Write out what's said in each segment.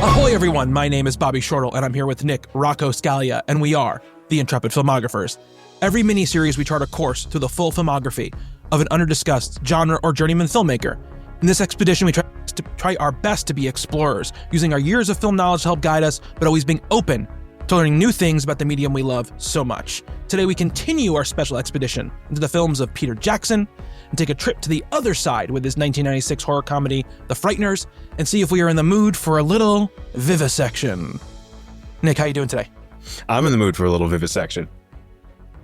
Ahoy everyone, my name is Bobby Shortle and I'm here with Nick, Rocco, Scalia, and we are the Intrepid Filmographers. Every mini-series we chart a course through the full filmography of an under-discussed genre or journeyman filmmaker. In this expedition we try our best to be explorers, using our years of film knowledge to help guide us, but always being open to learning new things about the medium we love so much. Today we continue our special expedition into the films of Peter Jackson and take a trip to the other side with his 1996 horror comedy, The Frighteners, and see if we are in the mood for a little vivisection. Nick, how you doing today? I'm in the mood for a little vivisection.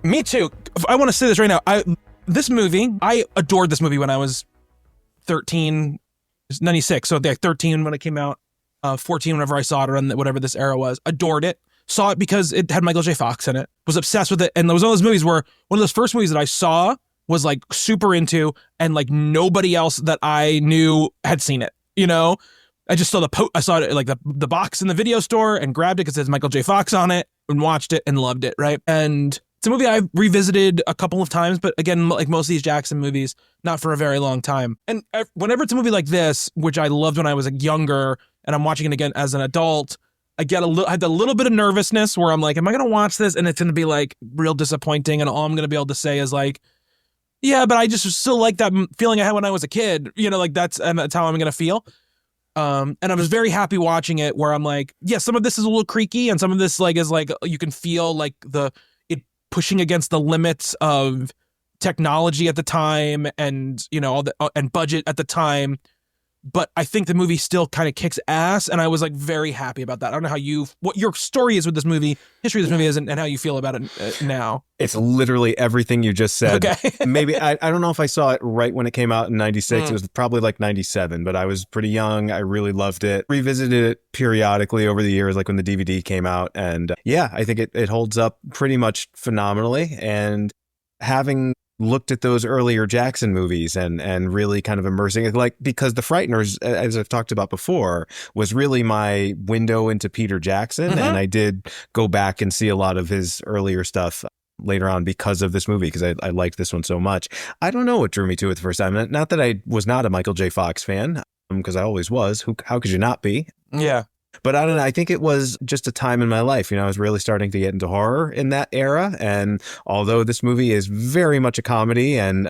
Me too. I want to say this right now. I adored this movie when I was 13, 96, so 13 when it came out, 14 whenever I saw it, around whatever this era was. Adored it. Saw it because it had Michael J. Fox in it. Was obsessed with it. And there was one of those movies where one of those first movies that I saw was like super into, and like nobody else that I knew had seen it. You know, I just saw I saw it like the box in the video store and grabbed it because it says Michael J. Fox on it and watched it and loved it. Right. And it's a movie I've revisited a couple of times, but again, like most of these Jackson movies, not for a very long time. And whenever it's a movie like this, which I loved when I was younger, and I'm watching it again as an adult, I had a little bit of nervousness where I'm like, am I going to watch this? And it's going to be like real disappointing. And all I'm going to be able to say is like, yeah, but I just still like that feeling I had when I was a kid. You know, like that's how I'm going to feel. And I was very happy watching it where I'm like, yeah, some of this is a little creaky. And some of this like is like, you can feel like it pushing against the limits of technology at the time and, you know, and budget at the time. But I think the movie still kind of kicks ass, and I was like very happy about that. I don't know what your story is with this movie, history of this movie is, and how you feel about it now. It's literally everything you just said. Okay. Maybe, I don't know if I saw it right when it came out in 96. It was probably like 97, but I was pretty young. I really loved it. Revisited it periodically over the years, like when the DVD came out. And yeah, I think it holds up pretty much phenomenally. And having looked at those earlier Jackson movies and really kind of immersing it, like, because The Frighteners, as I've talked about before, was really my window into Peter Jackson. Mm-hmm. And I did go back and see a lot of his earlier stuff later on because of this movie, because I liked this one so much. I don't know what drew me to it the first time. Not that I was not a Michael J. Fox fan, because I always was. How could you not be? Yeah. But I don't know. I think it was just a time in my life. You know, I was really starting to get into horror in that era. And although this movie is very much a comedy and,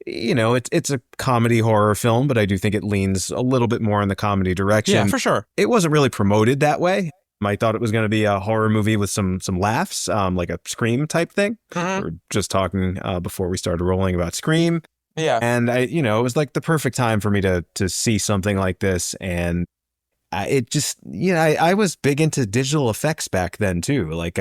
you know, it's a comedy horror film, but I do think it leans a little bit more in the comedy direction. Yeah, for sure. It wasn't really promoted that way. I thought it was going to be a horror movie with some laughs, like a Scream type thing. Mm-hmm. We were just talking before we started rolling about Scream. Yeah. And it was like the perfect time for me to see something like this. And it just, you know, I was big into digital effects back then too. Like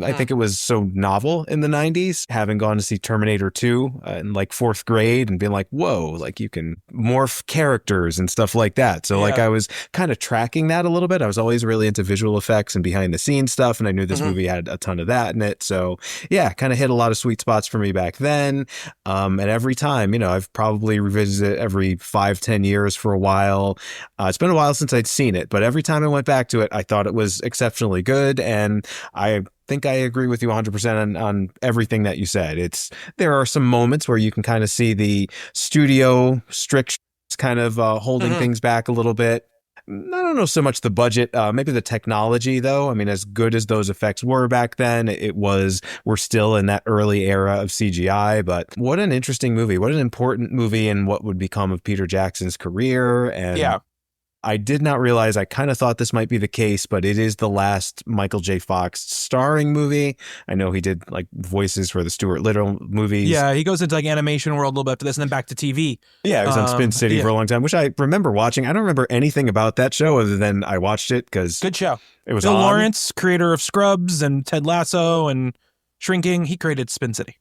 I think it was so novel in the 90s, having gone to see Terminator 2 in like fourth grade and being like, whoa, like you can morph characters and stuff like that. So like I was kind of tracking that a little bit. I was always really into visual effects and behind the scenes stuff. And I knew this movie had a ton of that in it. So yeah, kind of hit a lot of sweet spots for me back then. And every time, you know, I've probably revisited it every 5-10 years for a while. It's been a while since I'd seen it, but every time I went back to it, I thought it was exceptionally good. And I think I agree with you 100% on everything that you said. There are some moments where you can kind of see the studio strictures kind of holding things back a little bit. I don't know so much the budget, maybe the technology though. I mean, as good as those effects were back then, we're still in that early era of CGI, but what an interesting movie. What an important movie in what would become of Peter Jackson's career. And yeah. I did not realize, I kind of thought this might be the case, but it is the last Michael J. Fox starring movie. I know he did like voices for the Stuart Little movies. Yeah, he goes into like animation world a little bit after this and then back to TV. Yeah, it was on Spin City for a long time, which I remember watching. I don't remember anything about that show other than I watched it because good show. It was Bill Lawrence, creator of Scrubs and Ted Lasso and Shrinking. He created Spin City.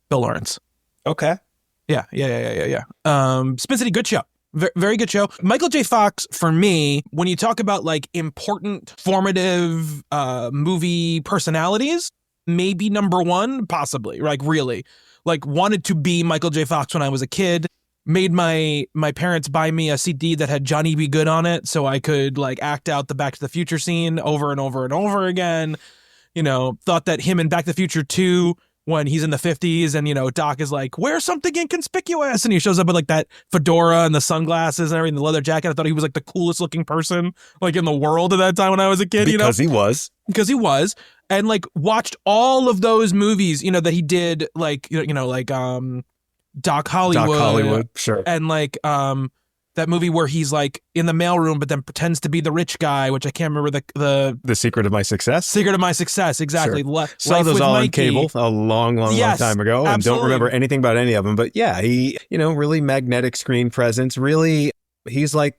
Bill Lawrence. Okay. Yeah. Spin City, good show. Very good show. Michael J. Fox, for me, when you talk about like important, formative movie personalities, maybe number one, possibly, like really. Like wanted to be Michael J. Fox when I was a kid. Made my parents buy me a CD that had Johnny B. Good on it so I could like act out the Back to the Future scene over and over and over again. You know, thought that him in Back to the Future 2 when he's in the 50s and, Doc is like, wear something inconspicuous. And he shows up with like that fedora and the sunglasses and everything, the leather jacket. I thought he was like the coolest looking person like in the world at that time when I was a kid, Because he was. Because he was. And like watched all of those movies, that he did like, like Doc Hollywood. Doc Hollywood, sure. And like that movie where he's like in the mailroom but then pretends to be the rich guy, which I can't remember the Secret of My Success. Secret of My Success, exactly. Sure. Saw those all on cable a long time ago, and don't remember anything about any of them. But yeah, he really magnetic screen presence. Really, he's like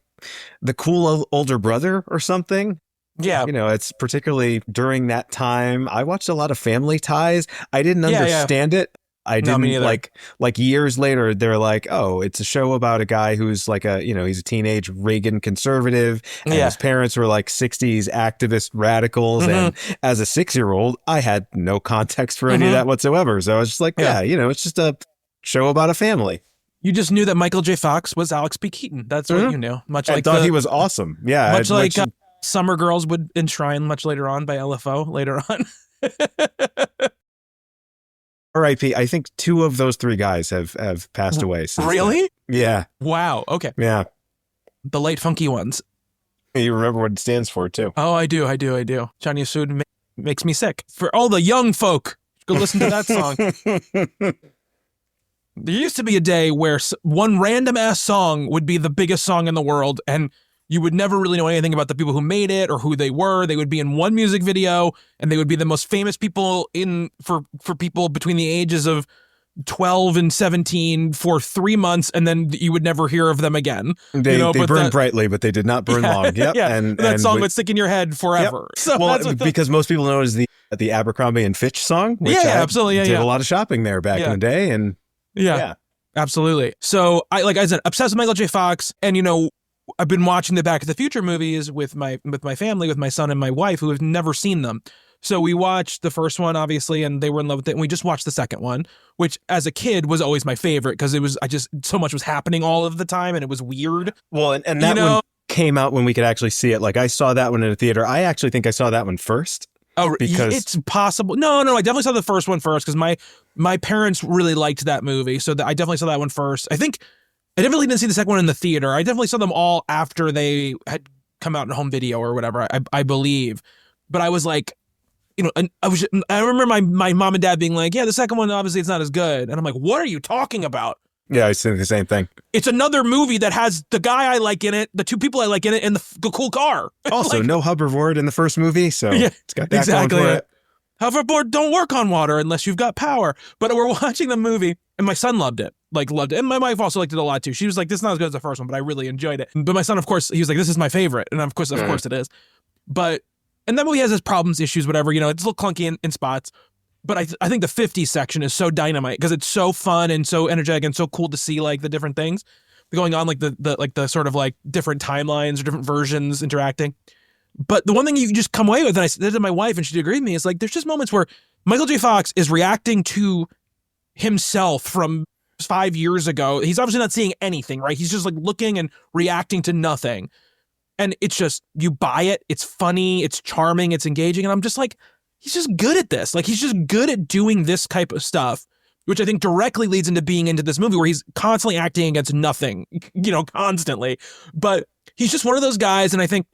the cool older brother or something. Yeah. It's particularly during that time. I watched a lot of Family Ties. I didn't understand it. I didn't like years later, they're like, oh, it's a show about a guy who's like he's a teenage Reagan conservative and his parents were like 60s activist radicals. And as a 6-year-old, I had no context for any of that whatsoever. So I was just like, it's just a show about a family. You just knew that Michael J. Fox was Alex P. Keaton. That's what you knew. I thought he was awesome. Yeah. Much like Summer Girls would enshrine much later on by LFO later on. R.I.P. I think 2 of those 3 guys have passed away since Really? then. Yeah. Wow. Okay. Yeah. The late funky ones. You remember what it stands for, too. Oh, I do. Johnny Yasud makes me sick. For all the young folk, go listen to that song. There used to be a day where one random ass song would be the biggest song in the world, and you would never really know anything about the people who made it or who they were. They would be in one music video, and they would be the most famous people for people between the ages of 12 and 17 for 3 months, and then you would never hear of them again. They burned brightly, but they did not burn long. Yep. Yeah, and that song would stick in your head forever. Yep. So because most people know it as the Abercrombie and Fitch song, which absolutely. Did a lot of shopping there back in the day, and yeah, absolutely. So I said, obsessed with Michael J. Fox, and I've been watching the Back to the Future movies with my family, with my son and my wife, who have never seen them. So we watched the first one, obviously, and they were in love with it. And we just watched the second one, which as a kid was always my favorite because so much was happening all of the time and it was weird. Well, and that one came out when we could actually see it. Like I saw that one in a theater. I actually think I saw that one first. Oh, because it's possible. No, I definitely saw the first one first because my parents really liked that movie. So I definitely saw that one first. I think I definitely didn't see the second one in the theater. I definitely saw them all after they had come out in home video or whatever, I believe. But I was like, I remember my mom and dad being like, yeah, the second one, obviously it's not as good. And I'm like, what are you talking about? Yeah, I said the same thing. It's another movie that has the guy I like in it, the 2 people I like in it, and the cool car. Also, no hoverboard in the first movie, so it's got that going for it. Hoverboard don't work on water unless you've got power. But we're watching the movie, and my son loved it. And my wife also liked it a lot too. She was like, this is not as good as the first one, but I really enjoyed it. But my son, of course, he was like, this is my favorite. And of course it is. And that movie has its problems, issues, whatever. It's a little clunky in spots. But I think the 50s section is so dynamite because it's so fun and so energetic and so cool to see like the different things going on, like the sort of like different timelines or different versions interacting. But the one thing you just come away with, and I said to my wife and she agreed with me, is like there's just moments where Michael J. Fox is reacting to himself from 5 years ago. He's obviously not seeing anything, right? He's just like looking and reacting to nothing. And it's just, you buy it. It's funny. It's charming. It's engaging. And I'm just like, he's just good at this. Like, he's just good at doing this type of stuff, which I think directly leads into being into this movie where he's constantly acting against nothing, constantly. But he's just one of those guys. And I think,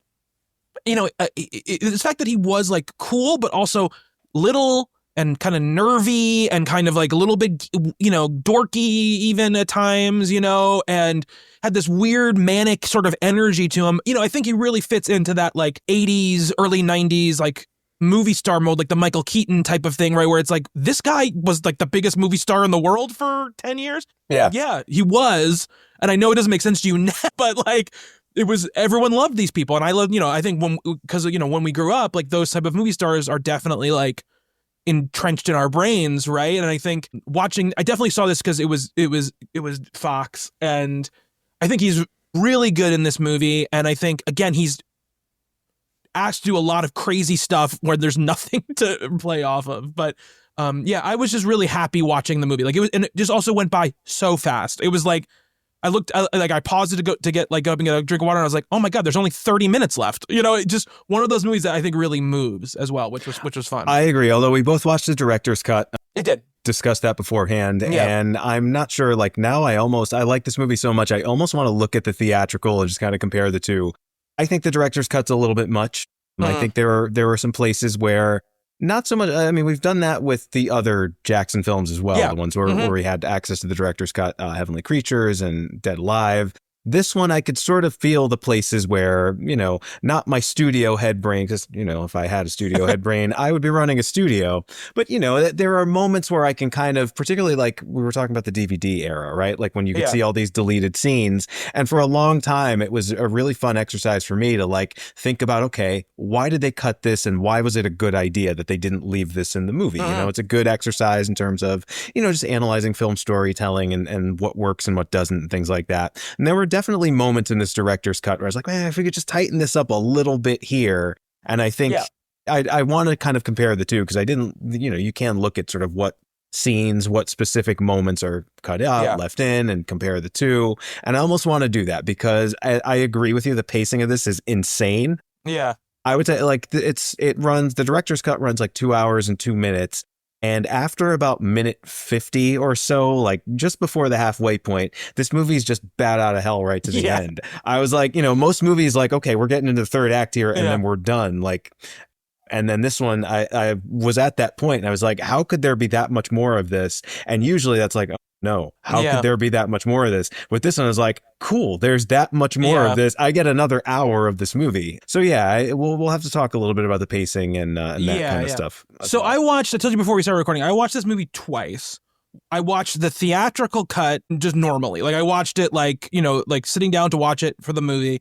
the fact that he was like cool, but also little and kind of nervy and kind of like a little bit, dorky even at times, and had this weird manic sort of energy to him. I think he really fits into that like 80s, early 90s, like movie star mode, like the Michael Keaton type of thing, right? Where it's like, this guy was like the biggest movie star in the world for 10 years. Yeah. Yeah, he was. And I know it doesn't make sense to you now, but like, it was, everyone loved these people. And I love, I think when we grew up, like those type of movie stars are definitely like entrenched in our brains, right? And I think I definitely saw this because it was Fox, and I think he's really good in this movie. And I think, again, he's asked to do a lot of crazy stuff where there's nothing to play off of. But I was just really happy watching the movie. Like and it just also went by so fast. It was like, I paused it to get like up and get a drink of water, and I was like, oh my God, there's only 30 minutes left. It just one of those movies that I think really moves as well, which was fun. I agree. Although we both watched the director's cut. It did. discussed that beforehand, Yeah. and I'm not sure, like, now I like this movie so much, I almost want to look at the theatrical and just kind of compare the two. I think the director's cut's a little bit much. I think there were some places where not so much. I mean, we've done that with the other Jackson films as well. Yeah. The ones where we had access to the director's cut, Heavenly Creatures and Dead Alive. This one, I could sort of feel the places where, you know, not my studio head brain, because, you know, if I had a studio head brain, I would be running a studio. But, you know, there are moments where I can kind of, particularly like we were talking about the DVD era, right? Like when you could see all these deleted scenes. And for a long time, it was a really fun exercise for me to like think about, okay, why did they cut this? And why was it a good idea that they didn't leave this in the movie? You know, it's a good exercise in terms of, you know, just analyzing film storytelling and what works and what doesn't and things like that. And there were definitely moments in this director's cut where I was like, man, if we could just tighten this up a little bit here. And I think I want to kind of compare the two because I didn't, you know, you can look at sort of what scenes, what specific moments are cut out, left in, and compare the two. And I almost want to do that because I agree with you. The pacing of this is insane. Yeah. I would say like the director's cut runs like 2 hours and 2 minutes. And after about minute 50 or so, like just before the halfway point, this movie's just bat out of hell right to the end. I was like, you know, most movies like, okay, we're getting into the third act here and then we're done. Like, and then this one, I was at that point and I was like, how could there be that much more of this? And usually that's like, oh, no, how could there be that much more of this? With this one, I was like, cool, there's that much more of this. I get another hour of this movie. So yeah, we'll have to talk a little bit about the pacing and that kind of stuff. So I told you before we started recording, I watched this movie twice. I watched the theatrical cut just normally. Like I watched it like, you know, like sitting down to watch it for the movie.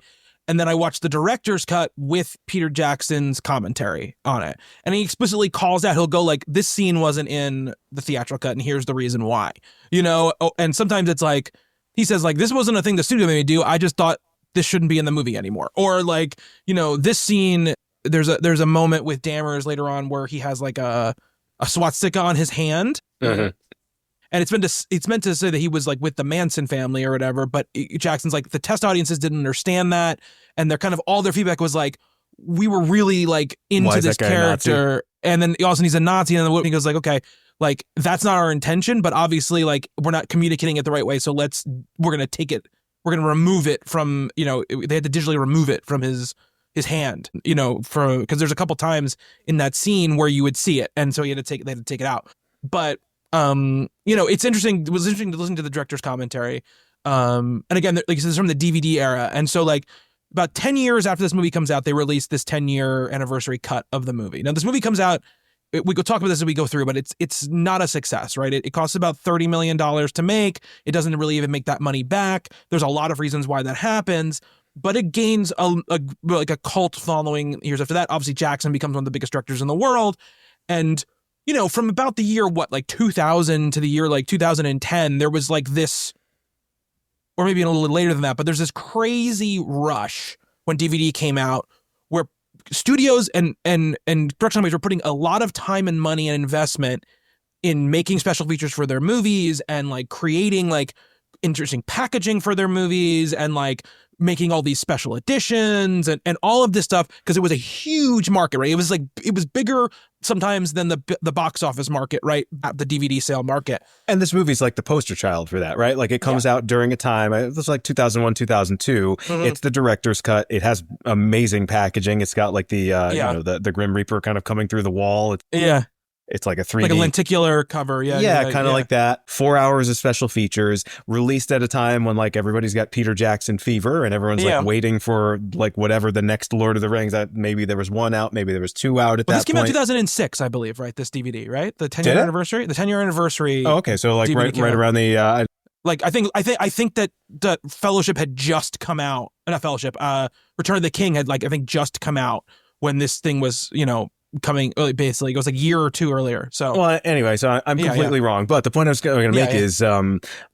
And then I watched the director's cut with Peter Jackson's commentary on it. And he explicitly calls out, he'll go like, this scene wasn't in the theatrical cut and here's the reason why. You know, and sometimes it's like, he says like, this wasn't a thing the studio made me do. I just thought this shouldn't be in the movie anymore. Or like, you know, this scene, there's a moment with Dammers later on where he has like a swastika on his hand. And it's meant to say that he was like with the Manson family or whatever, but Jackson's like, the test audiences didn't understand that. And they're kind of, all their feedback was like, we were really like into this character. And then all of a sudden he's a Nazi. And then he goes like, okay, like that's not our intention, but obviously like we're not communicating it the right way. So we're going to remove it from, you know, they had to digitally remove it from his hand, you know, because there's a couple times in that scene where you would see it. And so they had to take it out. But, you know, it was interesting to listen to the director's commentary. And again, like this is from the DVD era. And so like about 10 years after this movie comes out, they released this 10-year anniversary cut of the movie. Now this movie comes out, we could talk about this as we go through, but it's not a success, right? It costs about $30 million to make. It doesn't really even make that money back. There's a lot of reasons why that happens, but it gains a cult following years after that. Obviously Jackson becomes one of the biggest directors in the world. And you know, from about the year, 2000 to the year, 2010, there was like this, or maybe a little later than that, but there's this crazy rush when DVD came out where studios and production companies were putting a lot of time and money and investment in making special features for their movies and like creating like interesting packaging for their movies and like making all these special editions and all of this stuff because it was a huge market, right? It was bigger sometimes than the box office market, right? The DVD sale market. And this movie's like the poster child for that, right? Like it comes out during a time, it was like 2001, 2002. It's the director's cut. It has amazing packaging. It's got like the, you know, the Grim Reaper kind of coming through the wall. It's like a 3D. Like a lenticular cover. Yeah, kind of like that. 4 hours of special features released at a time when like everybody's got Peter Jackson fever and everyone's like waiting for like whatever the next Lord of the Rings. That maybe there was one out, maybe there was two out at that point. This came out in 2006, I believe, right? This DVD, right? The 10-year anniversary? The 10-year anniversary. Oh, okay. So like right around the... Like I think that the Fellowship had just come out. Not Fellowship. Return of the King had like I think just come out when this thing was, you know, coming basically. It was like a year or two earlier. So well, anyway, so I'm completely wrong. But the point I was going to make is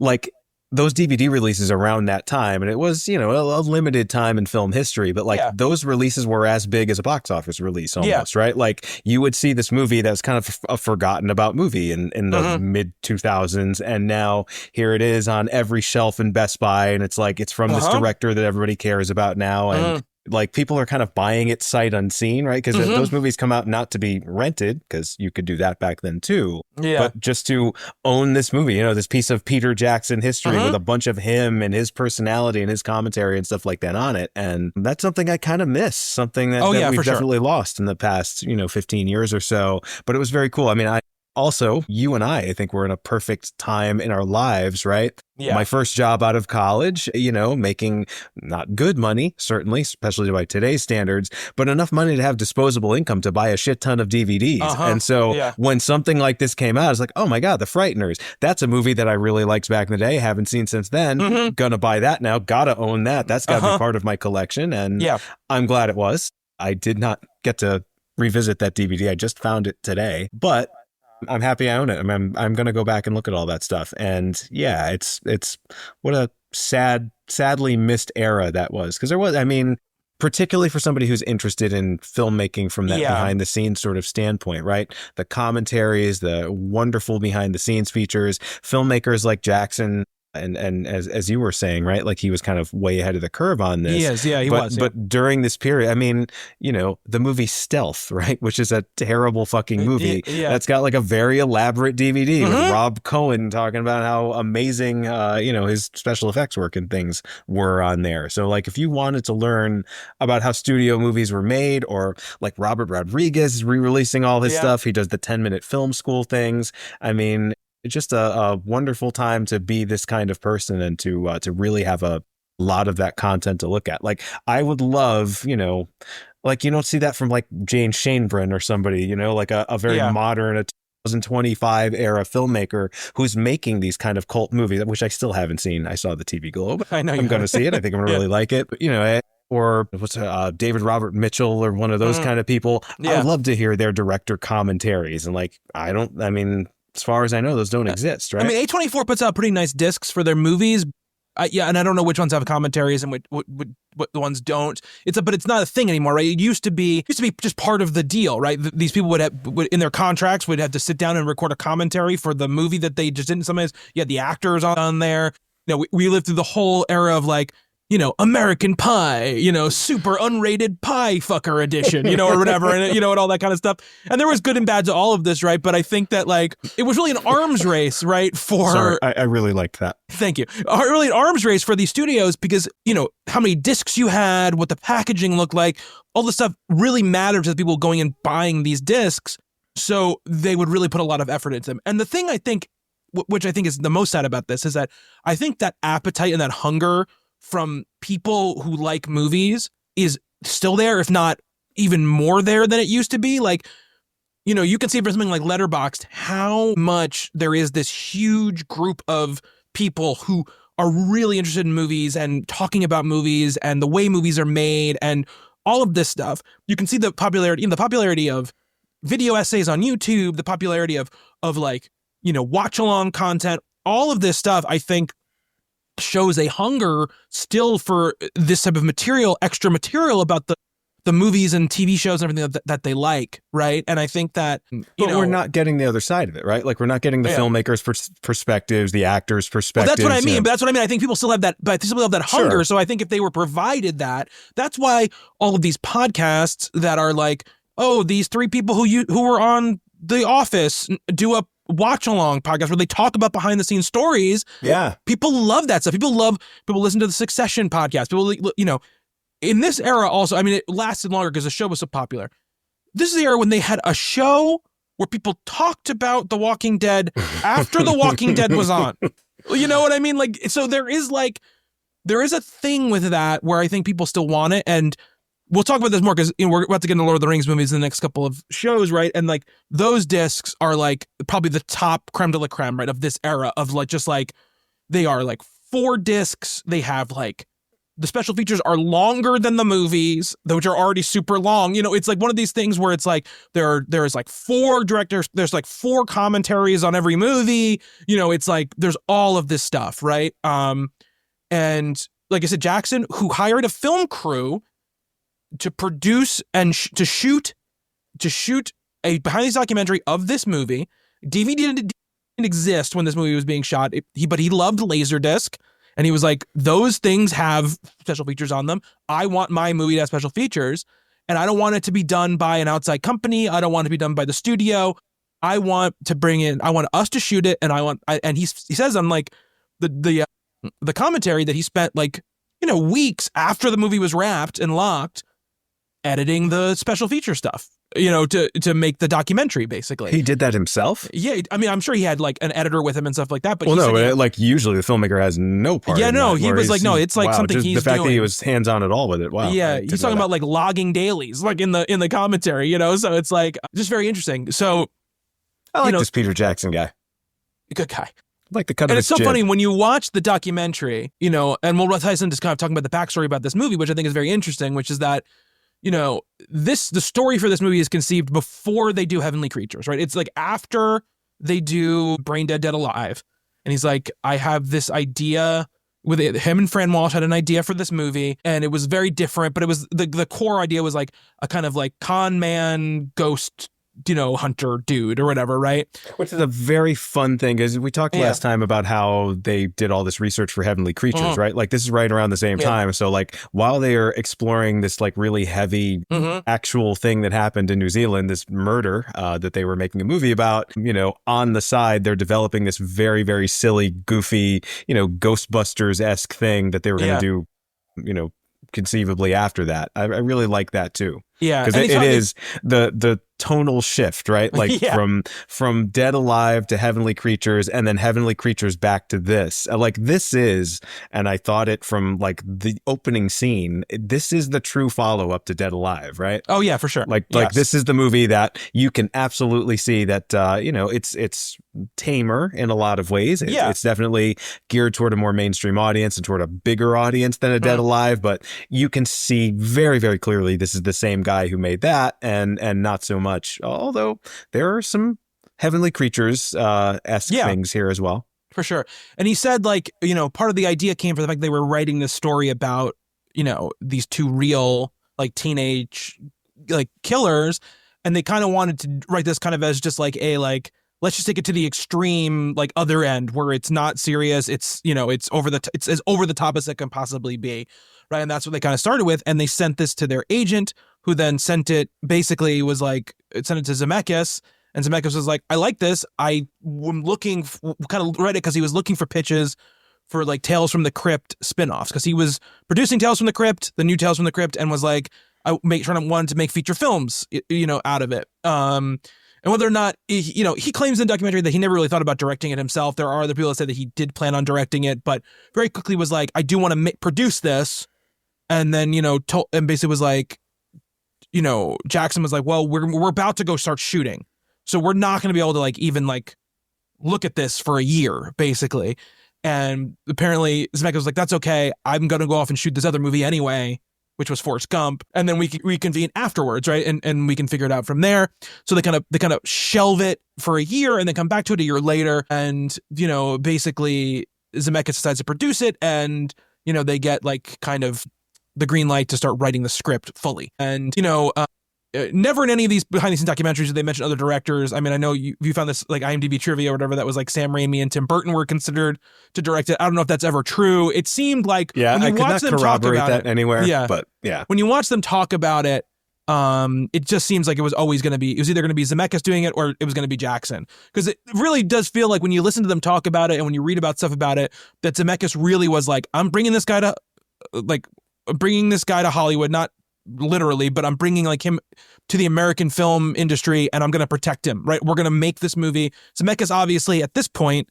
like those DVD releases around that time, and it was, you know, a limited time in film history, but like those releases were as big as a box office release almost, right? Like you would see this movie that was kind of a forgotten about movie in the mid 2000s, and now here it is on every shelf in Best Buy, and it's like it's from this director that everybody cares about now, and like people are kind of buying it sight unseen, right? Because those movies come out not to be rented, because you could do that back then too. Yeah. But just to own this movie, you know, this piece of Peter Jackson history with a bunch of him and his personality and his commentary and stuff like that on it. And that's something I kind of miss, something that, that we've definitely lost in the past, 15 years or so. But it was very cool. I mean, also, you and I think we're in a perfect time in our lives, right? Yeah. My first job out of college, making not good money, certainly, especially by today's standards, but enough money to have disposable income to buy a shit ton of DVDs. And so when something like this came out, it's like, oh my God, The Frighteners. That's a movie that I really liked back in the day. Haven't seen since then. Gonna buy that now. Gotta own that. That's gotta be part of my collection. And I'm glad it was. I did not get to revisit that DVD. I just found it today. But I'm happy I own it. I'm going to go back and look at all that stuff. And yeah, it's what a sadly missed era that was. Because there was, I mean, particularly for somebody who's interested in filmmaking from that behind the scenes sort of standpoint, right? The commentaries, the wonderful behind the scenes features, filmmakers like Jackson. And as you were saying, right, like he was kind of way ahead of the curve on this. He is, he was. But during this period, I mean, the movie Stealth, right, which is a terrible fucking movie that's got like a very elaborate DVD with Rob Cohen talking about how amazing, his special effects work and things were on there. So like, if you wanted to learn about how studio movies were made, or like Robert Rodriguez is re-releasing all his stuff, he does the 10-minute film school things. I mean, it's just a wonderful time to be this kind of person and to really have a lot of that content to look at. Like, I would love, like, you don't see that from like Jane Schoenbrunn or somebody, like a very modern, a 2025 era filmmaker who's making these kind of cult movies, which I still haven't seen. I saw the TV Globe. I know I'm going to see it. I think I'm going to really like it. But, or what's David Robert Mitchell or one of those kind of people. I'd love to hear their director commentaries. And like, as far as I know, those don't exist, right? I mean, A24 puts out pretty nice discs for their movies. And I don't know which ones have commentaries and what the ones don't. But it's not a thing anymore, right? It used to be just part of the deal, right? These people would in their contracts would have to sit down and record a commentary for the movie that they just didn't. Sometimes you had the actors on there. We lived through the whole era of like, American Pie, super unrated pie fucker edition, or whatever, and and all that kind of stuff. And there was good and bad to all of this, right? But I think that like it was really an arms race, right? Sorry, I really liked that. Thank you. Really an arms race for these studios because how many discs you had, what the packaging looked like, all this stuff really mattered to the people going and buying these discs. So they would really put a lot of effort into them. And the thing I think, which I think is the most sad about this, is that I think that appetite and that hunger from people who like movies is still there, if not even more there than it used to be. Like, you can see for something like Letterboxd how much there is this huge group of people who are really interested in movies and talking about movies and the way movies are made and all of this stuff. You can see the popularity of video essays on YouTube, the popularity of like, watch along content, all of this stuff, I think shows a hunger still for this type of material, extra material about the movies and TV shows and everything that they like, right? And I think that we're not getting the other side of it, right? Like, we're not getting the filmmakers' perspectives, the actors' perspectives. Well, that's what I mean. But that's what I mean. I think people still have that, but they still have that hunger. Sure. So I think if they were provided that, that's why all of these podcasts that are like, oh, these three people who were on The Office do a watch along podcast where they talk about behind the scenes stories. Yeah. People love that stuff. People listen to the Succession podcast. People, in this era also, I mean, it lasted longer because the show was so popular. This is the era when they had a show where people talked about The Walking Dead after The Walking Dead was on. You know what I mean? Like, so there is a thing with that where I think people still want it. And we'll talk about this more because we're about to get into Lord of the Rings movies in the next couple of shows, right? And like those discs are like probably the top creme de la creme, right, of this era of like just like they are like 4 discs. They have like the special features are longer than the movies, which are already super long. It's like one of these things where it's like there's like 4 directors, there's like 4 commentaries on every movie. It's like there's all of this stuff, right? And like I said, Jackson, who hired a film crew to produce and to shoot a behind-the-scenes documentary of this movie. DVD didn't exist when this movie was being shot, but he loved Laserdisc, And he was like, those things have special features on them. I want my movie to have special features, and I don't want it to be done by an outside company. I don't want it to be done by the studio. I want us to shoot it, and and he says on like the commentary that he spent like, weeks after the movie was wrapped and locked editing the special feature stuff, to make the documentary, basically. He did that himself? Yeah. I mean, I'm sure he had like an editor with him and stuff like that. But like usually the filmmaker has no part. Yeah, in no, that, he was like, no, it's like something he's doing. The fact that he was hands-on at all with it. Wow. Yeah. He's talking about like logging dailies, like in the commentary, so it's like just very interesting. So I like this Peter Jackson guy. Good guy. Like the cut of and his it's so jib. funny when you watch the documentary, and we'll tie this into kind of talking about the backstory about this movie, which I think is very interesting, which is that, the story for this movie is conceived before they do Heavenly Creatures, right? It's like after they do Brain Dead, Dead Alive. And he's like, I have this idea with it. Him and Fran Walsh had an idea for this movie, and it was very different, but it was the core idea was like a kind of like con man ghost hunter dude or whatever, right? Which is a very fun thing, because we talked last time about how they did all this research for Heavenly Creatures, right? Like this is right around the same time. So like while they are exploring this like really heavy actual thing that happened in New Zealand, this murder that they were making a movie about, on the side, they're developing this very, very silly, goofy, Ghostbusters-esque thing that they were going to do, conceivably after that. I really like that too. Yeah. Because it is the tonal shift, right? Like from Dead Alive to Heavenly Creatures, and then Heavenly Creatures back to this. Like this is, and I thought it from like the opening scene, this is the true follow-up to Dead Alive, right? Oh yeah, for sure. Like this is the movie that you can absolutely see that it's tamer in a lot of ways. It's definitely geared toward a more mainstream audience and toward a bigger audience than a Dead Alive, but you can see very, very clearly this is the same guy who made that, and not so much. Although there are some Heavenly Creatures esque things here as well. For sure. And he said like, part of the idea came from the fact they were writing this story about, these two real like teenage like killers, and they kind of wanted to write this kind of as just like let's just take it to the extreme, like other end where it's not serious. It's, it's it's as over the top as it can possibly be. Right. And that's what they kind of started with. And they sent this to their agent, who then sent it to Zemeckis. And Zemeckis was like, I like this. I am looking, kind of read it because he was looking for pitches for like Tales from the Crypt spinoffs, because he was producing Tales from the Crypt, the new Tales from the Crypt, and was like, wanted to make feature films, out of it. And whether or not, he claims in the documentary that he never really thought about directing it himself. There are other people that say that he did plan on directing it, but very quickly was like, I do want to produce this. And then, and basically was like, Jackson was like, well, we're about to go start shooting, so we're not going to be able to like even like look at this for a year, basically. And apparently Zemeckis was like, that's okay. I'm going to go off and shoot this other movie anyway, which was Forrest Gump. And then we can reconvene afterwards, right? And we can figure it out from there. So they kind of shelve it for a year and then come back to it a year later. And, basically Zemeckis decides to produce it, and, they get like kind of the green light to start writing the script fully. And, never in any of these behind the scenes documentaries did they mention other directors. I mean, I know you found this like IMDb trivia or whatever that was like Sam Raimi and Tim Burton were considered to direct it. I don't know if that's ever true. It seemed like when you I could watch not them corroborate talk about that anywhere. Yeah, but yeah, when you watch them talk about it, it just seems like it was either going to be Zemeckis doing it or it was going to be Jackson, because it really does feel like when you listen to them talk about it and when you read about stuff about it, that Zemeckis really was like, I'm bringing this guy to Hollywood, not literally, but I'm bringing like him to the American film industry, and I'm going to protect him, right? We're going to make this movie. Zemeckis, obviously, at this point,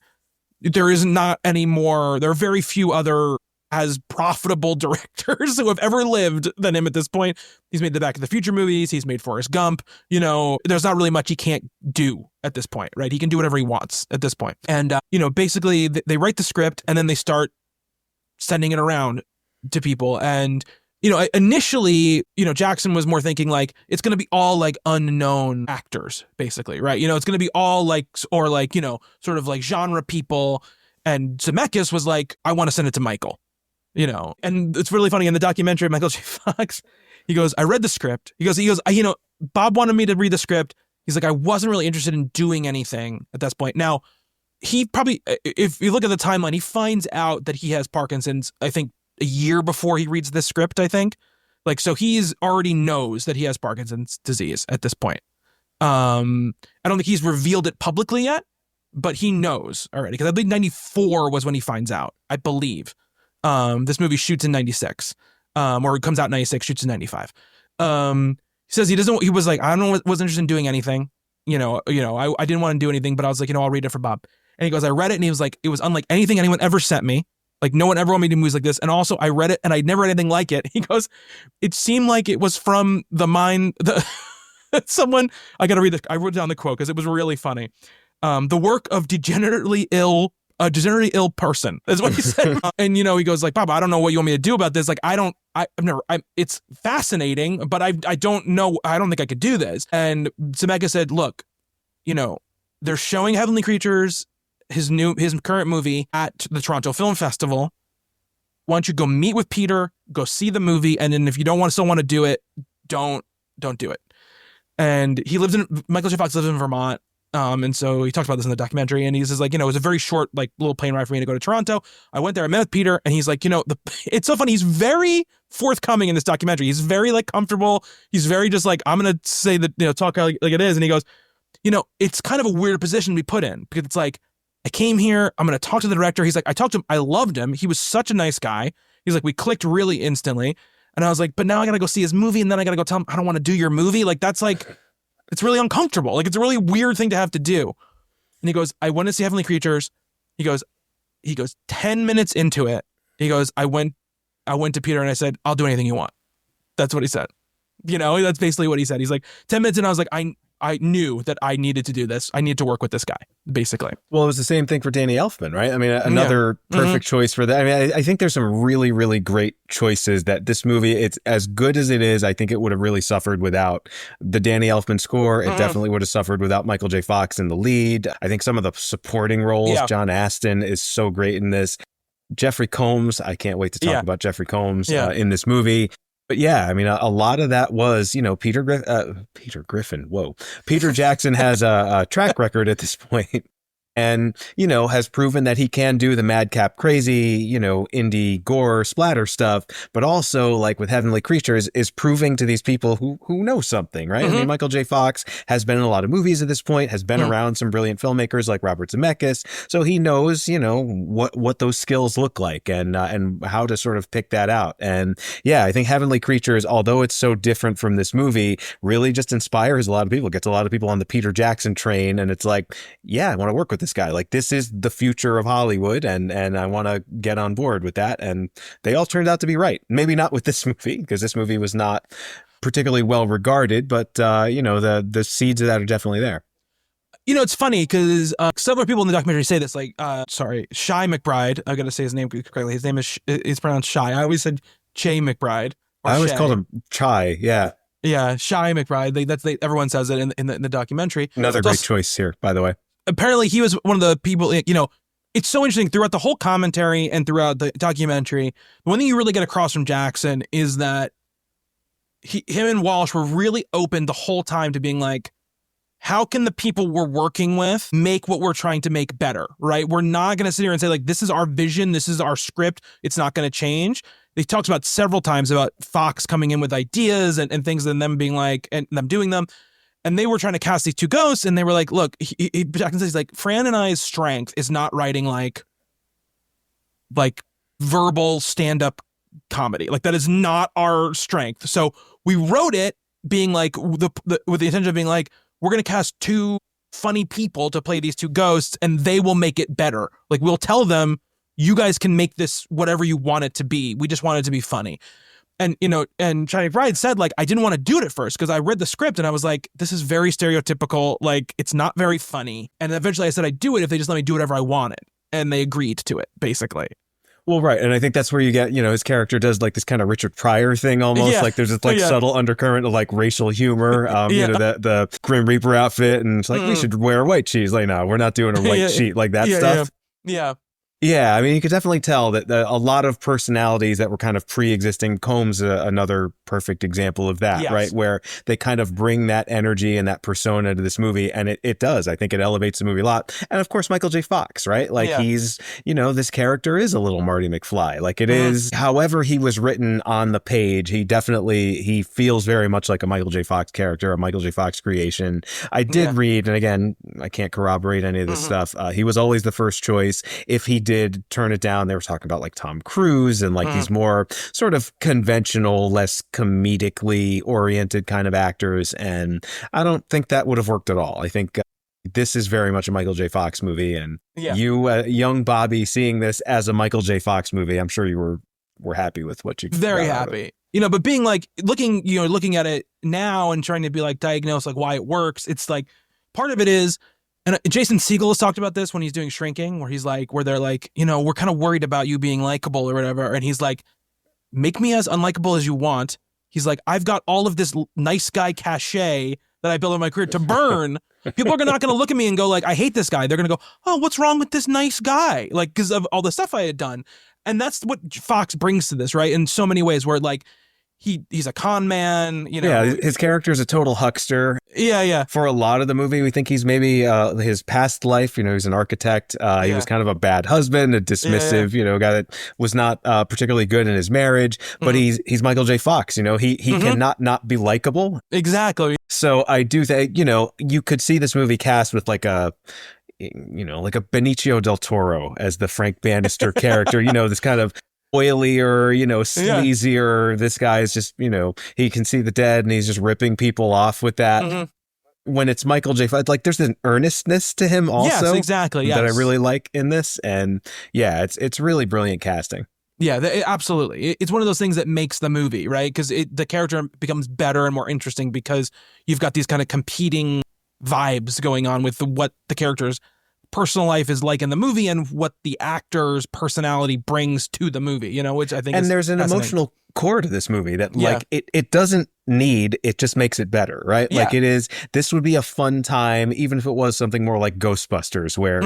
there is not any more. There are very few other as profitable directors who have ever lived than him at this point. He's made the Back to the Future movies. He's made Forrest Gump. There's not really much he can't do at this point, right? He can do whatever he wants at this point. And, basically they write the script and then they start sending it around to people. And, initially, Jackson was more thinking like, it's going to be all like unknown actors, basically, right? It's going to be all like, or like, sort of like genre people. And Zemeckis was like, I want to send it to Michael, and it's really funny in the documentary, Michael J. Fox, he goes, I read the script. He goes, Bob wanted me to read the script. He's like, I wasn't really interested in doing anything at this point. Now, he probably, if you look at the timeline, he finds out that he has Parkinson's, I think, a year before he reads this script, I think. Like, so he's already knows that he has Parkinson's disease at this point. I don't think he's revealed it publicly yet, but he knows already. Because I believe 94 was when he finds out, I believe. This movie shoots in 96. Or it comes out in 96, shoots in 95. He says he was like, I wasn't interested in doing anything. I didn't want to do anything, but I was like, I'll read it for Bob. And he goes, I read it, and he was like, it was unlike anything anyone ever sent me. Like, no one ever wanted me to do movies like this. And also, I read it, and I'd never read anything like it. He goes, it seemed like it was from the mind, someone, I got to read it. I wrote down the quote because it was really funny. The work of degenerately ill person is what he said. And, he goes like, Bob, I don't know what you want me to do about this. Like, it's fascinating, but I don't know. I don't think I could do this. And Zemeckis said, look, they're showing Heavenly Creatures, his current movie, at the Toronto Film Festival. Why don't you go meet with Peter, go see the movie, and then if you still want to do it, don't do it. And Michael J. Fox lives in Vermont. And so he talks about this in the documentary, and he says, like, it was a very short, like, little plane ride for me to go to Toronto. I went there, I met with Peter, and he's like, it's so funny. He's very forthcoming in this documentary. He's very, like, comfortable. He's very just like, I'm going to say that, talk like it is. And he goes, it's kind of a weird position to be put in, because it's like, I came here, I'm going to talk to the director. He's like, I talked to him. I loved him. He was such a nice guy. He's like, we clicked really instantly. And I was like, but now I got to go see his movie. And then I got to go tell him, I don't want to do your movie. Like, that's like, it's really uncomfortable. Like, it's a really weird thing to have to do. And he goes, I went to see Heavenly Creatures. He goes, 10 minutes into it, he goes, I went to Peter and I said, I'll do anything you want. That's what he said. That's basically what he said. He's like, 10 minutes in, I was like, I knew that I needed to do this. I needed to work with this guy, basically. Well, it was the same thing for Danny Elfman, right? I mean, another perfect choice for that. I mean, I think there's some really, really great choices that this movie, it's as good as it is, I think it would have really suffered without the Danny Elfman score. It definitely would have suffered without Michael J. Fox in the lead. I think some of the supporting roles, John Astin is so great in this. Jeffrey Combs, I can't wait to talk about Jeffrey Combs in this movie. But yeah, I mean, a lot of that was, Peter Griffin. Whoa. Peter Jackson has a track record at this point. And, has proven that he can do the madcap crazy, indie gore splatter stuff, but also, like with Heavenly Creatures, is proving to these people who know something, right? I mean, Michael J. Fox has been in a lot of movies at this point, has been around some brilliant filmmakers like Robert Zemeckis, so he knows, what those skills look like and how to sort of pick that out. And yeah, I think Heavenly Creatures, although it's so different from this movie, really just inspires a lot of people, gets a lot of people on the Peter Jackson train, and it's like, yeah, I want to work with this guy. Like, this is the future of Hollywood, and I want to get on board with that. And they all turned out to be right. Maybe not with this movie, because this movie was not particularly well regarded, but the seeds of that are definitely there. It's funny because several people in the documentary say this, like, Shy McBride. I got to say his name correctly. His name is pronounced Shy. I always said Che McBride. I always called him Chai. Yeah. Yeah, Shy McBride. Everyone says it in the documentary. Another great choice here, by the way. Apparently, he was one of the people, it's so interesting throughout the whole commentary and throughout the documentary. The one thing you really get across from Jackson is that him and Walsh were really open the whole time to being like, how can the people we're working with make what we're trying to make better, right? We're not going to sit here and say, like, this is our vision, this is our script, it's not going to change. He talks about several times about Fox coming in with ideas and things and them being like, and them doing them. And they were trying to cast these two ghosts, and they were like, look, Jackson says, like, Fran and I's strength is not writing like verbal stand-up comedy. Like, that is not our strength. So we wrote it being like, with the intention of being like, we're going to cast two funny people to play these two ghosts, and they will make it better. Like, we'll tell them, you guys can make this whatever you want it to be. We just want it to be funny. And, and Johnny McBride said, like, I didn't want to do it at first because I read the script and I was like, this is very stereotypical. Like, it's not very funny. And eventually I said I'd do it if they just let me do whatever I wanted. And they agreed to it, basically. Well, right. And I think that's where you get, his character does like this kind of Richard Pryor thing almost. Yeah. Like there's this subtle undercurrent of like racial humor, the Grim Reaper outfit. And it's like, we should wear white sheets. Like, no, we're not doing a white sheet, like that stuff. Yeah. Yeah, I mean, you could definitely tell that a lot of personalities that were kind of pre-existing. Combs another perfect example of that, right? Yes. Where they kind of bring that energy and that persona to this movie, and it does. I think it elevates the movie a lot. And of course, Michael J. Fox, right? Like Yeah. he's, this character is a little Marty McFly. Like it is, however he was written on the page, he feels very much like a Michael J. Fox character, a Michael J. Fox creation. I did read, and again, I can't corroborate any of this stuff. He was always the first choice. If he did turn it down, they were talking about like Tom Cruise and like these more sort of conventional, less comedically oriented kind of actors. And I don't think that would have worked at all. I think this is very much a Michael J. Fox movie. And you, young Bobby, seeing this as a Michael J. Fox movie, I'm sure you were happy with what you very happy. But being like looking at it now and trying to be like diagnose like why it works. It's like part of it is, and Jason Segel has talked about this when he's doing Shrinking, where he's like, where they're like, we're kind of worried about you being likable or whatever. And he's like, make me as unlikable as you want. He's like, I've got all of this nice guy cachet that I built in my career to burn. People are not going to look at me and go like, I hate this guy. They're going to go, oh, what's wrong with this nice guy? Like, because of all the stuff I had done. And that's what Fox brings to this, right? In so many ways where like, he's a con man, Yeah, his character is a total huckster. Yeah. For a lot of the movie, we think he's maybe his past life. He's an architect. He was kind of a bad husband, a dismissive, guy that was not particularly good in his marriage. But he's Michael J. Fox. He cannot not be likable. Exactly. So I do think you could see this movie cast with like a Benicio del Toro as the Frank Bannister character. This kind of oilier, sleazier. This guy is just, he can see the dead and he's just ripping people off with that. When it's Michael J. Fox, like there's an earnestness to him also. Yes, exactly. That I really like in this. And yeah, it's really brilliant casting. Yeah, absolutely. It's one of those things that makes the movie, right? Because the character becomes better and more interesting because you've got these kind of competing vibes going on with what the character's personal life is like in the movie and what the actor's personality brings to the movie, which I think and there's an emotional core to this movie that like it doesn't need, it just makes it better, right? Like this would be a fun time, even if it was something more like Ghostbusters where,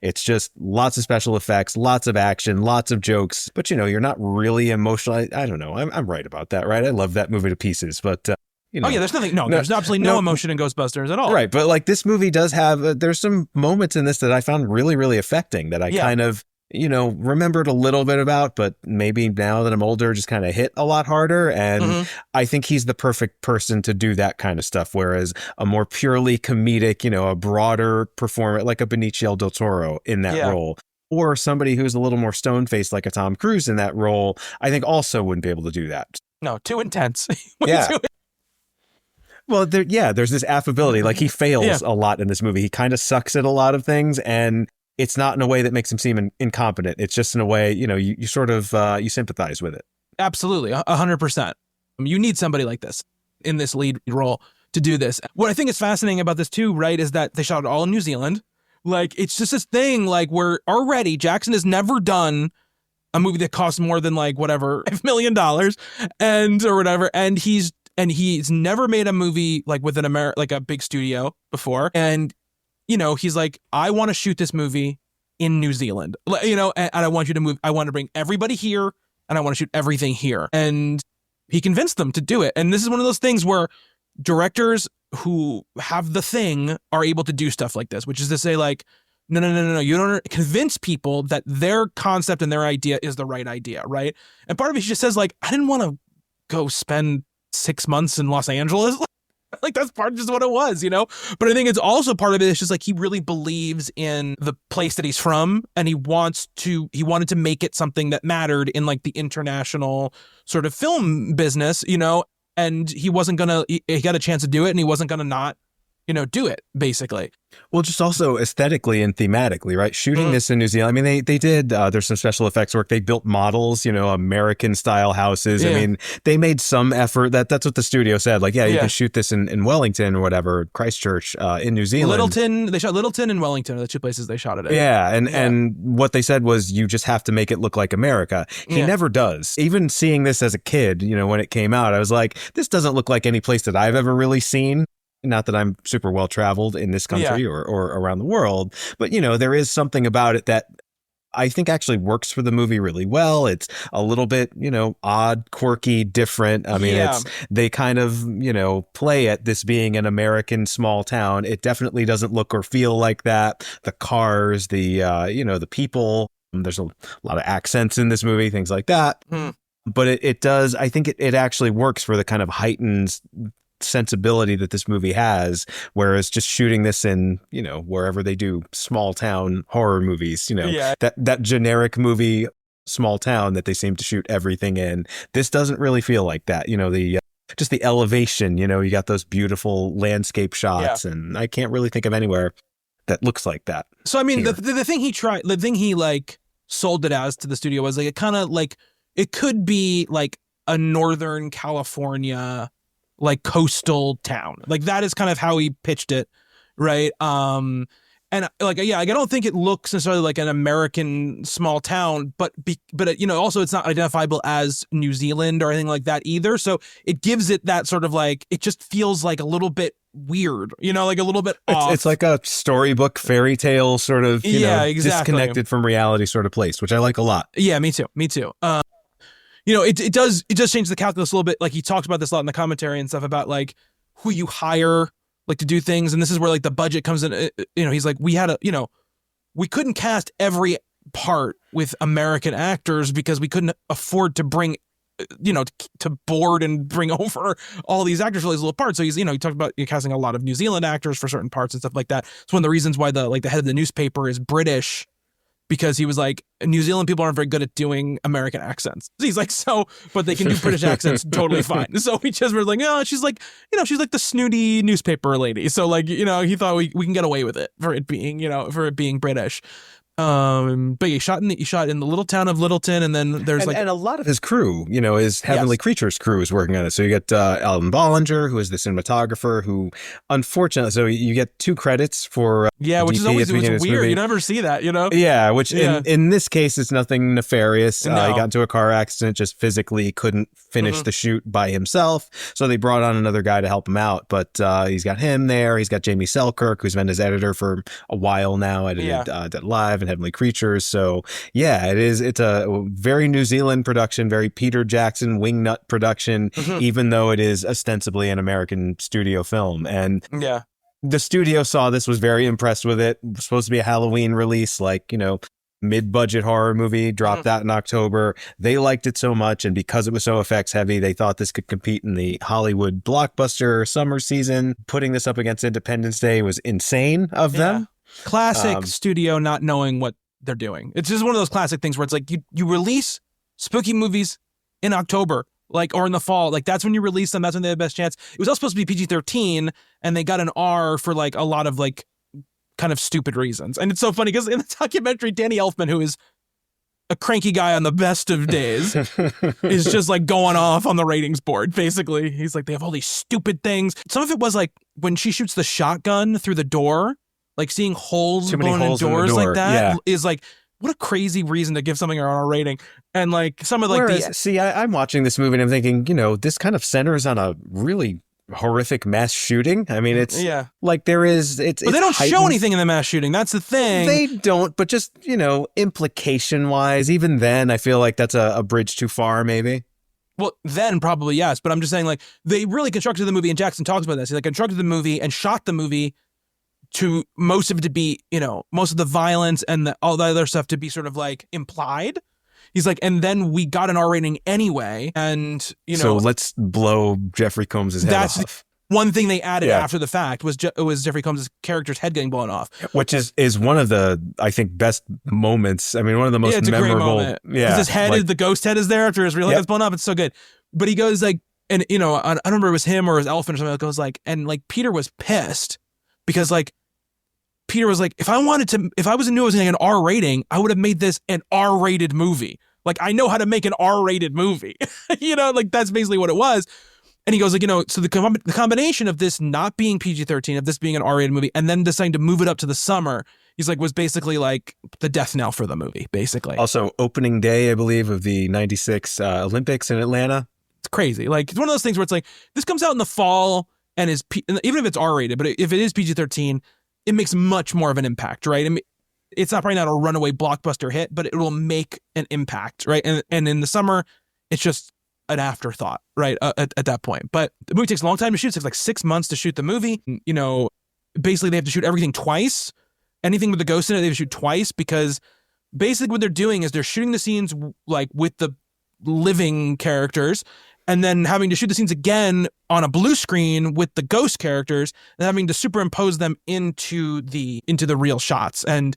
it's just lots of special effects, lots of action, lots of jokes, but you're not really emotional. I don't know. I'm right about that, right? I love that movie to pieces, but there's nothing. There's absolutely no emotion in Ghostbusters at all. Right. But like this movie does have, there's some moments in this that I found really, really affecting that I kind of, remembered a little bit about, but maybe now that I'm older, just kind of hit a lot harder. And I think he's the perfect person to do that kind of stuff. Whereas a more purely comedic, a broader performer like a Benicio del Toro in that role, or somebody who's a little more stone-faced like a Tom Cruise in that role, I think also wouldn't be able to do that. No, too intense. Well, there's this affability. Like he fails a lot in this movie. He kind of sucks at a lot of things, and it's not in a way that makes him seem incompetent. It's just in a way, you sort of you sympathize with it. Absolutely, 100%. You need somebody like this in this lead role to do this. What I think is fascinating about this too, right, is that they shot it all in New Zealand. Like it's just this thing, like where already Jackson has never done a movie that costs more than like whatever $5 million or whatever, and he's never made a movie like with like a big studio before. And, he's like, I want to shoot this movie in New Zealand, and I want you to move. I want to bring everybody here and I want to shoot everything here. And he convinced them to do it. And this is one of those things where directors who have the thing are able to do stuff like this, which is to say like, no. You don't convince people that their concept and their idea is the right idea. Right. And part of it, he just says like, I didn't want to go spend 6 months in Los Angeles. Like that's part of just what it was, But I think it's also part of it. It's just like he really believes in the place that he's from, and he wanted to make it something that mattered in like the international sort of film business, And he wasn't gonna. He got a chance to do it, and he wasn't gonna not, do it basically. Well, just also aesthetically and thematically, right? Shooting this in New Zealand. I mean, they did, there's some special effects work. They built models, American style houses. I mean, they made some effort. That's what the studio said. Like, you can shoot this in Wellington or whatever, Christchurch, in New Zealand. They shot Littleton and Wellington are the two places they shot it in. Yeah. And what they said was you just have to make it look like America. He never does. Even seeing this as a kid, when it came out, I was like, this doesn't look like any place that I've ever really seen. Not that I'm super well traveled in this country or around the world, but there is something about it that I think actually works for the movie really well. It's a little bit, odd, quirky, different. I mean, they kind of, play at this being an American small town. It definitely doesn't look or feel like that. The cars, the people, there's a lot of accents in this movie, things like that. But it does, I think it actually works for the kind of heightened sensibility that this movie has, whereas just shooting this in wherever they do small town horror movies, that generic movie small town that they seem to shoot everything in, this doesn't really feel like that. Just the elevation, you got those beautiful landscape shots, and I can't really think of anywhere that looks like that. So I mean, the thing he tried, the thing he like sold it as to the studio was like, it kind of like, it could be like a Northern California like coastal town. Like that is kind of how he pitched it, right? And like I don't think it looks necessarily like an American small town, but also it's not identifiable as New Zealand or anything like that either. So it gives it that sort of like, it just feels like a little bit weird, like a little bit off. It's like a storybook fairy tale sort of exactly. Disconnected from reality sort of place, which I like a lot. Yeah, me too. It does change the calculus a little bit. Like he talks about this a lot in the commentary and stuff about like who you hire like to do things. And this is where like the budget comes in. He's like, we couldn't cast every part with American actors because we couldn't afford to bring, to board and bring over all these actors for these little parts. So he talked about casting a lot of New Zealand actors for certain parts and stuff like that. It's one of the reasons why the head of the newspaper is British, because he was like, New Zealand people aren't very good at doing American accents. He's like, but they can do British accents totally fine. So we just were like, she's like, she's like the snooty newspaper lady. So like, he thought we can get away with it for it being British. But he shot in the little town of Littleton, and then there's and a lot of his crew, his Heavenly Creatures crew is working on it. So you get Alan Bollinger, who is the cinematographer, who unfortunately, so you get 2 credits for which DP is always weird. You never see that, which in this case it's nothing nefarious. No. He got into a car accident, just physically couldn't finish the shoot by himself, so they brought on another guy to help him out. But he's got him there. He's got Jamie Selkirk, who's been his editor for a while now, edited Dead Alive and Heavenly Creatures. So it's a very New Zealand production, very Peter Jackson wingnut production, even though it is ostensibly an American studio film. And the studio saw this, was very impressed with it. It was supposed to be a Halloween release, like, mid-budget horror movie, dropped that in October. They liked it so much, and because it was so effects heavy, they thought this could compete in the Hollywood blockbuster summer season. Putting this up against Independence Day was insane of them. Classic studio not knowing what they're doing. It's just one of those classic things where it's like you release spooky movies in October, like, or in the fall. Like that's when you release them. That's when they have the best chance. It was all supposed to be PG-13, and they got an R for like a lot of like kind of stupid reasons. And it's so funny because in the documentary, Danny Elfman, who is a cranky guy on the best of days, is just like going off on the ratings board. Basically, he's like, they have all these stupid things. Some of it was like when she shoots the shotgun through the door. Like seeing holes blown in doors like that is like, what a crazy reason to give something an R rating. And like some of like I'm watching this movie and I'm thinking, this kind of centers on a really horrific mass shooting. I mean, it's like but they don't show anything in the mass shooting. That's the thing. They don't, but just, implication wise, even then I feel like that's a bridge too far maybe. Well, then probably yes. But I'm just saying like they really constructed the movie, and Jackson talks about this. He like constructed the movie and shot the movie to most of it to be, most of the violence and all the other stuff to be sort of like implied. He's like, and then we got an R rating anyway. And, so let's blow Jeffrey Combs' head off. One thing they added after the fact was Jeffrey Combs' character's head getting blown off. Which is one of the, I think, best moments. I mean, one of the most it's memorable. A great moment. Yeah. His head, the ghost head is there after his real head gets blown up. It's so good. But he goes like, and, I don't remember it was him or his elephant or something that goes like, and like Peter was pissed because like, Peter was like, if I knew I was getting an R rating, I would have made this an R-rated movie. Like, I know how to make an R-rated movie. Like that's basically what it was. And he goes like, so the combination of this not being PG-13, of this being an R-rated movie, and then deciding to move it up to the summer, he's like, was basically like the death knell for the movie, basically. Also, opening day, I believe, of the 96 Olympics in Atlanta. It's crazy. Like, it's one of those things where it's like, this comes out in the fall and is, even if it's R-rated, but if it is PG-13, it makes much more of an impact, right? I mean, it's not probably not a runaway blockbuster hit, but it will make an impact, right? And in the summer, it's just an afterthought, right? At that point. But the movie takes a long time to shoot. It takes like 6 months to shoot the movie. You know, basically they have to shoot everything twice. Anything with the ghost in it, they have to shoot twice, because basically what they're doing is they're shooting the scenes like with the living characters, and then having to shoot the scenes again on a blue screen with the ghost characters, and having to superimpose them into the real shots. And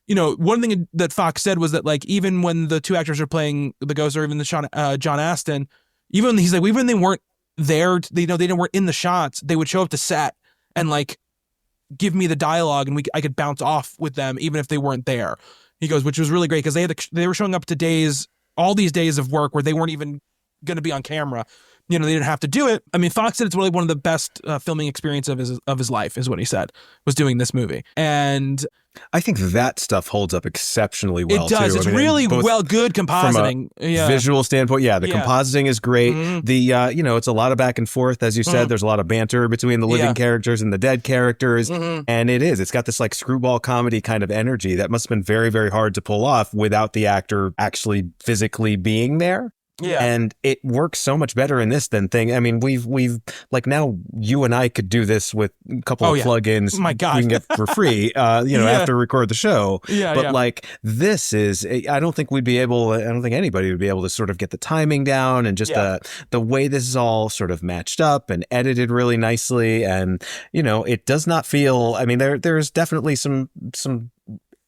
you know, one thing that Fox said was that, like, even when the two actors are playing the ghost, or even the John Aston, even he's like, even when they weren't there, they weren't in the shots, they would show up to set and like give me the dialogue, and I could bounce off with them even if they weren't there. He goes, which was really great, because they were showing up to all these days of work where they weren't even going to be on camera. You know, they didn't have to do it. I mean, Fox said it's really one of the best filming experiences of his life, is what he said, was doing this movie. And I think that stuff holds up exceptionally well. It does. Too. It's really good compositing. From a visual standpoint, the compositing is great. Mm-hmm. The it's a lot of back and forth, as you said. There's a lot of banter between the living characters and the dead characters, and it's got this like screwball comedy kind of energy that must have been very, very hard to pull off without the actor actually physically being there. Yeah. And it works so much better in this than thing. I mean, we've like, now you and I could do this with a couple of plugins. My God. We can get for free, after we record the show. But like, this is, I don't think anybody would be able to sort of get the timing down, and just the way this is all sort of matched up and edited really nicely. And, you know, it does not feel, I mean, there's definitely some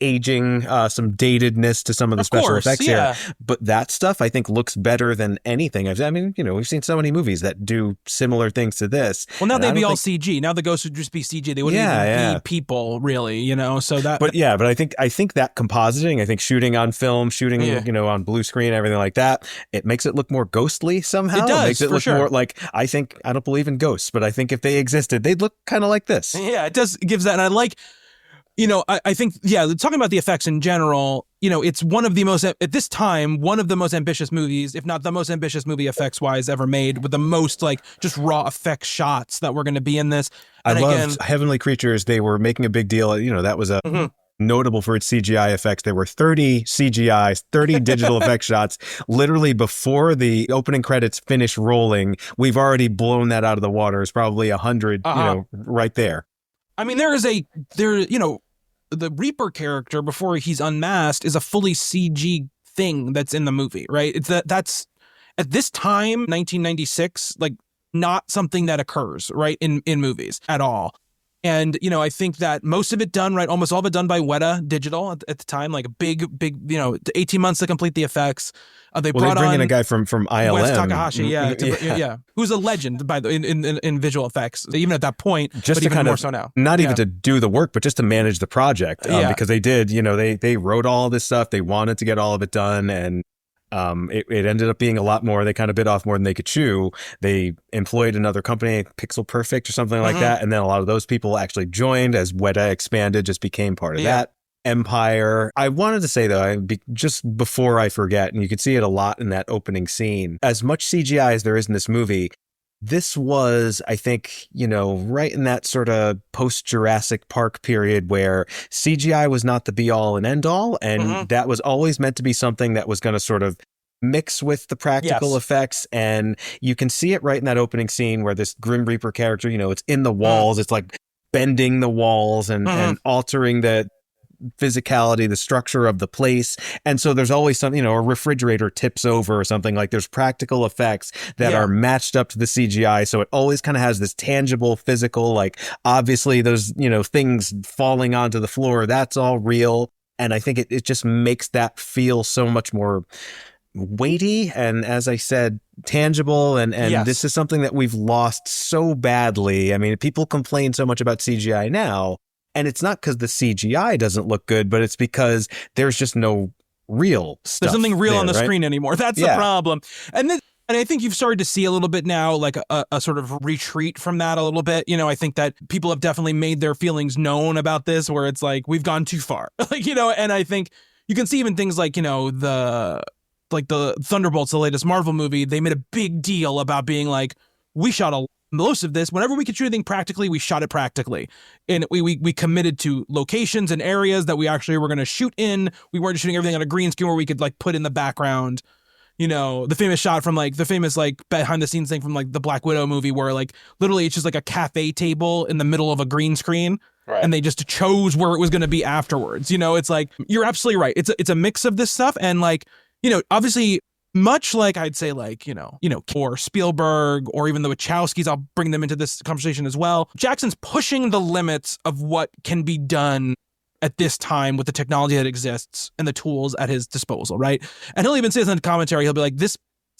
aging, some datedness to some of the special effects here, but that stuff I think looks better than anything. I mean, you know, we've seen so many movies that do similar things to this. Well, now they'd be all CG. Now the ghosts would just be CG. They wouldn't even be people, really. You know, so that. But I think that compositing, I think shooting on film, you know, on blue screen, everything like that, it makes it look more ghostly somehow. It does. It makes it look more like, I don't believe in ghosts, but I think if they existed, they'd look kind of like this. Yeah, it does. It gives that, and I like. You know, I think, talking about the effects in general, you know, it's one of the most, at this time, one of the most ambitious movies, if not the most ambitious movie effects-wise ever made, with the most, like, just raw effects shots that were going to be in this. And I loved Heavenly Creatures. They were making a big deal. You know, that was notable for its CGI effects. There were 30 digital effect shots. Literally before the opening credits finish rolling, we've already blown that out of the water. It's probably 100, you know, right there. I mean, the Reaper character, before he's unmasked, is a fully CG thing that's in the movie, right? It's that's at this time, 1996, like, not something that occurs, right, in movies at all. And, you know, I think that most of it done, right, almost all of it done by Weta Digital at the time, like a big, you know, 18 months to complete the effects. They bring in a guy from ILM. Wes Takahashi, who's a legend in visual effects, even at that point, just but to even kind more of, so now. Not even to do the work, but just to manage the project, because they did, you know, they wrote all this stuff. They wanted to get all of it done, and it ended up being a lot more. They kind of bit off more than they could chew. They employed another company, Pixel Perfect or something like that. And then a lot of those people actually joined as Weta expanded, just became part of that empire. I wanted to say, though, just before I forget, and you can see it a lot in that opening scene, as much CGI as there is in this movie, this was, I think, you know, right in that sort of post-Jurassic Park period where CGI was not the be-all and end-all, and that was always meant to be something that was going to sort of mix with the practical effects. And you can see it right in that opening scene where this Grim Reaper character, you know, it's in the walls, it's like bending the walls and altering the physicality, the structure of the place. And so there's always something, you know, a refrigerator tips over or something, like there's practical effects that are matched up to the CGI. So it always kind of has this tangible, physical, like obviously those, you know, things falling onto the floor, that's all real. And I think it just makes that feel so much more weighty and, as I said, tangible. And this is something that we've lost so badly. I mean, people complain so much about CGI now, and it's not because the CGI doesn't look good, but it's because there's just no real stuff. There's nothing real on the screen anymore. That's the problem. And I think you've started to see a little bit now, like a sort of retreat from that a little bit. You know, I think that people have definitely made their feelings known about this, where it's like, we've gone too far. Like, you know, and I think you can see even things like, you know, the Thunderbolts, the latest Marvel movie, they made a big deal about being like, we shot a most of this, whenever we could shoot anything practically, we shot it practically. And we committed to locations and areas that we actually were going to shoot in. We weren't shooting everything on a green screen where we could like put in the background, you know, the famous shot from like the famous like behind the scenes thing from like the Black Widow movie where like literally it's just like a cafe table in the middle of a green screen. Right. And they just chose where it was going to be afterwards. You know, it's like, you're absolutely right. It's a mix of this stuff. And like, you know, obviously much like I'd say like, you know, or Spielberg or even the Wachowskis, I'll bring them into this conversation as well. Jackson's pushing the limits of what can be done at this time with the technology that exists and the tools at his disposal, right? And he'll even say this in the commentary. He'll be like, this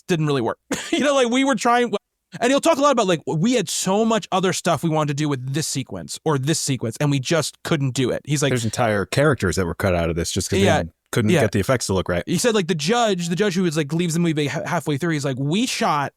didn't really work. You know, like we were trying, and he'll talk a lot about like, we had so much other stuff we wanted to do with this sequence or this sequence, and we just couldn't do it. He's like, there's entire characters that were cut out of this just because they couldn't get the effects to look right. He said like the judge who was like leaves the movie halfway through, he's like, we shot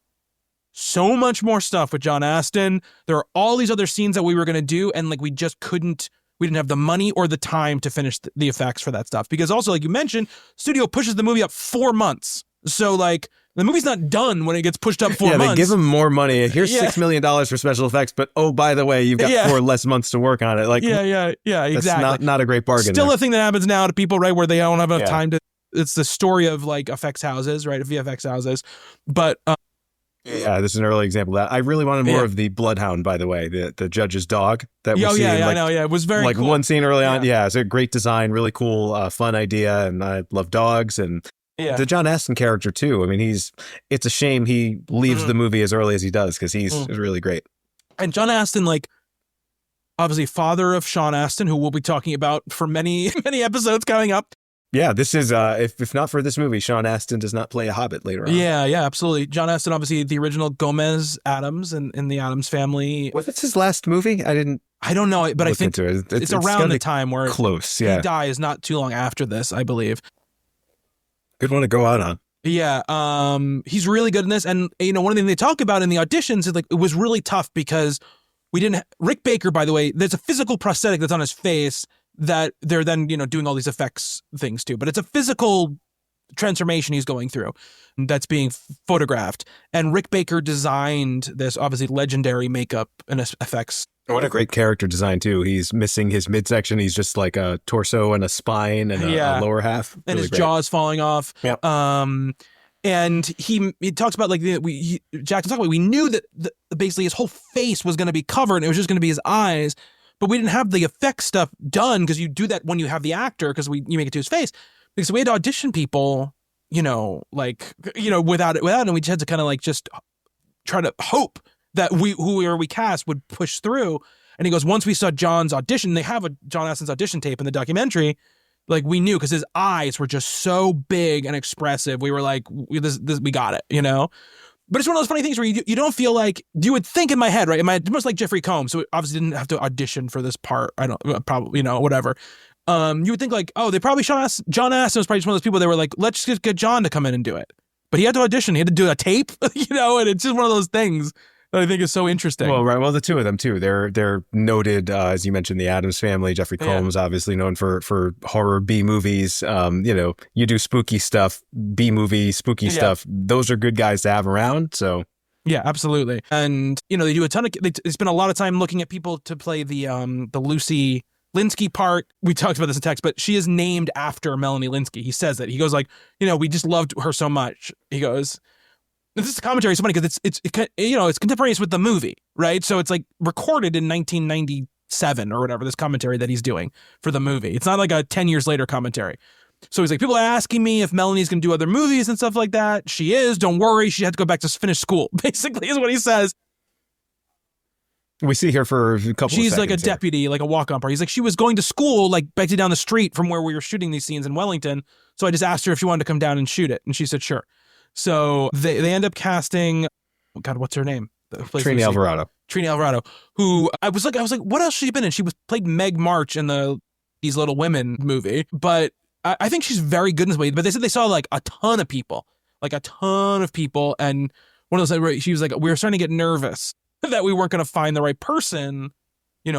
so much more stuff with John Astin. There are all these other scenes that we were going to do, and like we didn't have the money or the time to finish the effects for that stuff. Because also, like you mentioned, studio pushes the movie up 4 months. So like the movie's not done when it gets pushed up 4 months. Yeah, they give him more money. Here's $6 million for special effects, but oh, by the way, you've got 4 less months to work on it. Like, exactly. That's not a great bargain. Still a thing that happens now to people, right, where they don't have enough time to. It's the story of like effects houses, right, VFX houses, but. Yeah, this is an early example of that. I really wanted more of the Bloodhound, by the way, the judge's dog that we see. I know. Yeah, it was very like cool. One scene early on. Yeah, it's a great design, really cool, fun idea, and I love dogs and the John Astin character too. I mean, it's a shame he leaves the movie as early as he does because he's really great. And John Astin, like, obviously father of Sean Astin, who we'll be talking about for many many episodes coming up. Yeah, this is, if not for this movie, Sean Astin does not play a Hobbit later on. Yeah, absolutely. John Astin, obviously the original Gomez Addams in the Addams Family. What's his last movie? I don't know, but I think it's around the time where close, he dies not too long after this, I believe. Good one to go out on. Yeah, he's really good in this. And, you know, one of the things they talk about in the auditions is like, it was really tough because Rick Baker, by the way, there's a physical prosthetic that's on his face that they're then, you know, doing all these effects things to, but it's a physical transformation he's going through that's being photographed. And Rick Baker designed this obviously legendary makeup and effects. What a great character design too. He's missing his midsection. He's just like a torso and a spine and a lower half. And his jaw's falling off. Yep. And he talks about like Jackson talked about, we knew that basically his whole face was going to be covered and it was just going to be his eyes. But we didn't have the effects stuff done because you do that when you have the actor because you make it to his face. Because we had to audition people, you know, like, you know, without it, and we just had to kind of like just try to hope that whoever we cast would push through. And he goes, once we saw John's audition, they have a John Astin's audition tape in the documentary. Like we knew because his eyes were just so big and expressive. We were like, we got it, you know. But it's one of those funny things where you don't feel like, you would think in my head, right? Much like Jeffrey Combs, so obviously didn't have to audition for this part. I don't, probably, you know, whatever. You would think like, oh, they probably John Astin was probably just one of those people that were like, let's just get John to come in and do it. But he had to audition. He had to do a tape, you know, and it's just one of those things that I think is so interesting. Well, right. Well, the two of them too. They're noted, as you mentioned, the Addams Family. Jeffrey Combs, obviously known for horror B movies. You know, you do spooky stuff, B movie, spooky stuff. Those are good guys to have around. So yeah, absolutely. And you know, they do a ton of. They spend a lot of time looking at people to play the Lucy Linsky part. We talked about this in text, but she is named after Melanie Linsky. He says that. He goes like, you know, we just loved her so much. He goes. This is commentary is funny because it's you know, it's contemporaneous with the movie, right? So it's like recorded in 1997 or whatever, this commentary that he's doing for the movie. It's not like a 10 years later commentary. So he's like, people are asking me if Melanie's going to do other movies and stuff like that. She is. Don't worry. She had to go back to finish school, basically, is what he says. We see her for a couple of seconds. She's like a deputy, like a walk-on part. He's like, she was going to school, like, basically down the street from where we were shooting these scenes in Wellington. So I just asked her if she wanted to come down and shoot it. And she said, sure. So they end up casting, oh God, what's her name? Trini Alvarado, who I was like, what else has she been in? She played Meg March in the These Little Women movie, but I think she's very good in this movie. But they said they saw like a ton of people, and one of those where she was like, we were starting to get nervous that we weren't going to find the right person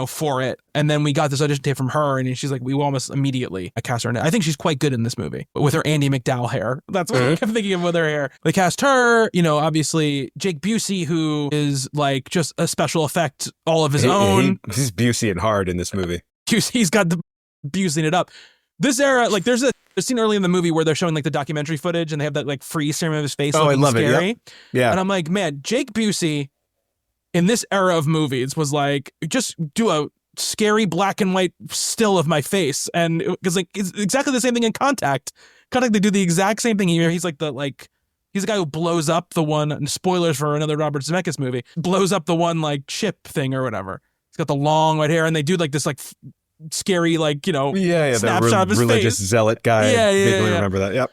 for it. And then we got this audition tape from her, and she's like, we almost immediately cast her in it. I think she's quite good in this movie with her Andy McDowell hair. That's what I kept thinking of with her hair. They cast her, obviously Jake Busey, who is like just a special effect all of his own. He's Busey and hard in this movie. He's got the Buseying it up. This era, like there's a scene early in the movie where they're showing like the documentary footage and they have that like freeze frame of his face. Oh, I love scary. it. Yep. Yeah. And I'm like, man, Jake Busey in this era of movies was like, just do a scary black and white still of my face. And because like it's exactly the same thing in Contact. Contact, they do the exact same thing here. He's the guy who blows up the one, and spoilers for another Robert Zemeckis movie, blows up the one like chip thing or whatever. He's got the long white hair, and they do like this like scary snapshot of his religious face. zealot guy. Vaguely remember that. Yep.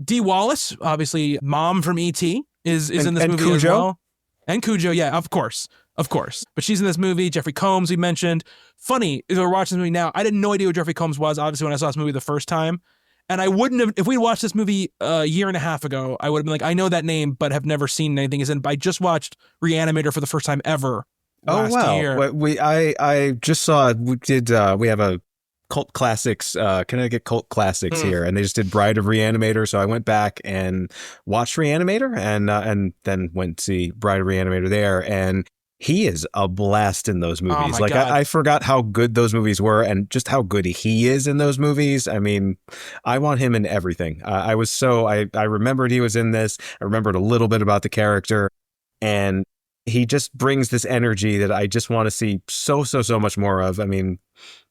Dee Wallace, obviously Mom from E.T. is in this movie Cujo? as well. And Cujo, yeah, of course. But she's in this movie. Jeffrey Combs, we mentioned. Funny, if we're watching this movie now, I had no idea who Jeffrey Combs was, obviously, when I saw this movie the first time. And I wouldn't have, if we'd watched this movie a year and a half ago, I would have been like, I know that name, but have never seen anything he's in. But I just watched Reanimator for the first time ever. Last year. I just saw we have a cult classics Connecticut cult classics here, and they just did Bride of Reanimator, so I went back and watched Reanimator and then went to see Bride of Reanimator there, and he is a blast in those movies. God. I forgot how good those movies were and just how good he is in those movies. I mean, I want him in everything. I remembered he was in this. I remembered a little bit about the character, and he just brings this energy that I just want to see so much more of. I mean,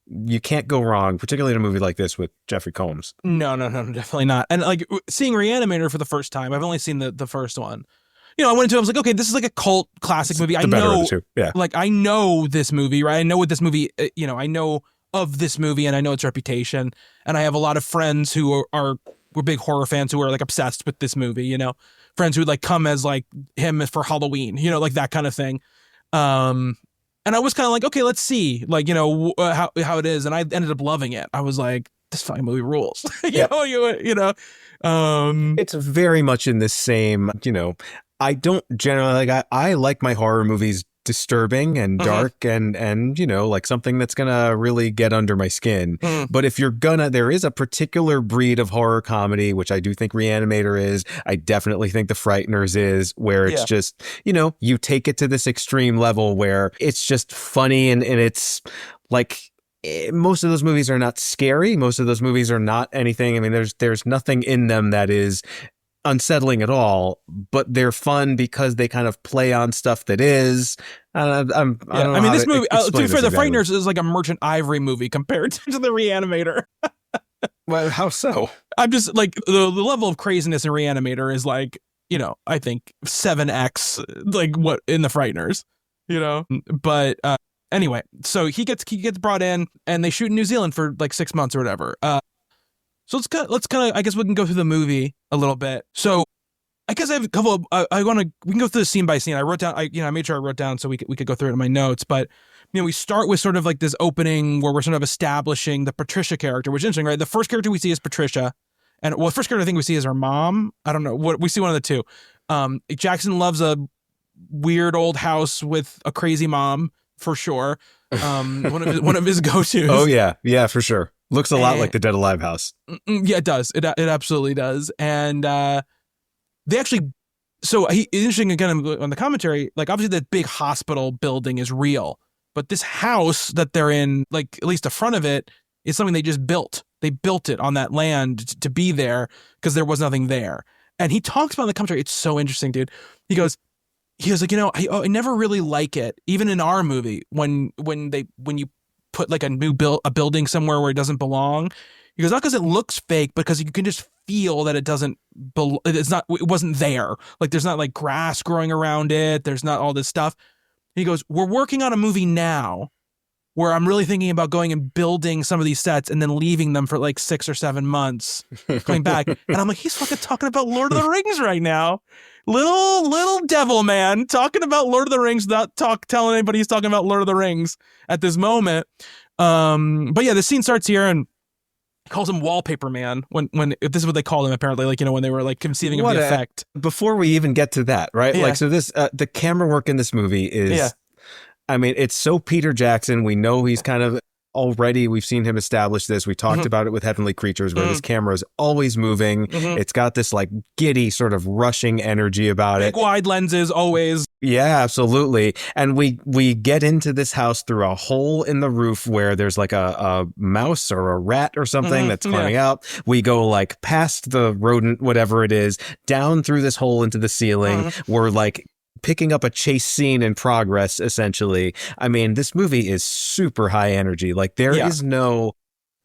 you can't go wrong, particularly in a movie like this with Jeffrey Combs. No, definitely not. And like seeing Reanimator for the first time, I've only seen the first one. I went into it, I was like, okay, this is like a cult classic movie. I know, like I know this movie, right? I know what this movie, I know of this movie and I know its reputation. And I have a lot of friends who were big horror fans who are like obsessed with this movie, friends who would like come as like him for Halloween, like that kind of thing. And I was kind of like, okay, let's see, like, how it is. And I ended up loving it. I was like, this fucking movie rules. It's very much in the same, I don't generally I like my horror movies disturbing and dark and like something that's gonna really get under my skin. But if you're there is a particular breed of horror comedy, which I do think Reanimator is. I definitely think The Frighteners is, where it's just, you take it to this extreme level where it's just funny and it's like, most of those movies are not scary. Most of those movies are not anything. I mean, there's nothing in them that is unsettling at all, but they're fun because they kind of play on stuff that is. I don't know this movie, to be fair, The exactly. Frighteners is like a Merchant Ivory movie compared to the Reanimator. Well, how so? I'm just like the level of craziness in Reanimator is like, I think 7x like what in The Frighteners, But anyway, so he gets brought in and they shoot in New Zealand for like 6 months or whatever. So let's kind of, I guess we can go through the movie a little bit. So I guess I have a couple of, we can go through the scene by scene. I wrote down, I made sure I wrote down so we could go through it in my notes, but we start with sort of like this opening where we're sort of establishing the Patricia character, which is interesting, right? The first character we see is Patricia, and the first character I think we see is her mom. I don't know what we see, one of the two. Jackson loves a weird old house with a crazy mom for sure. One of his go-tos. Oh yeah, for sure. Looks a lot like the Dead Alive house. Yeah, it does. It absolutely does. And they actually, so interesting again on the commentary, like obviously that big hospital building is real, but this house that they're in, like at least the front of it, is something they just built. They built it on that land to be there because there was nothing there. And he talks about in the commentary, it's so interesting, dude. He goes like, I never really like it, even in our movie, when you put like a building somewhere where it doesn't belong. He goes, not because it looks fake, but because you can just feel that it wasn't there. Like there's not like grass growing around it. There's not all this stuff. He goes, we're working on a movie now where I'm really thinking about going and building some of these sets and then leaving them for like 6 or 7 months, coming back. And I'm like, he's fucking talking about Lord of the Rings right now. Little devil man talking about Lord of the Rings without telling anybody he's talking about Lord of the Rings at this moment. But yeah, the scene starts here and calls him Wallpaper Man when this is what they call him apparently, like, when they were like conceiving of the effect. Before we even get to that, right? Yeah. Like, so this, the camera work in this movie is I mean, it's so Peter Jackson. We know he's kind of already, we've seen him establish this. We talked about it with Heavenly Creatures, where this camera is always moving. It's got this like giddy sort of rushing energy about it. Big wide lenses, always. Yeah, absolutely. And we get into this house through a hole in the roof where there's like a mouse or a rat or something that's climbing out. We go like past the rodent, whatever it is, down through this hole into the ceiling. We're like picking up a chase scene in progress, essentially. I mean, this movie is super high energy. Like there is no,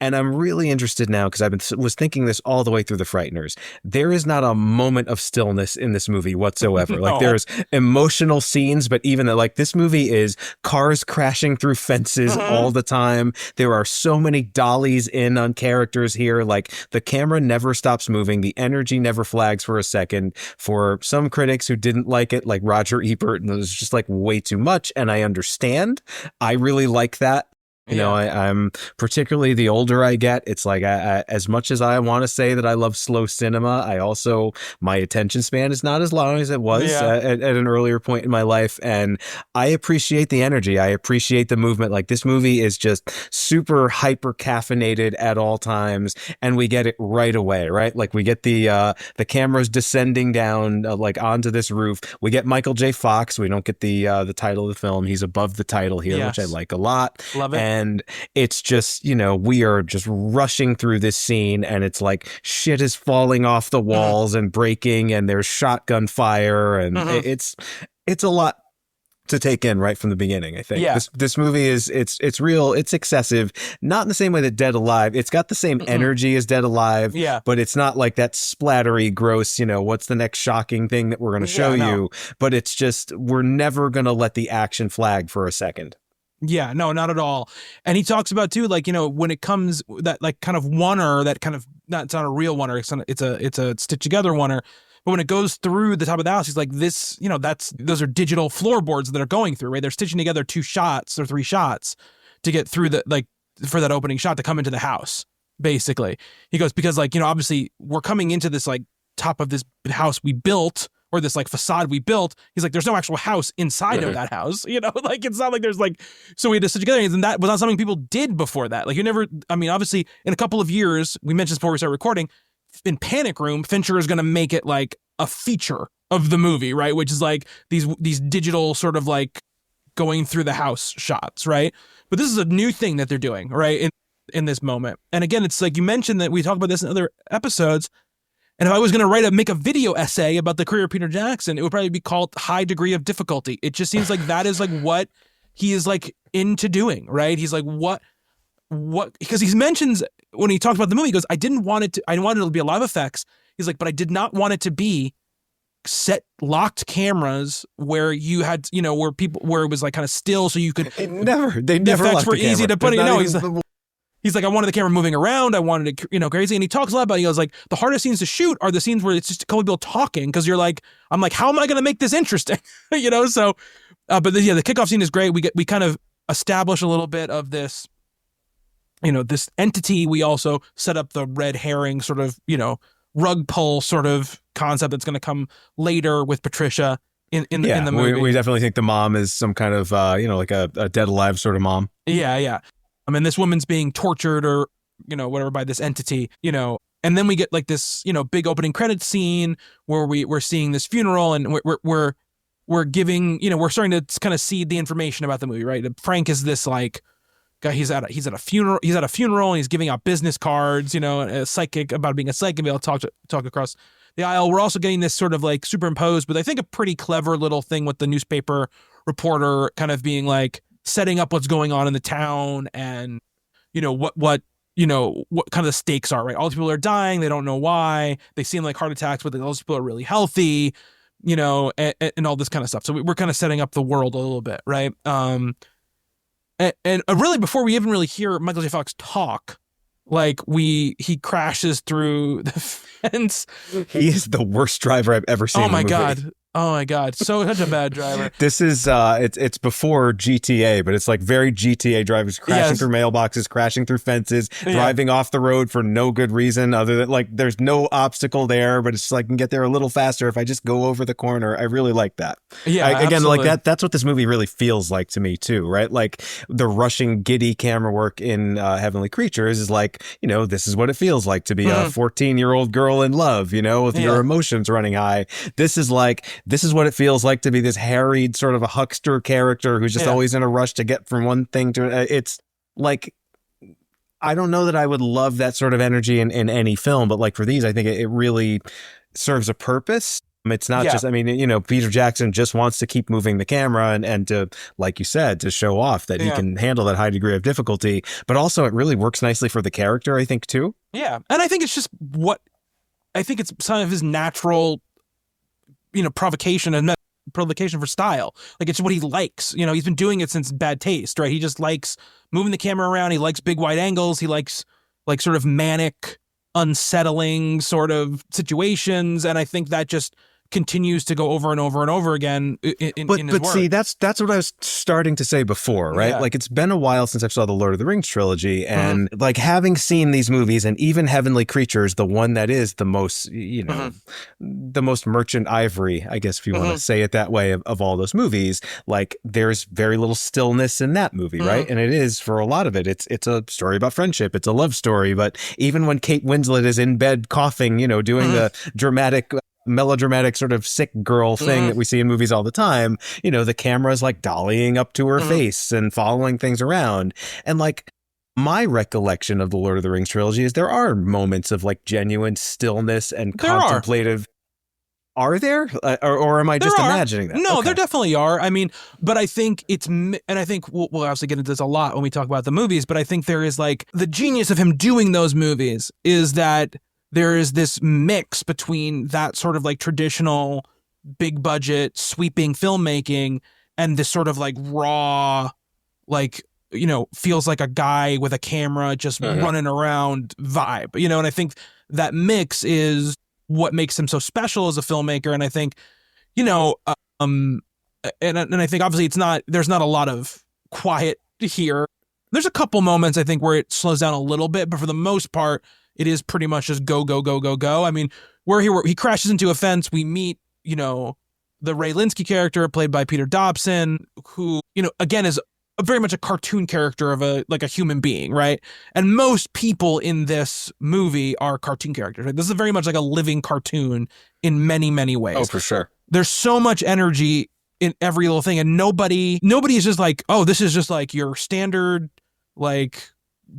and I'm really interested now because was thinking this all the way through the Frighteners. There is not a moment of stillness in this movie whatsoever. No. Like there's emotional scenes, but even like this movie is cars crashing through fences all the time. There are so many dollies in on characters here. Like the camera never stops moving. The energy never flags for a second. For some critics who didn't like it, like Roger Ebert, and it was just like way too much. And I understand. I really like that. You know, I'm particularly the older I get, it's like I, as much as I want to say that I love slow cinema, I also, my attention span is not as long as it was at an earlier point in my life. And I appreciate the energy. I appreciate the movement. Like this movie is just super hyper caffeinated at all times. And we get it right away, right? Like we get the cameras descending down like onto this roof. We get Michael J. Fox. We don't get the title of the film. He's above the title here, which I like a lot. Love it. And it's just, you know, we are just rushing through this scene and it's like shit is falling off the walls and breaking and there's shotgun fire and it's a lot to take in right from the beginning. I think this movie is it's real, it's excessive, not in the same way that Dead Alive. It's got the same energy as Dead Alive, but it's not like that splattery, gross, you know, what's the next shocking thing that we're going to show you, but it's just, we're never going to let the action flag for a second. Yeah, no, not at all. And he talks about too, like, you know, when it comes that like kind of oneer, that kind of it's not a real oneer, it's a stitched together oneer. But when it goes through the top of the house, he's like, this, you know, those are digital floorboards that are going through, right? They're stitching together 2 shots or 3 shots to get through the, like, for that opening shot to come into the house, basically. He goes, because like, you know, obviously we're coming into this like top of this house we built, or this like facade we built. He's like, there's no actual house inside of that house, you know, like it's not like there's like, so we had to stitch together, and that was not something people did before that. Like you never, I mean, obviously in a couple of years, we mentioned this before we started recording, in Panic Room, Fincher is going to make it like a feature of the movie, right? Which is like these digital sort of like going through the house shots, right? But this is a new thing that they're doing, right? In this moment. And again, it's like you mentioned that we talked about this in other episodes. And if I was going to make a video essay about the career of Peter Jackson, it would probably be called High Degree of Difficulty. It just seems like that is like what he is like into doing, right? He's like, what, because he mentions when he talks about the movie, he goes, I wanted it to be a live effects. He's like, but I did not want it to be locked cameras where you had, you know, where it was like kind of still so you could. They never effects were easy to put in. No, He's like, I wanted the camera moving around. I wanted it, you know, crazy. And he talks a lot about it. He goes like, the hardest scenes to shoot are the scenes where it's just a couple people talking. Because you're like, I'm like, how am I going to make this interesting? You know? So, but the kickoff scene is great. We kind of establish a little bit of this, you know, this entity. We also set up the red herring sort of, you know, rug pull sort of concept that's going to come later with Patricia in the movie. We definitely think the mom is some kind of, you know, like a Dead Alive sort of mom. Yeah. I mean, this woman's being tortured or, you know, whatever by this entity, you know, and then we get like this, you know, big opening credits scene where we're seeing this funeral and we're giving, you know, we're starting to kind of seed the information about the movie, right? Frank is this like guy, he's at a funeral and he's giving out business cards, you know, a psychic about being a psychic, be able to talk across the aisle. We're also getting this sort of like superimposed, but I think a pretty clever little thing with the newspaper reporter kind of being like, setting up what's going on in the town and, you know, what kind of the stakes are, right? All these people are dying. They don't know why. They seem like heart attacks, but those people are really healthy, you know, and all this kind of stuff. So we're kind of setting up the world a little bit, right? And really before we even really hear Michael J. Fox talk, like he crashes through the fence. He is the worst driver I've ever seen. Oh my God. Oh my God, such a bad driver. This is it's before GTA, but it's like very GTA drivers crashing Yes. through mailboxes, crashing through fences, driving off the road for no good reason other than like there's no obstacle there, but it's just like I can get there a little faster if I just go over the corner. I really like that. Yeah, Again, absolutely. like that's what this movie really feels like to me too, right? Like the rushing, giddy camera work in Heavenly Creatures is like, you know, this is what it feels like to be a 14-year-old girl in love, you know, with your emotions running high. This is what it feels like to be this harried sort of a huckster character who's just always in a rush to get from one thing to it's like, I don't know that I would love that sort of energy in any film, but like for these, I think it really serves a purpose. It's not just, I mean, you know, Peter Jackson just wants to keep moving the camera and to, like you said, to show off that he can handle that high degree of difficulty, but also it really works nicely for the character, I think, too. Yeah. And I think it's just I think it's some of his natural, you know, provocation for style. Like it's what he likes. You know, he's been doing it since Bad Taste, right? He just likes moving the camera around. He likes big wide angles. He likes like sort of manic, unsettling sort of situations. And I think that just continues to go over and over and over again in his work. See, that's what I was starting to say before, right? Like it's been a while since I saw the Lord of the Rings trilogy, and like having seen these movies, and even Heavenly Creatures, the one that is the most, you know, the most merchant ivory, I guess if you want to say it that way, of all those movies, like there's very little stillness in that movie, right? And it is, for a lot of it, it's a story about friendship, it's a love story, but even when Kate Winslet is in bed coughing, you know, doing the melodramatic sort of sick girl thing that we see in movies all the time, you know, the camera is like dollying up to her face and following things around. And like my recollection of the Lord of the Rings trilogy is there are moments of like genuine stillness and contemplative. Are there? Or am I just imagining that? No, there definitely are. I mean, but I think and I think we'll obviously get into this a lot when we talk about the movies, but I think there is like the genius of him doing those movies is that there is this mix between that sort of like traditional big budget sweeping filmmaking and this sort of like raw, like, you know, feels like a guy with a camera just running around vibe, you know? And I think that mix is what makes him so special as a filmmaker. And I think, you know, and I think obviously there's not a lot of quiet here. There's a couple moments I think where it slows down a little bit, but for the most part, it is pretty much just go, go, go, go, go. I mean, where he crashes into a fence, we meet, you know, the Ray Linsky character played by Peter Dobson, who, you know, again, is very much a cartoon character of a human being, right? And most people in this movie are cartoon characters, right? This is very much like a living cartoon in many, many ways. Oh, for sure. There's so much energy in every little thing, and nobody is just like, oh, this is just like your standard, like,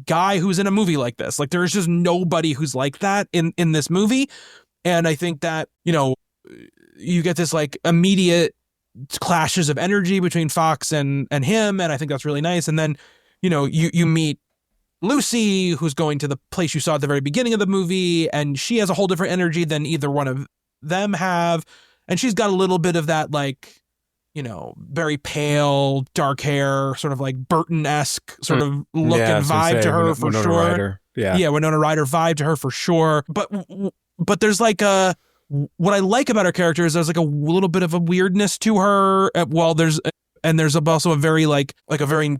guy who's in a movie like this. Like there's just nobody who's like that in this movie. And I think that, you know, you get this like immediate clashes of energy between Fox and him. And I think that's really nice. And then, you know, you meet Lucy, who's going to the place you saw at the very beginning of the movie, and she has a whole different energy than either one of them have. And she's got a little bit of that, like, you know, very pale, dark hair, sort of like Burton-esque sort of look and vibe to her, for Winona sure. Ryder. Yeah, Winona Ryder vibe to her for sure. But there's like what I like about her character is there's like a little bit of a weirdness to her. There's also a very like a very,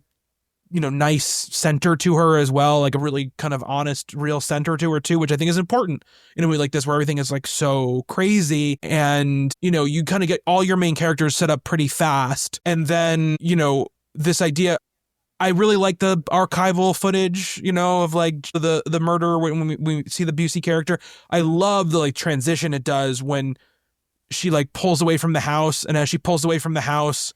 you know, nice center to her as well, like a really kind of honest, real center to her too, which I think is important in a movie like this where everything is like so crazy, and, you know, you kind of get all your main characters set up pretty fast. And then, you know, this idea, I really like the archival footage, you know, of like the murder when we see the Busey character. I love the like transition it does when she like pulls away from the house, and as she pulls away from the house,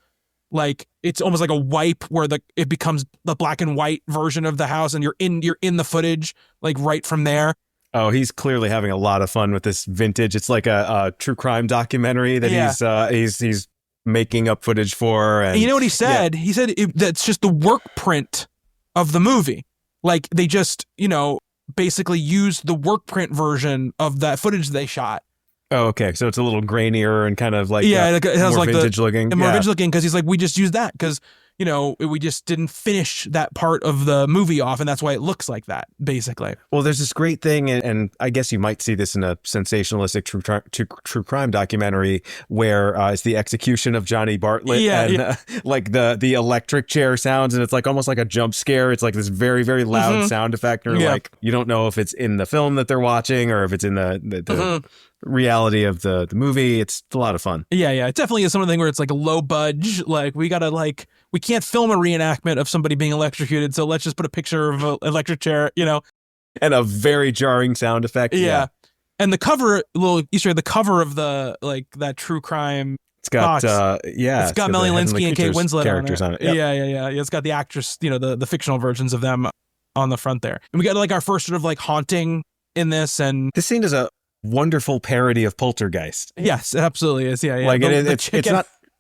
like it's almost like a wipe where it becomes the black and white version of the house, and you're in the footage like right from there. Oh, he's clearly having a lot of fun with this vintage. It's like a true crime documentary that he's making up footage for. And you know what he said? He said that's just the work print of the movie. Like they just, you know, basically used the work print version of that footage they shot. Oh, okay. So it's a little grainier and kind of like it has more like vintage looking. More vintage looking, because he's like, we just use that because we just didn't finish that part of the movie off, and that's why it looks like that, basically. Well, there's this great thing, and I guess you might see this in a sensationalistic true crime documentary where it's the execution of Johnny Bartlett, like the electric chair sounds, and it's like almost like a jump scare. It's like this very, very loud sound effect, or like you don't know if it's in the film that they're watching or if it's in the reality of the movie. It's a lot of fun. Yeah, it definitely is something where it's like a low budge. Like we can't film a reenactment of somebody being electrocuted, so let's just put a picture of an electric chair, and a very jarring sound effect. Yeah. And the cover, little Easter egg, the cover of the that true crime. It's got it's got Melanie Linsky and Kate Winslet characters on it. Yep. Yeah. It's got the actress, the fictional versions of them on the front there. And we got our first sort of haunting in this, and this scene is a wonderful parody of Poltergeist. Yes, it absolutely is. Yeah. Like it's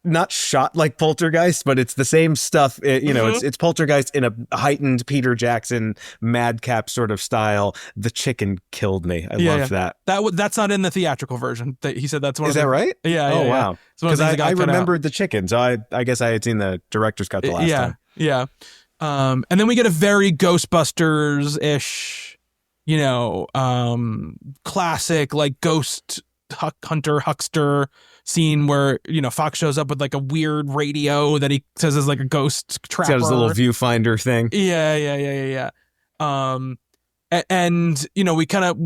not shot like Poltergeist, but it's the same stuff. It's Poltergeist in a heightened Peter Jackson madcap sort of style. The chicken killed me. I love that. That's not in the theatrical version. He said that's one. Is that right? Yeah. Oh wow. Because I remembered the chicken, so I guess I had seen the director's cut the last time. Yeah. And then we get a very Ghostbusters-ish, classic ghost huckster scene where Fox shows up with a weird radio that he says is a ghost trapper. He's got his little viewfinder thing. Yeah. And we kind of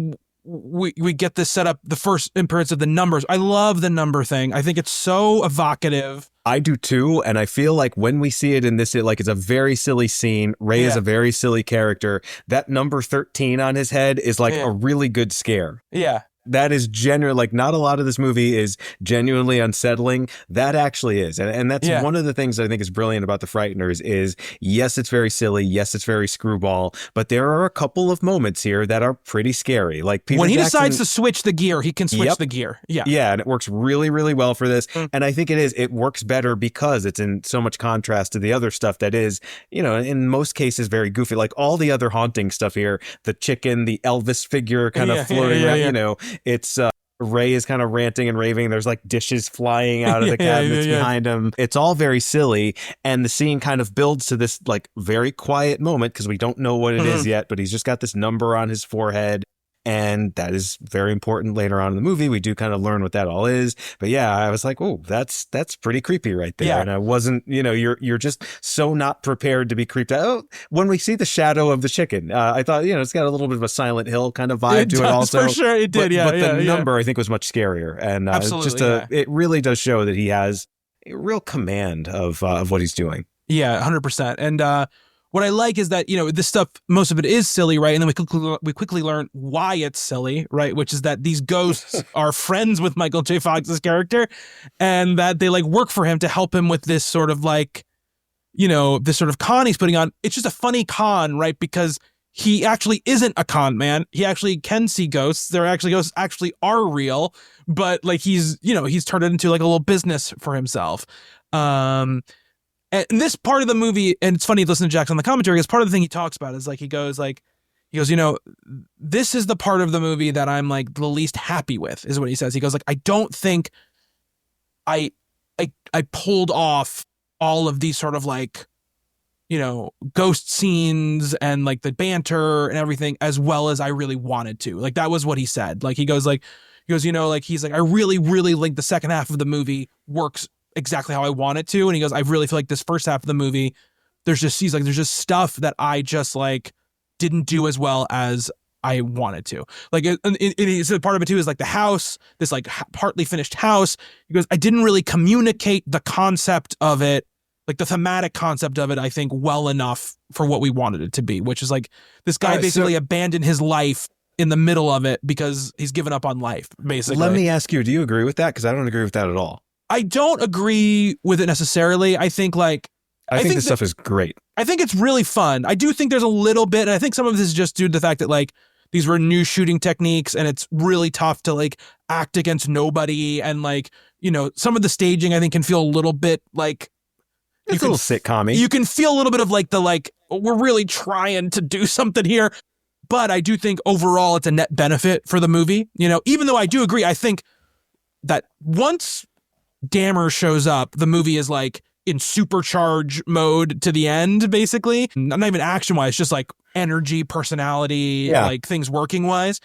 we get this set up, the first appearance of the numbers. I love the number thing. I think it's so evocative. I do too, and I feel like when we see it in this, it's a very silly scene. Ray is a very silly character. That number 13 on his head is a really good scare. Yeah. That is genuine. Not a lot of this movie is genuinely unsettling. That actually is. And that's one of the things that I think is brilliant about the Frighteners is, yes, it's very silly. Yes, it's very screwball. But there are a couple of moments here that are pretty scary. Like Peter when he Jackson decides to switch the gear, he can switch the gear. Yeah. Yeah. And it works really, really well for this. And I think it works better because it's in so much contrast to the other stuff that is, in most cases, very goofy. Like all the other haunting stuff here, the chicken, the Elvis figure kind of floating around, it's Ray is kind of ranting and raving. There's dishes flying out of the cabinets behind him. It's all very silly. And the scene kind of builds to this very quiet moment because we don't know what it is yet, but he's just got this number on his forehead. And that is very important later on in the movie. We do kind of learn what that all is. But yeah, I was like, oh, that's pretty creepy right there. Yeah. And I wasn't, you're just so not prepared to be creeped out. Oh, when we see the shadow of the chicken, I thought, it's got a little bit of a Silent Hill kind of vibe to it also. For sure it did, but the number I think was much scarier. And it really does show that he has a real command of what he's doing. Yeah, 100%. And what I like is that, this stuff, most of it is silly, right? And then we quickly learn why it's silly, right? Which is that these ghosts are friends with Michael J. Fox's character and that they work for him to help him with this sort of this sort of con he's putting on. It's just a funny con, right? Because he actually isn't a con man. He actually can see ghosts. Ghosts actually are real, but he's turned it into a little business for himself. And this part of the movie, and it's funny to listen to Jackson on the commentary, because part of the thing he talks about is he goes, this is the part of the movie that I'm the least happy with, is what he says. He goes I don't think I pulled off all of these sort of ghost scenes and the banter and everything as well as I really wanted to. That was what he said. He goes, I really, really the second half of the movie works exactly how I want it to. And he goes, I really feel this first half of the movie, there's just stuff that I just didn't do as well as I wanted to. And he said part of it too is the house, this partly finished house. He goes, I didn't really communicate the concept of it, the thematic concept of it, I think, well enough for what we wanted it to be, which is this guy basically abandoned his life in the middle of it because he's given up on life, basically. Let me ask you, do you agree with that? Because I don't agree with that at all. I don't agree with it necessarily. I think I think this stuff is great. I think it's really fun. I do think there's a little bit, and I think some of this is just due to the fact that these were new shooting techniques and it's really tough to act against nobody. And some of the staging I think can feel a little bit it's a little sitcom-y. You can feel a little bit of we're really trying to do something here. But I do think overall it's a net benefit for the movie. Even though I do agree, I think that once Dammer shows up, the movie is in supercharge mode to the end, basically. Not even action-wise, just like energy, personality, like things working-wise.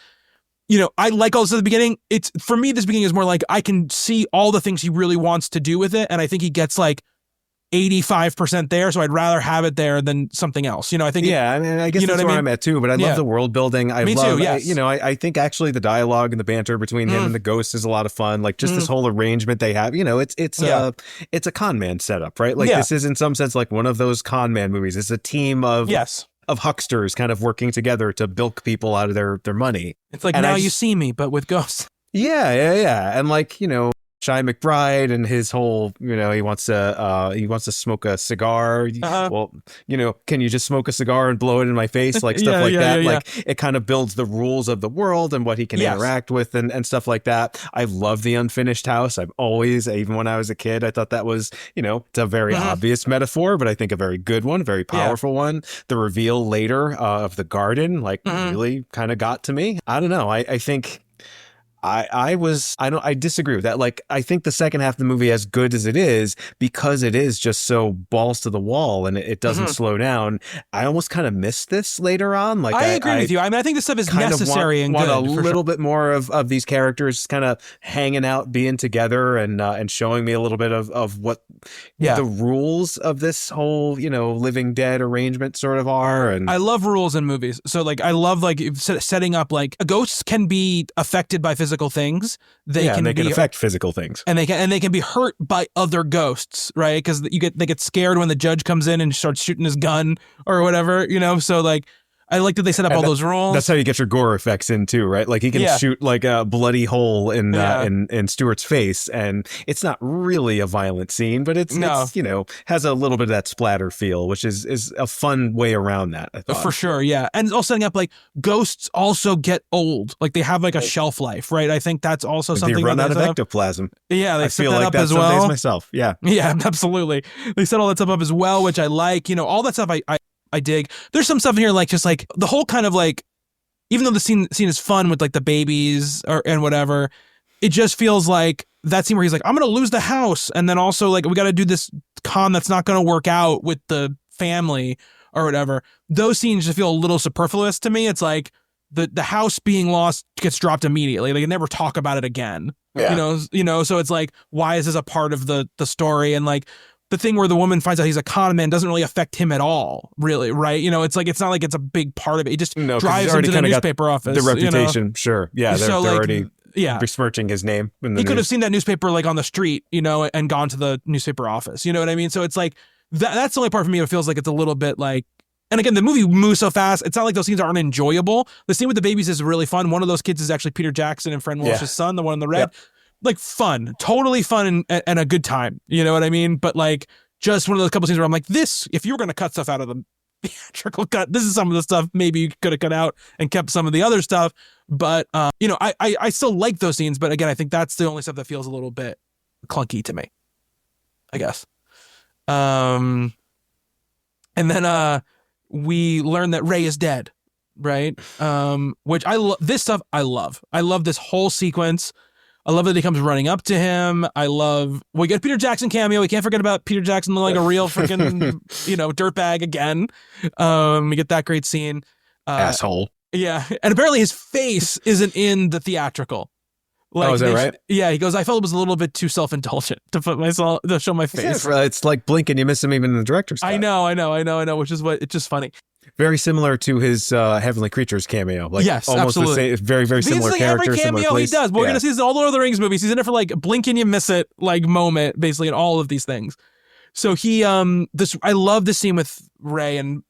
You know, I like also the beginning. It's for me, this beginning is more like I can see all the things he really wants to do with it, and I think he gets like 85% there, so I'd rather have it there than something else. You know, I think. Yeah, I mean, I guess that's where I'm at too. But I love the world building. Me too. Yes. I think actually the dialogue and the banter between him and the ghost is a lot of fun. Like just this whole arrangement they have. You know, it's a con man setup, right? Like this is in some sense like one of those con man movies. It's a team of hucksters kind of working together to bilk people out of their money. It's like, and Now You See Me, but with ghosts. Yeah. And like, you know, Shy McBride and his whole, you know, he wants to smoke a cigar. Well, you know, can you just smoke a cigar and blow it in my face? Like stuff like that. Like it kind of builds the rules of the world and what he can interact with and stuff like that. I love the unfinished house. I've always, even when I was a kid, I thought that was, you know, it's a very obvious metaphor, but I think a very good one, very powerful one. The reveal later of the garden, like really kind of got to me. I don't know. I think I disagree with that. Like, I think the second half of the movie, as good as it is, because it is just so balls to the wall and it doesn't slow down, I almost kind of missed this later on. Like, I agree with you. I mean, I think this stuff is necessary and good. Want a little bit more of these characters kind of hanging out, being together and showing me a little bit of what the rules of this whole, you know, living dead arrangement sort of are. And I love rules in movies. So like, I love like setting up like ghosts can be affected by physical things. They can affect physical things, and they can be hurt by other ghosts, right? Because they get scared when the judge comes in and starts shooting his gun or whatever, you know. So like, I like that they set up all those rules. That's how you get your gore effects in too, right? Like he can shoot like a bloody hole in Stuart's face, and it's not really a violent scene, but it's you know, has a little bit of that splatter feel, which is a fun way around that, I thought. For sure, yeah. And also setting up like ghosts also get old, like they have like a shelf life, right? I think that's also something. They run out of ectoplasm. Yeah, they set feel that like up that as some well. days myself. Yeah, absolutely. They set all that stuff up as well, which I like. You know, all that stuff I dig. There's some stuff in here like just like the whole kind of like, even though the scene is fun with like the babies and whatever, it just feels like that scene where he's like, I'm gonna lose the house, and then also like we got to do this con that's not gonna work out with the family or whatever. Those scenes just feel a little superfluous to me. It's like the house being lost gets dropped immediately. They can never talk about it again. Yeah. You know. So it's like, why is this a part of the story? And like, the thing where the woman finds out he's a con man doesn't really affect him at all, really, right? You know, it's like, it's not like it's a big part of it. It just drives him to the newspaper office. The reputation, you know? Sure. Yeah, they're like, already besmirching his name. He could have seen that newspaper like on the street, you know, and gone to the newspaper office. You know what I mean? So it's like, that's the only part for me. It feels like it's a little bit like, and again, the movie moves so fast. It's not like those scenes aren't enjoyable. The scene with the babies is really fun. One of those kids is actually Peter Jackson and Fred Walsh's son, the one in the red. Yep. Like fun, totally fun and a good time. You know what I mean? But like, just one of those couple scenes where I'm like, this, if you were going to cut stuff out of the theatrical cut, this is some of the stuff maybe you could have cut out and kept some of the other stuff. But, you know, I still like those scenes. But again, I think that's the only stuff that feels a little bit clunky to me, I guess. And then we learn that Ray is dead, right? Which this stuff I love. I love this whole sequence. I love that he comes running up to him. We get Peter Jackson cameo. We can't forget about Peter Jackson looking like a real freaking, you know, dirtbag again. We get that great scene. Asshole. Yeah. And apparently his face isn't in the theatrical. Like, is that right? Yeah, he goes, I felt it was a little bit too self-indulgent to show my face. It's like blink and you miss him even in the director's cut. I know, which is it's just funny. Very similar to his Heavenly Creatures cameo. Like, yes, almost absolutely. The same, very, very similar like character. Every cameo he does. We're going to see this in all the Lord of the Rings movies. He's in it for like blink and you miss it like moment, basically, in all of these things. So he, I love this scene with Ray and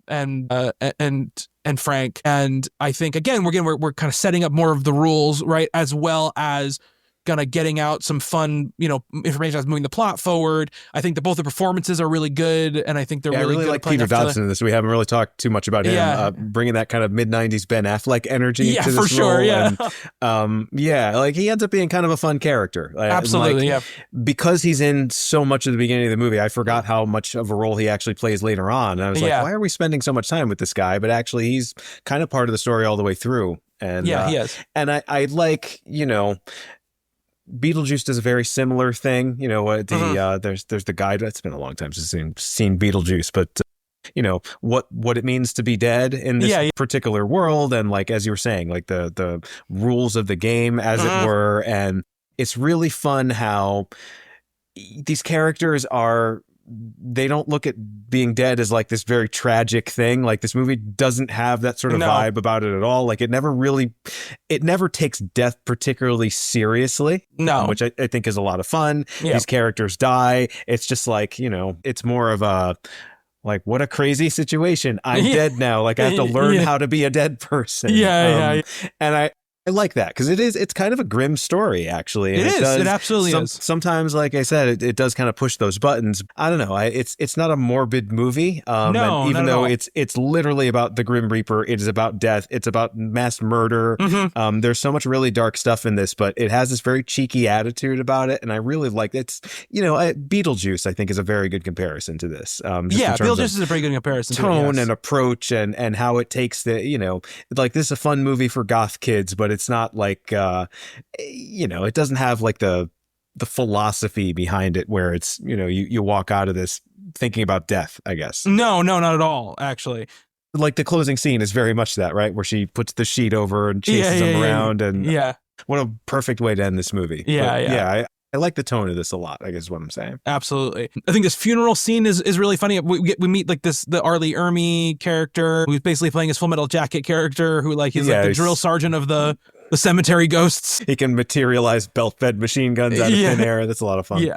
Frank. And I think, again, we're kind of setting up more of the rules, right? As well as kind of getting out some fun, you know, information as moving the plot forward. I think that both the performances are really good, and I think they're really good. I like Peter Dodson in this. We haven't really talked too much about him. Bringing that kind of mid-90s Ben Affleck energy to this for sure, role. Yeah, and, like he ends up being kind of a fun character. Absolutely, Because he's in so much of the beginning of the movie, I forgot how much of a role he actually plays later on. And I was like, why are we spending so much time with this guy? But actually, he's kind of part of the story all the way through. And he is. And I like, you know, Beetlejuice does a very similar thing. There's the guide. It's been a long time since I've seen Beetlejuice, but what it means to be dead in this particular world, and like as you were saying, like the rules of the game, as it were. And it's really fun how these characters they don't look at being dead as like this very tragic thing. Like this movie doesn't have that sort of vibe about it at all. Like it never takes death particularly seriously. No. Which I think is a lot of fun. Yeah. These characters die. It's just like, it's more of a, like, what a crazy situation. I'm dead now. Like I have to learn how to be a dead person. And I like that because it's kind of a grim story, actually. And it absolutely is. Sometimes, like I said, it does kind of push those buttons. I don't know. It's not a morbid movie. No, and even not at though all. it's literally about the Grim Reaper, it is about death. It's about mass murder. There's so much really dark stuff in this, but it has this very cheeky attitude about it, and I really like it. Beetlejuice, I think, is a very good comparison to this. Beetlejuice is a pretty good comparison. Tone to it, and approach, and how it takes like this is a fun movie for goth kids, but it's not like it doesn't have like the philosophy behind it where it's you walk out of this thinking about death, I guess. No, not at all, actually. Like the closing scene is very much that, right, where she puts the sheet over and chases him around, and what a perfect way to end this movie. I like the tone of this a lot, I guess is what I'm saying. Absolutely. I think this funeral scene is really funny. We meet like the Arlie Ermy character who's basically playing his Full Metal Jacket character, who he's like the drill sergeant of the cemetery ghosts. He can materialize belt-fed machine guns out of thin air. That's a lot of fun.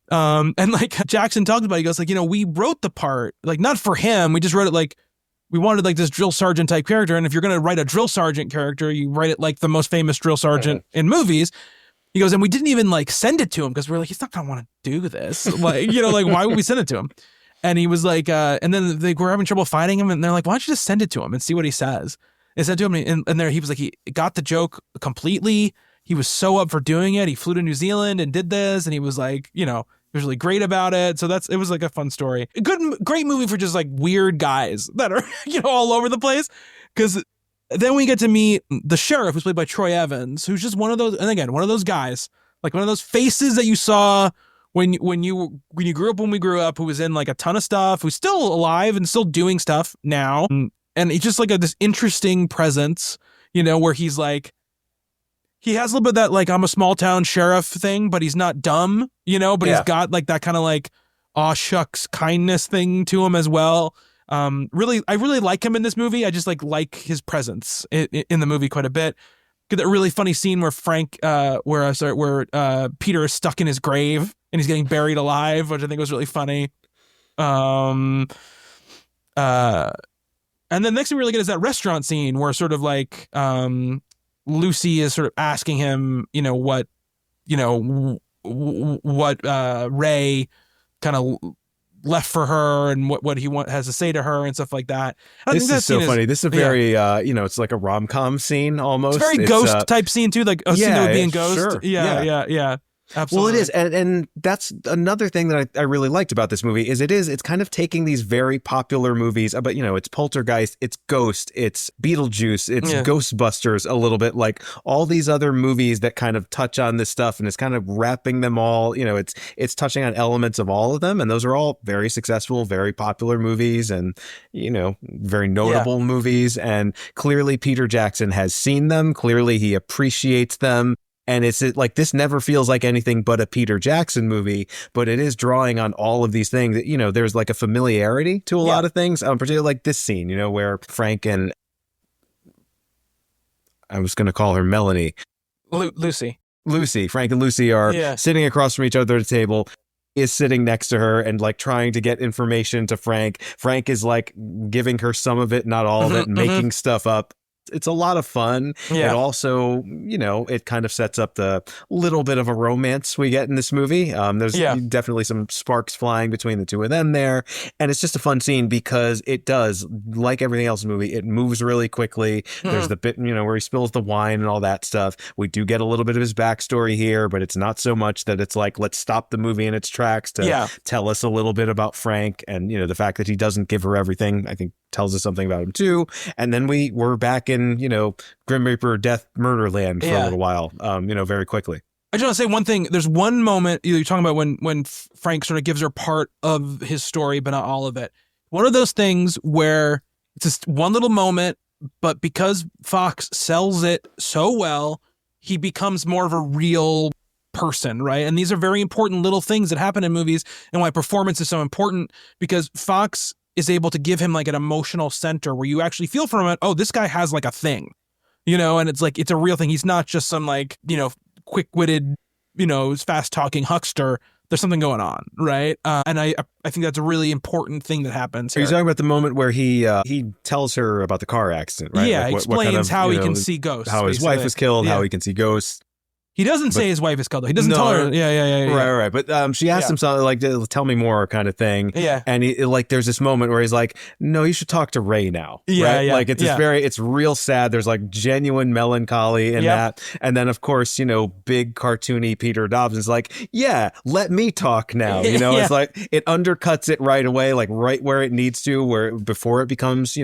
And like Jackson talked about, he goes like, we wrote the part, like not for him. We just wrote it like, we wanted like this drill sergeant type character. And if you're going to write a drill sergeant character, you write it like the most famous drill sergeant in movies. He goes, and we didn't even like send it to him because we're like, he's not going to want to do this. Like, like why would we send it to him? And he was like, and then they were having trouble finding him. And they're like, why don't you just send it to him and see what he says? They sent it to him. And there he was like, he got the joke completely. He was so up for doing it. He flew to New Zealand and did this. And he was like, he was really great about it. So it was like a fun story. Great movie for just like weird guys that are, all over the place. Because then we get to meet the sheriff, who's played by Troy Evans, who's just one of those, and again, one of those guys, like one of those faces that you saw when you grew up, when we grew up, who was in like a ton of stuff, who's still alive and still doing stuff now. And he's just like this interesting presence, where he's like, he has a little bit of that, like, I'm a small town sheriff thing, but he's not dumb, but he's got like that kind of like, aw shucks kindness thing to him as well. I really like him in this movie. I just like his presence in the movie quite a bit. Get that really funny scene where where Peter is stuck in his grave and he's getting buried alive, which I think was really funny. And then next thing we really get is that restaurant scene where sort of like Lucy is sort of asking him, what Ray kind of left for her and what he has to say to her and stuff like that. This is so funny. This is a very, it's like a rom-com scene almost. It's very ghost type scene too, like a scene that would be in Ghost. Sure. Yeah. Absolutely. Well, it is. And that's another thing that I really liked about this movie is it's kind of taking these very popular movies, but it's Poltergeist, it's Ghost, it's Beetlejuice, it's Ghostbusters a little bit, like all these other movies that kind of touch on this stuff, and it's kind of wrapping them all, it's touching on elements of all of them. And those are all very successful, very popular movies and, very notable movies. And clearly Peter Jackson has seen them. Clearly he appreciates them. And it's like, this never feels like anything but a Peter Jackson movie, but it is drawing on all of these things that, there's like a familiarity to a lot of things, particularly like this scene, where Frank and I was going to call her Melanie. Lucy. Frank and Lucy are sitting across from each other at a table, is sitting next to her and like trying to get information to Frank. Frank is like giving her some of it, not all of it, making stuff up. It's a lot of fun. It also, it kind of sets up the little bit of a romance we get in this movie. There's definitely some sparks flying between the two of them there. And it's just a fun scene because it does, like everything else in the movie, it moves really quickly. There's the bit, where he spills the wine and all that stuff. We do get a little bit of his backstory here, but it's not so much that it's like, let's stop the movie in its tracks to tell us a little bit about Frank. And, the fact that he doesn't give her everything, I think tells us something about him too. And then we're back in, Grim Reaper death murder land for a little while, very quickly. I just want to say one thing. There's one moment you're talking about when Frank sort of gives her part of his story, but not all of it. One of those things where it's just one little moment, but because Fox sells it so well, he becomes more of a real person, right? And these are very important little things that happen in movies, and why performance is so important, because Fox is able to give him like an emotional center where you actually feel from it, oh, this guy has like a thing, and it's like, it's a real thing. He's not just some like, quick-witted, fast-talking huckster. There's something going on, right? And I think that's a really important thing that happens here. Are you talking about the moment where he tells her about the car accident, right? Yeah, like he explains how he can see ghosts. How his wife was killed, how he can see ghosts. He doesn't say his wife is killed. He doesn't tell her. Yeah. Right. But she asked him something like, tell me more kind of thing. Yeah. And there's this moment where he's like, no, you should talk to Ray now. Yeah, right? yeah. Like it's real sad. There's like genuine melancholy in that. And then of course, big cartoony Peter Dobbson's like, yeah, let me talk now. It's like, it undercuts it right away, like right where it needs to, where before it becomes,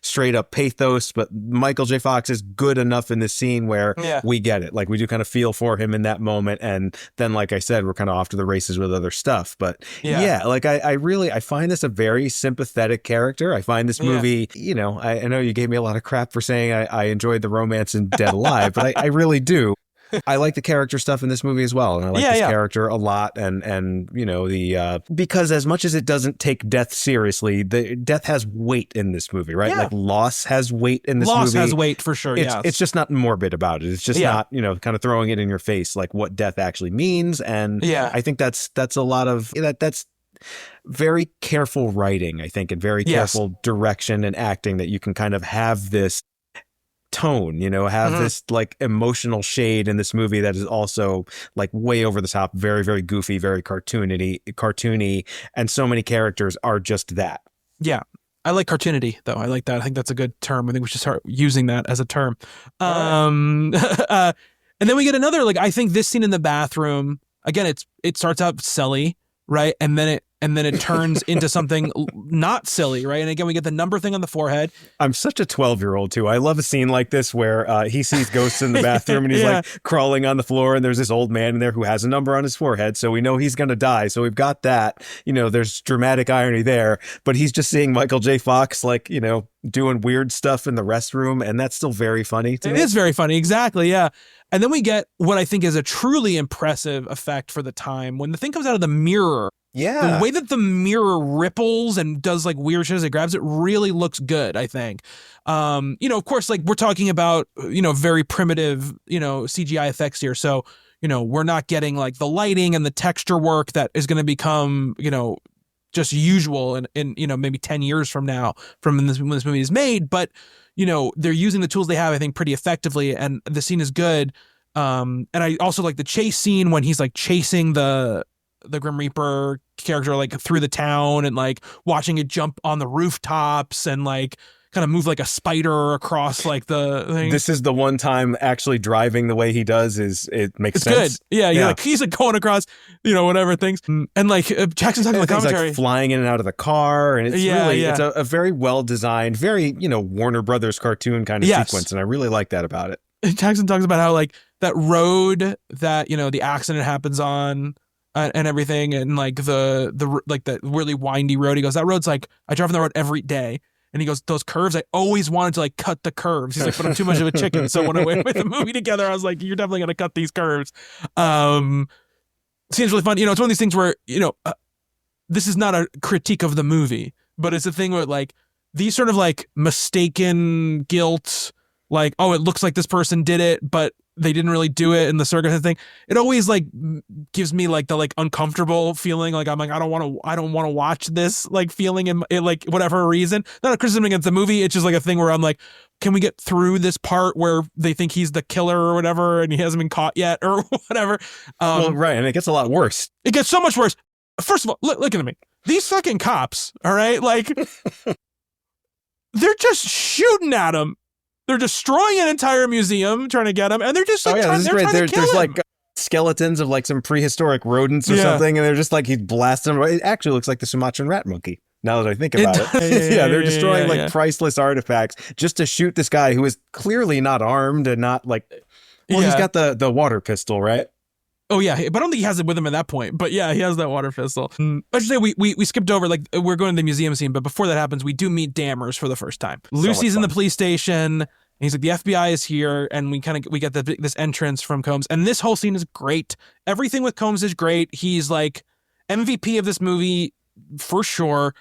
straight up pathos. But Michael J. Fox is good enough in this scene where we get it. Like we do kind of feel for him in that moment, and then like I said, we're kind of off to the races with other stuff. But like I find this a very sympathetic character. I find this movie, I know you gave me a lot of crap for saying I enjoyed the romance in Dead Alive, but I really do. I like the character stuff in this movie as well, and I like this character a lot. And because as much as it doesn't take death seriously, the death has weight in this movie, right? Like loss has weight in this movie. Loss has weight for sure. It's just not morbid about it. It's just not kind of throwing it in your face like what death actually means. And I think that's a lot of that's very careful writing, I think, and very careful direction and acting, that you can kind of have this tone, have this like emotional shade in this movie that is also like way over the top, very, very goofy, very cartoony, and so many characters are just that. Yeah. I like cartoonity though. I like that. I think that's a good term. I think we should start using that as a term. And then we get another, like, I think this scene in the bathroom, again, it starts out silly, right? And then it turns into something not silly, right? And again, we get the number thing on the forehead. I'm such a 12-year-old too. I love a scene like this where he sees ghosts in the bathroom and he's like crawling on the floor, and there's this old man in there who has a number on his forehead, so we know he's going to die. So we've got that. There's dramatic irony there, but he's just seeing Michael J. Fox like, doing weird stuff in the restroom, and that's still very funny to me. It is very funny, exactly, yeah. And then we get what I think is a truly impressive effect for the time when the thing comes out of the mirror. Yeah. The way that the mirror ripples and does like weird shit as it grabs it really looks good, I think. Of course, like we're talking about, very primitive, CGI effects here. So, we're not getting like the lighting and the texture work that is going to become, just usual in maybe 10 years from now when this movie is made. But, they're using the tools they have, I think, pretty effectively. And the scene is good. And I also like the chase scene when he's like chasing the Grim Reaper character like through the town, and like watching it jump on the rooftops and like kind of move like a spider across like the thing. This is the one time actually driving the way he does it makes sense. Good. Yeah. Like he's like going across, whatever things. And like Jackson's talking about the commentary. Like flying in and out of the car. And it's it's a very well designed, very, Warner Brothers cartoon kind of sequence. And I really like that about it. Jackson talks about how like that road that, the accident happens on, and everything, and like the like the really windy road. He goes, that road's like, I drive on the road every day. And he goes, those curves, I always wanted to like cut the curves. He's like, but I'm too much of a chicken. So when I went with the movie together, I was like, you're definitely going to cut these curves. Seems really fun. It's one of these things where, this is not a critique of the movie, but it's a thing where like these sort of like mistaken guilt, like, oh, it looks like this person did it, but they didn't really do it, in the circus thing. It always like gives me like the like uncomfortable feeling. Like I'm like, I don't want to watch this like feeling in it, like whatever reason. Not a criticism against the movie. It's just like a thing where I'm like, can we get through this part where they think he's the killer or whatever, and he hasn't been caught yet or whatever. Well, right. And it gets a lot worse. It gets so much worse. First of all, look at me. These fucking cops. All right. Like they're just shooting at him. They're destroying an entire museum trying to get him, and they're just like trying to kill there's him. Like skeletons of like some prehistoric rodents or something, and they're just like he's blasting them. It actually looks like the Sumatran rat monkey. Now that I think about it, they're destroying priceless artifacts just to shoot this guy who is clearly not armed and not like. Well, he's got the water pistol, right? Oh yeah, but I don't think he has it with him at that point. But yeah, he has that water pistol. I should say we skipped over, like, we're going to the museum scene, but before that happens, we do meet Dammers for the first time. Lucy's in the police station. And he's like, the FBI is here, and we get this entrance from Combs, and this whole scene is great. Everything with Combs is great. He's like MVP of this movie for sure.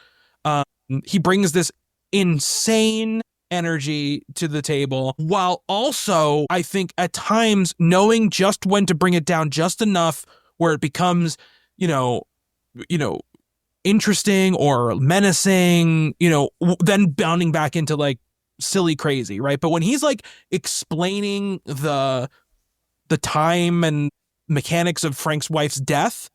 He brings this insane energy to the table, while also, I think, at times knowing just when to bring it down just enough where it becomes, interesting or menacing, then bounding back into like silly crazy, right? But when he's like explaining the time and mechanics of Frank's wife's death,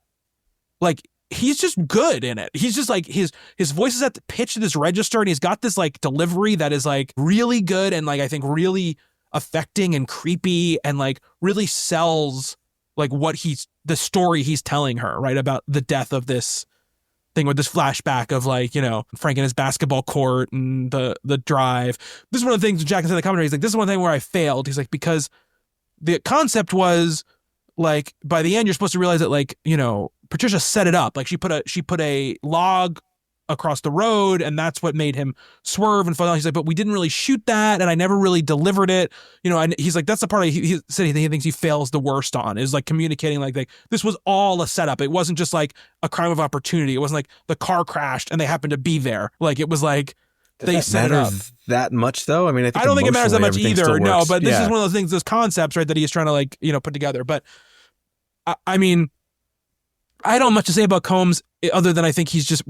like, he's just good in it. He's just like, his voice is at the pitch of this register, and he's got this like delivery that is like really good and like, I think, really affecting and creepy, and like really sells like the story he's telling her, right, about the death of this thing, with this flashback of like, Frank in his basketball court and the drive. This is one of the things Jack said in the commentary. He's like, this is one thing where I failed. He's like, because the concept was like, by the end, you're supposed to realize that, like, Patricia set it up. Like, she put a log across the road, and that's what made him swerve and fall down. He's like, but we didn't really shoot that, and I never really delivered it. And he's like, that's the part he said he thinks he fails the worst on, is like communicating like this was all a setup. It wasn't just like a crime of opportunity. It wasn't like the car crashed and they happened to be there. Like, it was like, they set it up. That much though? I mean, I don't think it matters that much either. No, but this is one of those things, those concepts, right, that he's trying to like, put together. But I mean, I don't have much to say about Combs other than I think he's just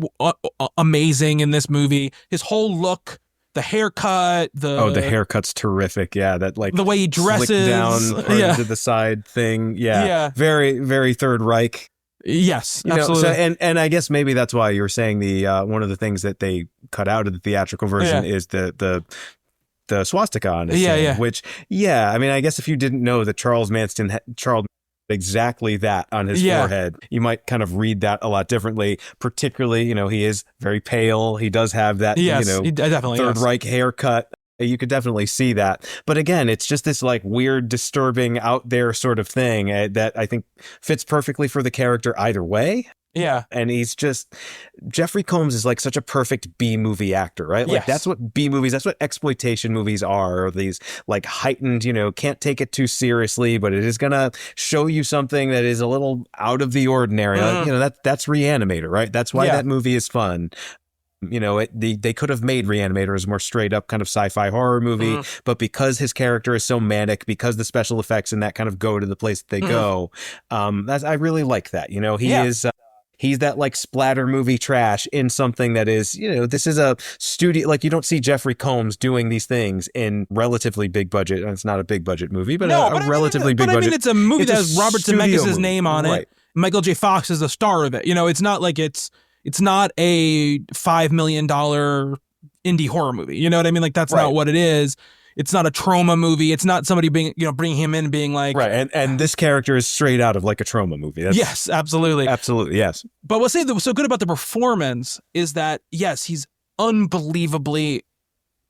amazing in this movie. His whole look, the haircut, the haircut's terrific. Yeah, that like the way he dresses down to the side thing. Yeah, very, very Third Reich. Yes, absolutely. And I guess maybe that's why you were saying the one of the things that they cut out of the theatrical version is the swastika on his hand, which I mean, I guess if you didn't know that Charles exactly that on his forehead, you might kind of read that a lot differently. Particularly, he is very pale. He does have that, Third Reich haircut. You could definitely see that. But again, it's just this like weird, disturbing, out there sort of thing that I think fits perfectly for the character either way. Yeah. And he's just, Jeffrey Combs is like such a perfect B-movie actor, right? Like that's what B-movies, that's what exploitation movies are these like heightened, can't take it too seriously, but it is going to show you something that is a little out of the ordinary. That's Reanimator, right? That's why that movie is fun. They could have made Reanimator as more straight up kind of sci-fi horror movie, but because his character is so manic, because the special effects and that kind of go to the place that they go, I really like that. He is... He's that like splatter movie trash in something that is, this is a studio. Like, you don't see Jeffrey Combs doing these things in relatively big budget. And it's not a big budget movie, but a relatively big budget. I mean, it's a movie that has Robert Zemeckis' name on it. Michael J. Fox is the star of it. It's not like it's not a $5 million indie horror movie. You know what I mean? Like, that's not what it is. It's not a trauma movie. It's not somebody bringing him in being like... Right, and this character is straight out of like a trauma movie. Yes, absolutely. Absolutely, yes. But what's so good about the performance is that, yes, he's unbelievably,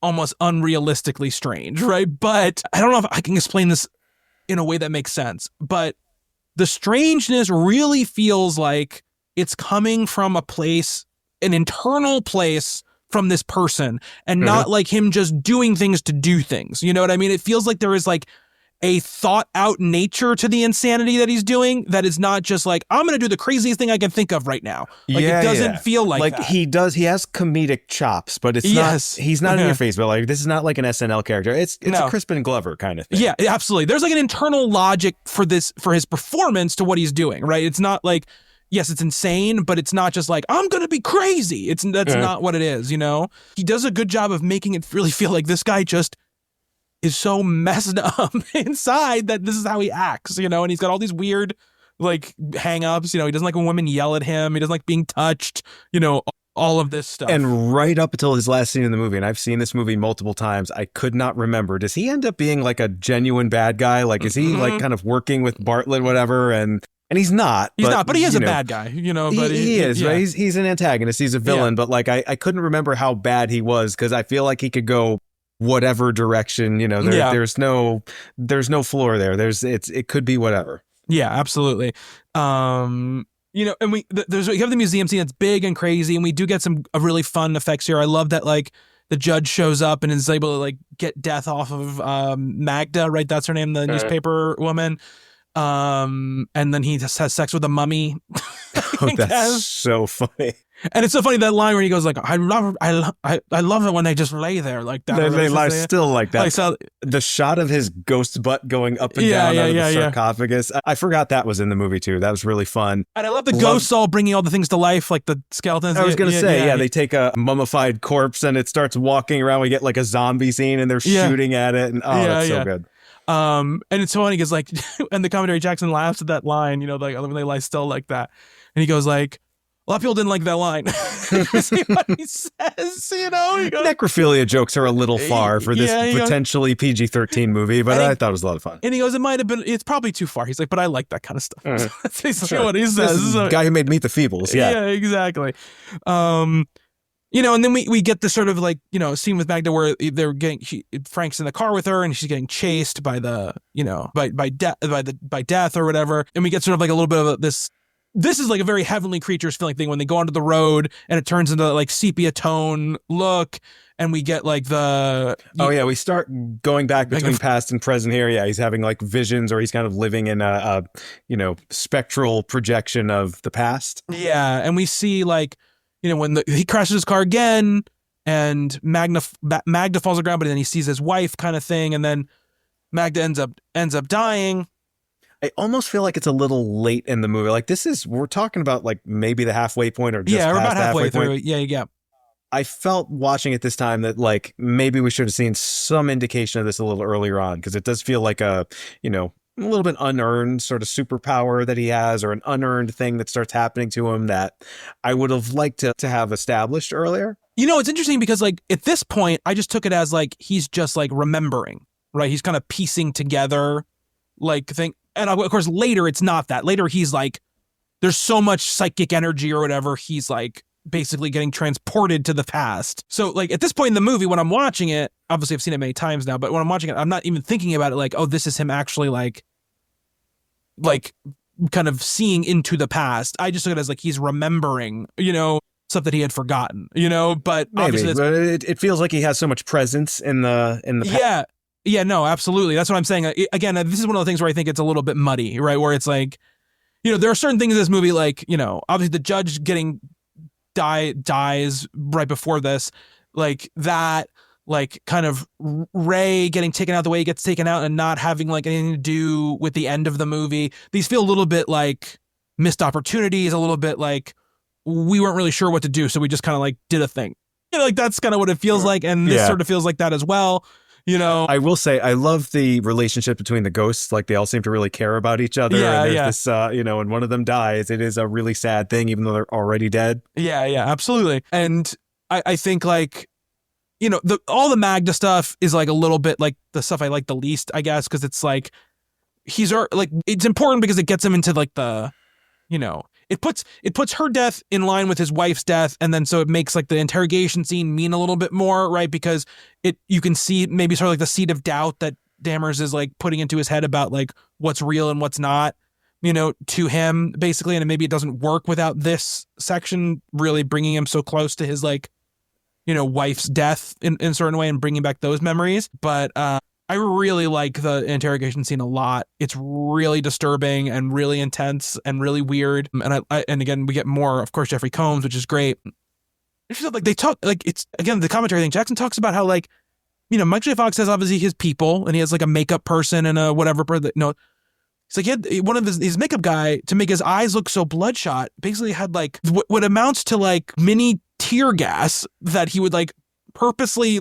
almost unrealistically strange, right? But I don't know if I can explain this in a way that makes sense. But the strangeness really feels like it's coming from a place, an internal place, from this person, and not like him just doing things to do things. You know what I mean? It feels like there is like a thought out nature to the insanity that he's doing that is not just like, I'm going to do the craziest thing I can think of right now. Like, it doesn't feel like that. He has comedic chops, but it's not, he's not in your face, but like, this is not like an SNL character. It's a Crispin Glover kind of thing. Yeah, absolutely. There's like an internal logic for his performance to what he's doing, right? It's not like, yes, it's insane, but it's not just like, I'm going to be crazy. That's not what it is, He does a good job of making it really feel like this guy just is so messed up inside that this is how he acts, and he's got all these weird, like, hang-ups. He doesn't like when women yell at him. He doesn't like being touched, all of this stuff. And right up until his last scene in the movie, and I've seen this movie multiple times, I could not remember. Does he end up being like a genuine bad guy? Like, is he like kind of working with Bartlett, whatever, and he's not. But he is a bad guy, But he is, right? He's an antagonist. He's a villain. But like, I couldn't remember how bad he was, because I feel like he could go whatever direction. There's no floor there. It could be whatever. Yeah, absolutely. And we have the museum scene that's big and crazy, and we do get some really fun effects here. I love that like the judge shows up and is able to like get death off of Magda, right? That's her name, the newspaper woman. And then he just has sex with a mummy. Oh, that's so funny. And it's so funny that line where he goes like, I love it when they just lay there like that. They lie still like that. The shot of his ghost butt going up and down out of the sarcophagus. I forgot that was in the movie too. That was really fun. And I love the ghosts all bringing all the things to life, like the skeletons. I was going to say, they take a mummified corpse and it starts walking around. We get like a zombie scene and they're shooting at it. And that's so good. And it's funny because like, and the commentary Jackson laughs at that line, like when they lie still like that. And he goes like, a lot of people didn't like that line. See what he says, He goes, necrophilia jokes are a little far for this potentially PG-13 movie, but I thought it was a lot of fun. And he goes, it's probably too far. He's like, but I like that kind of stuff. That's basically what he says. This is the guy who made Meet the Feebles. Yeah, exactly. And then we get this sort of like, scene with Magda where Frank's in the car with her and she's getting chased by the, by death or whatever. And we get sort of like a little bit of this is like a very Heavenly Creatures feeling thing when they go onto the road and it turns into like sepia tone look. And we get like we start going back between past and present here. Yeah, he's having like visions or he's kind of living in a spectral projection of the past. Yeah, and we see like, when he crashes his car again and Magda falls on the ground, but then he sees his wife kind of thing. And then Magda ends up dying. I almost feel like it's a little late in the movie. Like we're talking about like maybe the halfway point or just past we're about halfway through. Point. Yeah. I felt watching it this time that like maybe we should have seen some indication of this a little earlier on because it does feel like a little bit unearned sort of superpower that he has or an unearned thing that starts happening to him that I would have liked to have established earlier. It's interesting because like at this point, I just took it as like he's just like remembering, right? He's kind of piecing together like thing. And of course, later it's not that. Later he's like, there's so much psychic energy or whatever. He's like basically getting transported to the past. So like at this point in the movie, when I'm watching it, obviously I've seen it many times now, but when I'm watching it, I'm not even thinking about it like, oh, this is him actually like kind of seeing into the past. I just look at it as like he's remembering, stuff that he had forgotten, but maybe, but it feels like he has so much presence in the past. Yeah, no, absolutely. That's what I'm saying. Again, this is one of the things where I think it's a little bit muddy, right? Where it's like, there are certain things in this movie, like, obviously the judge dies right before this, like that, like kind of Ray getting taken out the way he gets taken out and not having like anything to do with the end of the movie. These feel a little bit like missed opportunities, a little bit like we weren't really sure what to do, so we just kind of like did a thing. Like that's kind of what it feels like, and this sort of feels like that as well. I will say I love the relationship between the ghosts. Like they all seem to really care about each other. Yeah, and there's this, when one of them dies, it is a really sad thing, even though they're already dead. Yeah, absolutely. And I think like, all the Magda stuff is like a little bit like the stuff I like the least, I guess, because it's like he's like it's important because it gets him into like the, it puts her death in line with his wife's death, and then so it makes like the interrogation scene mean a little bit more, right? Because you can see maybe sort of like the seed of doubt that Dammers is like putting into his head about like what's real and what's not, to him basically, and maybe it doesn't work without this section really bringing him so close to his like, wife's death in a certain way and bringing back those memories. But I really like the interrogation scene a lot. It's really disturbing and really intense and really weird. And and again, we get more, of course, Jeffrey Combs, which is great. It's just like they talk, like it's, again, the commentary thing. Jackson talks about how like, Michael J. Fox has obviously his people and he has like a makeup person and a whatever. It's like he had one of his makeup guy to make his eyes look so bloodshot, basically had like what amounts to like mini tear gas that he would like purposely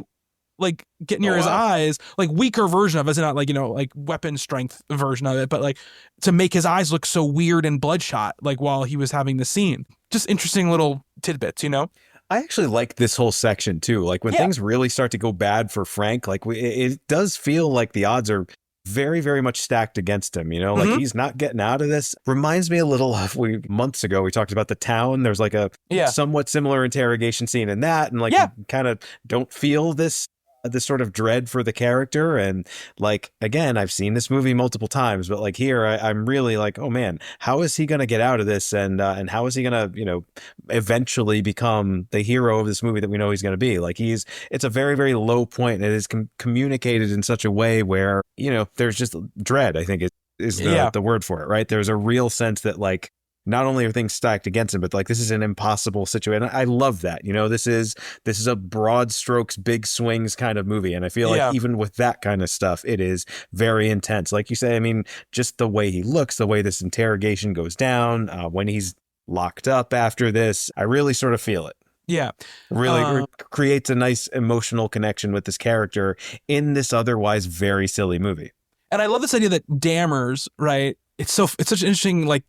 like get near his eyes, like weaker version of it. It's not like, like weapon strength version of it, but like to make his eyes look so weird and bloodshot, like while he was having the scene. Just interesting little tidbits, I actually like this whole section too. Like when things really start to go bad for Frank, like it does feel like the odds are very, very much stacked against him, like he's not getting out of this. Reminds me a little of months ago, we talked about The Town. There's like a somewhat similar interrogation scene in that. And like, you kind of don't feel this this sort of dread for the character. And like, again, I've seen this movie multiple times, but like here I'm really like, oh man, how is he going to get out of this? And how is he going to, eventually become the hero of this movie that we know he's going to be? Like it's a very, very low point, and it is communicated in such a way where, there's just dread, I think is the word for it, right? There's a real sense that like, not only are things stacked against him, but like this is an impossible situation. I love that. This is a broad strokes, big swings kind of movie. And I feel like even with that kind of stuff, it is very intense. Like you say, I mean, just the way he looks, the way this interrogation goes down, when he's locked up after this, I really sort of feel it. Yeah. Really creates a nice emotional connection with this character in this otherwise very silly movie. And I love this idea that Dammers, right? It's such an interesting like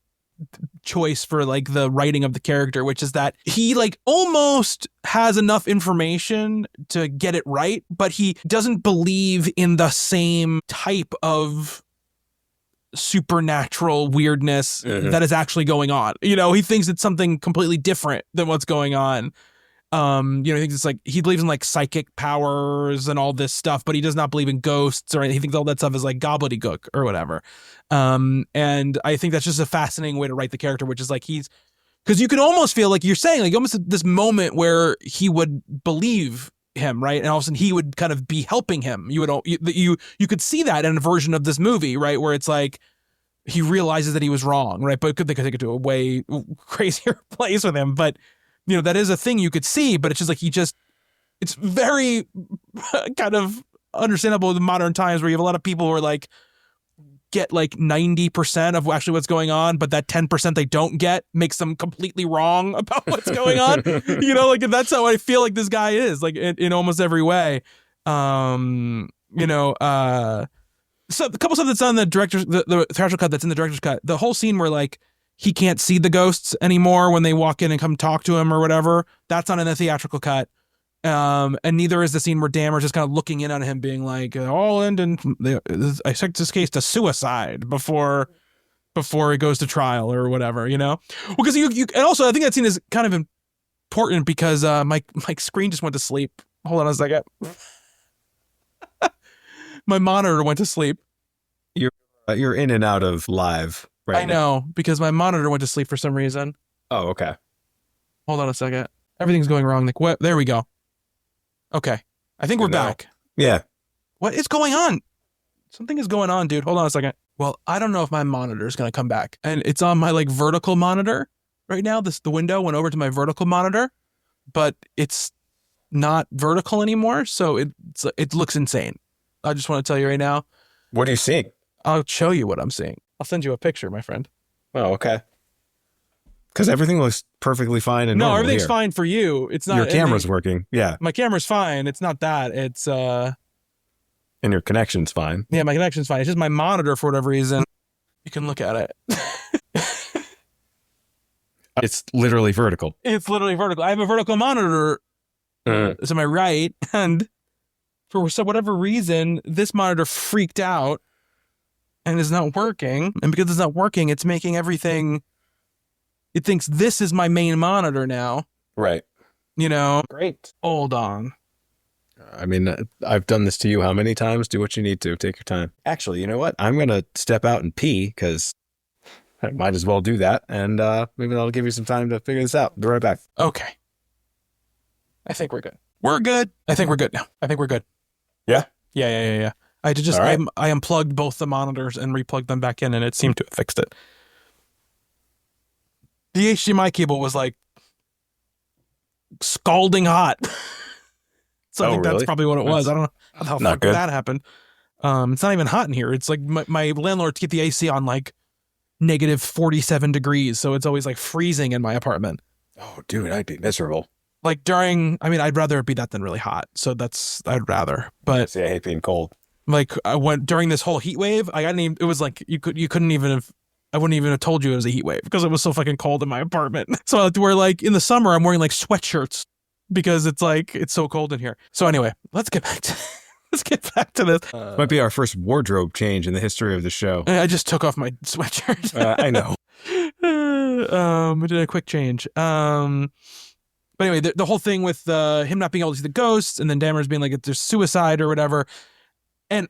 choice for like the writing of the character, which is that he like almost has enough information to get it right, but he doesn't believe in the same type of supernatural weirdness that is actually going on. He thinks it's something completely different than what's going on. He thinks it's like he believes in like psychic powers and all this stuff, but he does not believe in ghosts or anything. He thinks all that stuff is like gobbledygook or whatever. And I think that's just a fascinating way to write the character, which is like because you can almost feel like you're saying like almost this moment where he would believe him, right? And all of a sudden he would kind of be helping him. You could see that in a version of this movie, right? Where it's like he realizes that he was wrong, right? But they could take it to a way crazier place with him, but. That is a thing you could see, but it's just like it's very kind of understandable in modern times where you have a lot of people who are like, get like 90% of actually what's going on, but that 10% they don't get makes them completely wrong about what's going on. Like that's how I feel like this guy is like in almost every way. So a couple stuff that's on the director's, the theatrical cut that's in the director's cut, the whole scene where like, he can't see the ghosts anymore when they walk in and come talk to him or whatever. That's not in the theatrical cut. And neither is the scene where Dammer's just kind of looking in on him being like, all end and I expect this case to suicide before it goes to trial or whatever, Well, because you and also I think that scene is kind of important because my screen just went to sleep. Hold on a second. My monitor went to sleep. You're in and out of live. Right I know, because my monitor went to sleep for some reason. Oh, okay. Hold on a second. Everything's going wrong. Like, what? There we go. Okay. I think we're back. Yeah. What is going on? Something is going on, dude. Hold on a second. Well, I don't know if my monitor is going to come back. And it's on my like vertical monitor right now. The window went over to my vertical monitor, but it's not vertical anymore. So it looks insane. I just want to tell you right now. What are you seeing? I'll show you what I'm seeing. I'll send you a picture, my friend. Oh, okay. Because everything looks perfectly fine and normal. No, everything's here. fine for you. It's not. Your camera's working. Yeah. My camera's fine. It's not that. It's And your connection's fine. Yeah, my connection's fine. It's just my monitor for whatever reason. You can look at it. It's literally vertical. It's literally vertical. I have a vertical monitor to my right, and for whatever reason, this monitor freaked out. And is not working. And because it's not working, it's making everything. It thinks this is my main monitor now. Right. Great. Hold on. I mean, I've done this to you how many times? Do what you need to. Take your time. Actually, you know what? I'm going to step out and pee because I might as well do that. And maybe that'll give you some time to figure this out. Be right back. Okay. I think we're good. We're good. I think we're good now. I think we're good. Yeah? Yeah. I did just, right. I unplugged both the monitors and replugged them back in, and it seemed to have fixed it. The HDMI cable was like scalding hot. So I think really? That's probably what it was. I don't know how the fuck that happened. It's not even hot in here. It's like my landlord keep the AC on like negative 47 degrees. So it's always like freezing in my apartment. Oh, dude, I'd be miserable. Like I'd rather it be that than really hot. So I'd rather. But see, I hate being cold. Like I went during this whole heat wave. It was like you couldn't even have. I wouldn't even have told you it was a heat wave because it was so fucking cold in my apartment. So we're like in the summer, I'm wearing like sweatshirts because it's so cold in here. So anyway, let's get back to this. Might be our first wardrobe change in the history of the show. I just took off my sweatshirt. I know. We did a quick change. But anyway, the whole thing with him not being able to see the ghosts, and then Dammers being like, there's suicide or whatever. And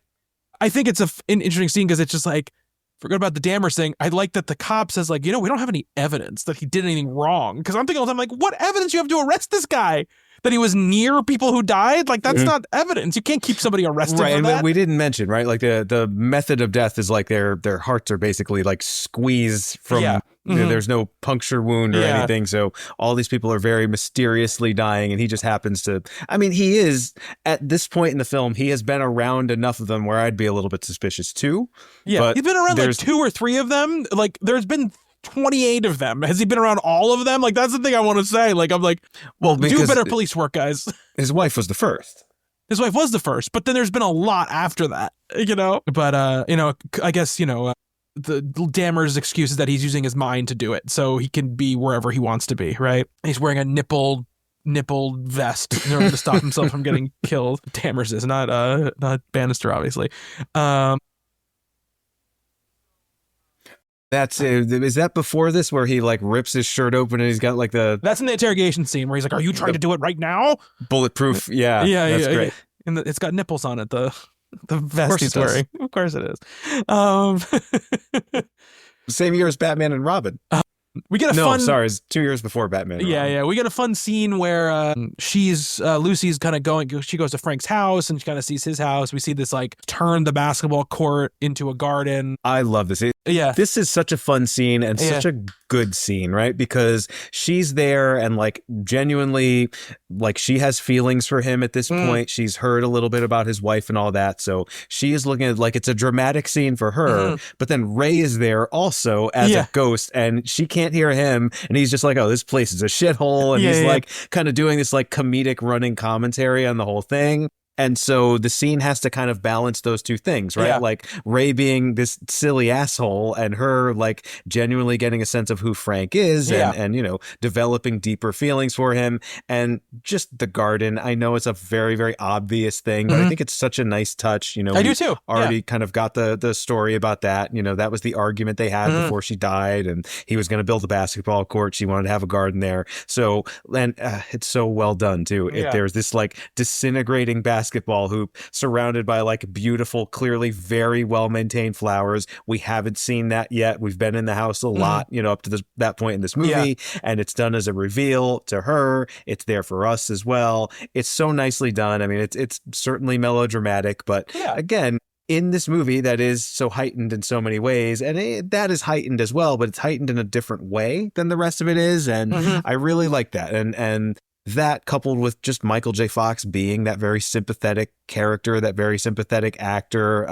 I think it's an interesting scene because it's just like, forget about the Dammers thing. I like that the cop says like, we don't have any evidence that he did anything wrong. Because I'm thinking all the time, like, what evidence you have to arrest this guy? That he was near people who died? Like, that's not evidence. You can't keep somebody arrested right, for and that. we didn't mention, right? Like the method of death is like their hearts are basically like squeezed from. There's no puncture wound or anything. So all these people are very mysteriously dying, and he just happens to. I mean, he is at this point in the film. He has been around enough of them where I'd be a little bit suspicious too. Yeah, but he's been around like 2 or 3 of them. Like, there's been 28 of them. Has he been around all of them? Like, that's the thing I want to say. Like, I'm like, well, do better police work, guys. His wife was the first. His wife was the first, but then there's been a lot after that, But, I guess, the Dammer's excuse is that he's using his mind to do it, so he can be wherever he wants to be, right? He's wearing a nipple vest in order to stop himself from getting killed. Dammers is not Bannister, obviously. Is that before this where he like rips his shirt open and he's got like that's in the interrogation scene where he's like, are you trying to do it right now? Bulletproof. Yeah. That's great. Yeah. And it's got nipples on it. The vest he's wearing. Of course it is. Same year as Batman and Robin. We get it's 2 years before Batman. Yeah. We get a fun scene where Lucy's kind of she goes to Frank's house and she kind of sees his house. We see this like turn the basketball court into a garden. I love this. This is such a fun scene and such a good scene, right? Because she's there and like genuinely like she has feelings for him at this point. She's heard a little bit about his wife and all that. So she is looking at like it's a dramatic scene for her, but then Ray is there also as a ghost and she can't hear him and he's just like, oh, this place is a shithole, and he's like kind of doing this like comedic running commentary on the whole thing. And so the scene has to kind of balance those two things, right? Yeah. Like Ray being this silly asshole and her like genuinely getting a sense of who Frank is and developing deeper feelings for him. And just the garden. I know it's a very, very obvious thing, but I think it's such a nice touch. I do too. Already kind of got the story about that. That was the argument they had before she died, and he was going to build a basketball court. She wanted to have a garden there. So, and it's so well done too. There's this like disintegrating basketball hoop surrounded by like beautiful, clearly very well maintained flowers. We haven't seen that yet. We've been in the house a lot, up to that point in this movie, and it's done as a reveal to her. It's there for us as well. It's so nicely done. I mean, it's certainly melodramatic, but again, in this movie that is so heightened in so many ways, and that is heightened as well, but it's heightened in a different way than the rest of it is, and I really like that. And that coupled with just Michael J. Fox being that very sympathetic character, that very sympathetic actor,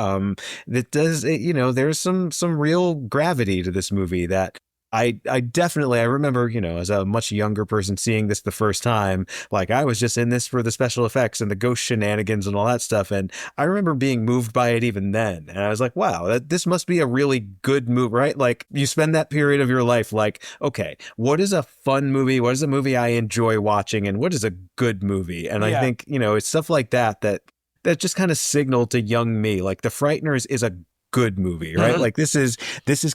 that does, there's some real gravity to this movie that I definitely, I remember, as a much younger person seeing this the first time, like I was just in this for the special effects and the ghost shenanigans and all that stuff. And I remember being moved by it even then. And I was like, wow, this must be a really good movie, right? Like you spend that period of your life like, okay, what is a fun movie? What is a movie I enjoy watching? And what is a good movie? And I think, it's stuff like that just kind of signaled to young me, like The Frighteners is a good movie, right? Like this is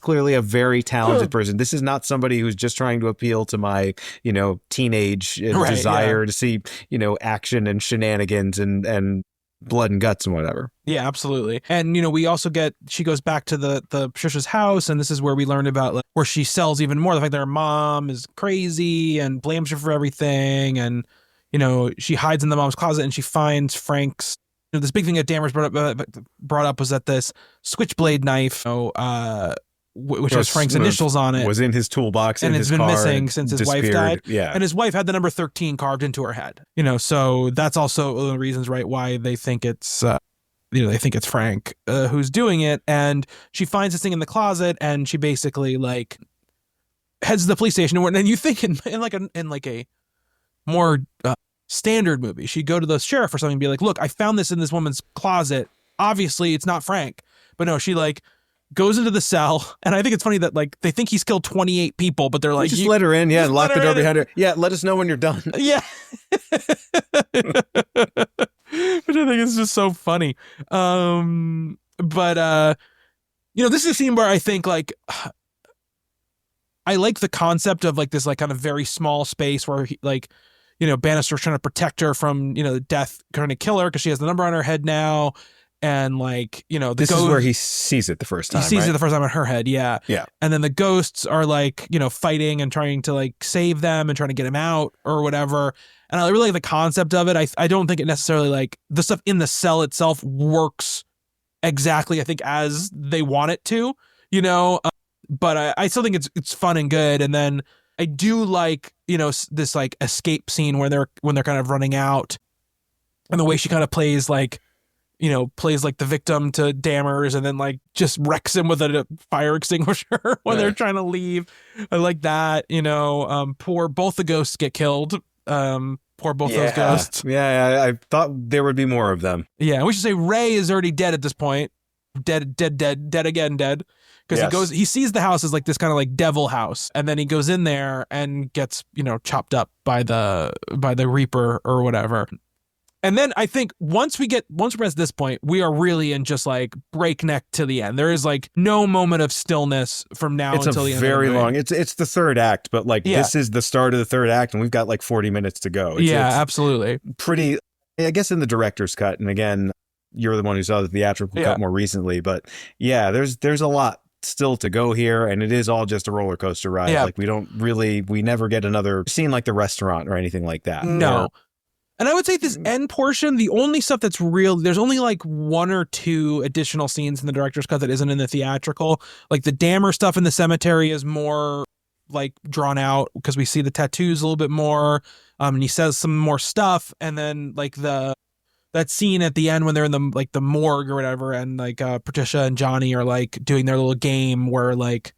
clearly a very talented person. This is not somebody who's just trying to appeal to my, teenage desire to see, action and shenanigans and blood and guts and whatever. Yeah, absolutely. And, we also she goes back to the Patricia's house, and this is where we learned about like, where she sells even more. The fact that her mom is crazy and blames her for everything. And, she hides in the mom's closet and she finds Frank's. This big thing that Dammers brought up was that this switchblade knife, which has Frank's initials on it, was in his toolbox and in it's his been car, missing since his wife died. Yeah, and his wife had the number 13 carved into her head. So that's also one of the reasons, right, why they think it's. They think it's Frank who's doing it, and she finds this thing in the closet, and she basically like heads to the police station, and you think in a more standard movie, she'd go to the sheriff or something and be like, look, I found this in this woman's closet. Obviously, it's not Frank. But no, she like goes into the cell. And I think it's funny that like they think he's killed 28 people, but they're like, just let her in. Yeah. And lock the door behind her. Yeah. Let us know when you're done. Yeah. Which I think is just so funny. But this is a scene where I think like, I like the concept of like this like kind of very small space where he, like, Bannister's trying to protect her from, the death trying to kill her because she has the number on her head now. And like, the this ghost, is where he sees it the first time. he sees right? it the first time on her head. Yeah. Yeah. And then the ghosts are like, fighting and trying to like save them and trying to get him out or whatever. And I really like the concept of it. I don't think it necessarily like the stuff in the cell itself works exactly, I think, as they want it to, but I still think it's fun and good. And then I do like, this like escape scene when they're kind of running out, and the way she kind of plays like the victim to Dammers, and then like just wrecks him with a fire extinguisher when they're trying to leave. I like that, poor both the ghosts get killed. Poor both those ghosts. Yeah, I thought there would be more of them. Yeah, we should say Ray is already dead at this point. Dead again, dead. Because he sees the house as like this kind of like devil house, and then he goes in there and gets, chopped up by the Reaper or whatever. And then I think once we're at this point, we are really in just like breakneck to the end. There is like no moment of stillness from now until the end. It's very long. It's the third act, but like this is the start of the third act, and we've got like 40 minutes to go. It's absolutely. Pretty, I guess, in the director's cut. And again, you're the one who saw the theatrical cut more recently, but there's a lot still to go here, and it is all just a roller coaster ride. Like we never get another scene like the restaurant or anything like that. No. And I would say this end portion, the only stuff that's real, there's only like one or two additional scenes in the director's cut that isn't in the theatrical. Like the Dammer stuff in the cemetery is more like drawn out because we see the tattoos a little bit more. And he says some more stuff. And then like that scene at the end when they're in the morgue or whatever, and like Patricia and Johnny are like doing their little game where like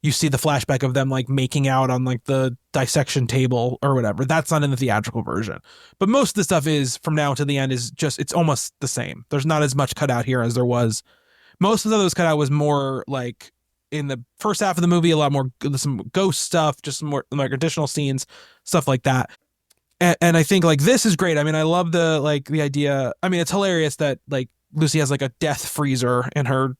you see the flashback of them like making out on like the dissection table or whatever. That's not in the theatrical version. But most of the stuff is from now to the end is just, it's almost the same. There's not as much cut out here as there was. Most of those cut out was more like in the first half of the movie, a lot more, some ghost stuff, just some more like additional scenes, stuff like that. And I think like this is great. I mean, I love the idea. I mean, it's hilarious that like Lucy has like a death freezer in her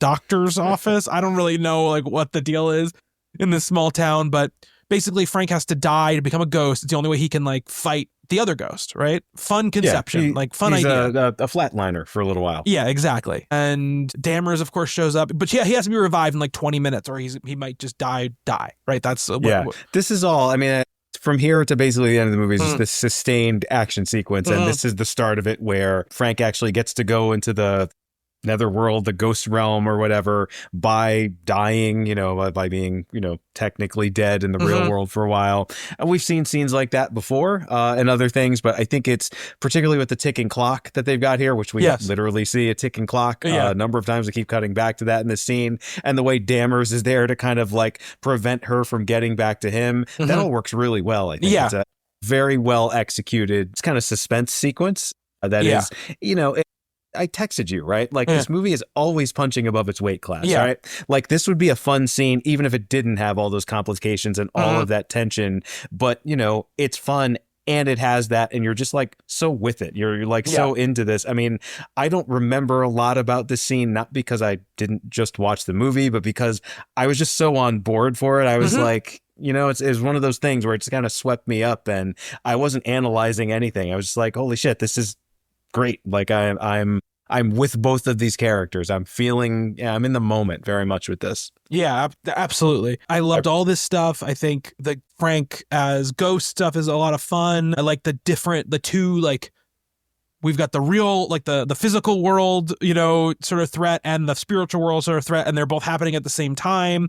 doctor's office. I don't really know like what the deal is in this small town, but basically Frank has to die to become a ghost. It's the only way he can like fight the other ghost, right? Fun conception, fun idea. He's a flatliner for a little while. Yeah, exactly. And Dammers, of course, shows up, but he has to be revived in like 20 minutes, or he might just die. Right? That's This is all. I mean, from here to basically the end of the movie is just this sustained action sequence, and this is the start of it where Frank actually gets to go into the netherworld, the ghost realm or whatever, by dying, by being, technically dead in the real world for a while. And we've seen scenes like that before and other things, but I think it's particularly with the ticking clock that they've got here, which we literally see a ticking clock a number of times. We keep cutting back to that in this scene, and the way Dammers is there to kind of like prevent her from getting back to him. That all works really well. I think it's a very well executed, it's kind of suspense sequence that is, I texted you, right? Like this movie is always punching above its weight class, right? Like this would be a fun scene, even if it didn't have all those complications and all of that tension, but it's fun and it has that, and you're just like so with it. You're like so into this. I mean, I don't remember a lot about this scene, not because I didn't just watch the movie, but because I was just so on board for it. I was like, it's one of those things where it just kind of swept me up, and I wasn't analyzing anything. I was just like, holy shit, this is great. Like I'm with both of these characters. I'm in the moment very much with this. Yeah, absolutely. I loved all this stuff. I think the Frank as ghost stuff is a lot of fun. I like the two, like we've got the real, like the physical world, sort of threat, and the spiritual world sort of threat, and they're both happening at the same time.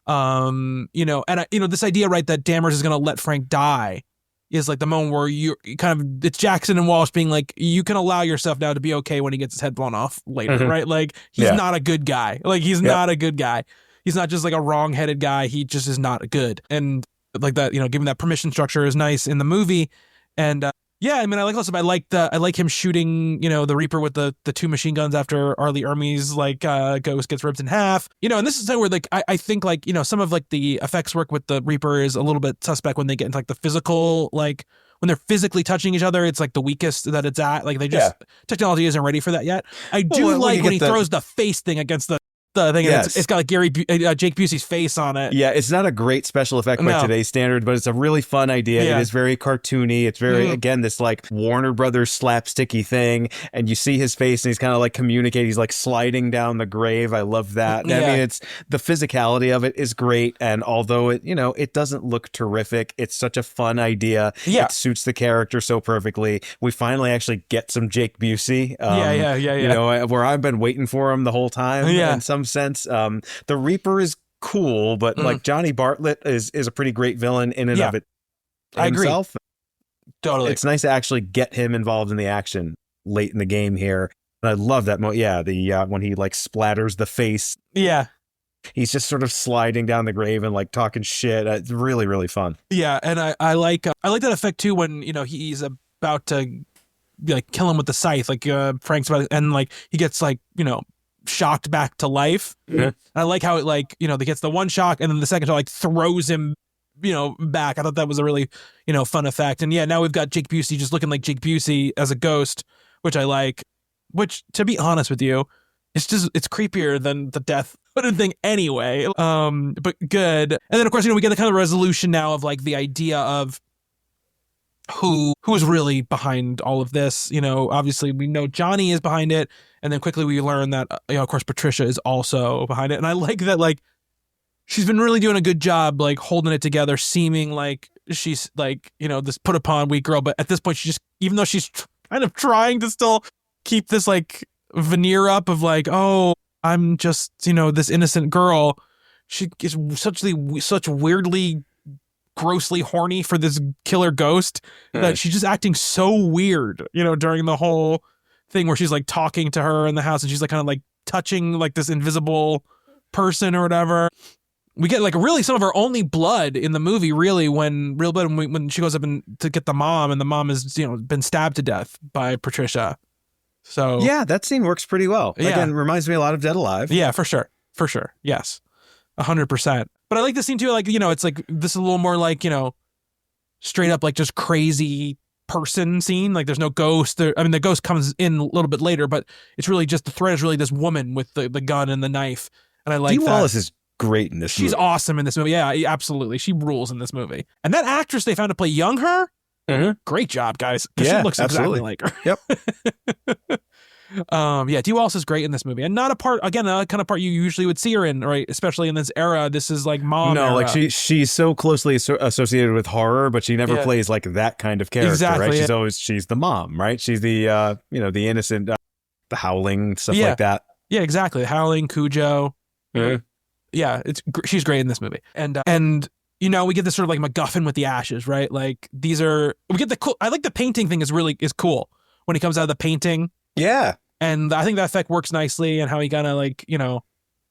And this idea, right, that Dammers is going to let Frank die is like the moment where you kind of, it's Jackson and Walsh being like, you can allow yourself now to be okay when he gets his head blown off later, right? Like he's not a good guy. Like he's not a good guy. He's not just like a wrong-headed guy. He just is not good. And like that, given that permission structure is nice in the movie. And I mean, I like also, I like him shooting, the Reaper with the two machine guns after Arlie Ermey's like ghost gets ripped in half, and this is where like, I think like, some of like the effects work with the Reaper is a little bit suspect when they get into like the physical, like when they're physically touching each other, it's like the weakest that it's at. Like they just, technology isn't ready for that yet. I do like when he throws the face thing against the the thing. Yes. And it's got like Jake Busey's face on it. Yeah, it's not a great special effect by today's standard, but it's a really fun idea. Yeah. It is very cartoony. It's very, again, this like Warner Brothers slapsticky thing. And you see his face and he's kind of like communicating. He's like sliding down the grave. I love that. Yeah. I mean, it's the physicality of it is great. And although it, it doesn't look terrific, it's such a fun idea. Yeah. It suits the character so perfectly. We finally actually get some Jake Busey. Yeah. Where I've been waiting for him the whole time in some sense. The Reaper is cool, but like Johnny Bartlett is a pretty great villain in and of it himself. Totally. It's nice to actually get him involved in the action late in the game here. And I love that. When he like splatters the face. Yeah. He's just sort of sliding down the grave and like talking shit. It's really, really fun. Yeah. And I like that effect too when, he's about to like kill him with the scythe, like Frank's about, and like he gets like, shocked back to life. And I like how it like, he gets the one shock and then the second shock like throws him, back. I thought that was a really, fun effect. And yeah, now we've got Jake Busey just looking like Jake Busey as a ghost, which I like, which to be honest with you, it's creepier than the death thing anyway. But good. And then of course, we get the kind of resolution now of like the idea of who is really behind all of this. Obviously we know Johnny is behind it. And then quickly we learn that, of course, Patricia is also behind it. And I like that, like, she's been really doing a good job, like, holding it together, seeming like she's, like, this put upon weak girl. But at this point, she just, even though she's kind of trying to still keep this, like, veneer up of, like, oh, I'm just, this innocent girl, she is such weirdly, grossly horny for this killer ghost that she's just acting so weird, during the whole thing where she's like talking to her in the house and she's like kind of like touching like this invisible person or whatever. We get like really some of our only blood in the movie, really, when she goes up to get the mom and the mom is, been stabbed to death by Patricia. So yeah, that scene works pretty well. Yeah. Again, reminds me a lot of Dead Alive. Yeah, for sure. Yes. 100%. But I like the scene too. Like, it's like, this is a little more like, straight up like just crazy person scene. Like there's no ghost there. I mean, the ghost comes in a little bit later, but it's really just the threat is really this woman with the gun and the knife. And I like Dee Wallace is great in this movie. She's awesome in this movie. Yeah, absolutely. She rules in this movie. And that actress they found to play young her, great job, guys. Yeah, she looks absolutely. exactly like her. Yep. Dee Wallace is great in this movie, and not a part again, a kind of part you usually would see her in, right? Especially in this era. This is like mom. No, era. like she's so closely associated with horror, but she never plays like that kind of character, Exactly, right? She's the mom, right? She's the the innocent, the Howling stuff like that. Yeah, exactly. Howling, Cujo. Yeah, she's great in this movie, and we get this sort of like MacGuffin with the ashes, right? Like we get the cool. I like the painting thing is cool when he comes out of the painting. Yeah. And I think that effect works nicely, and how he kind of like,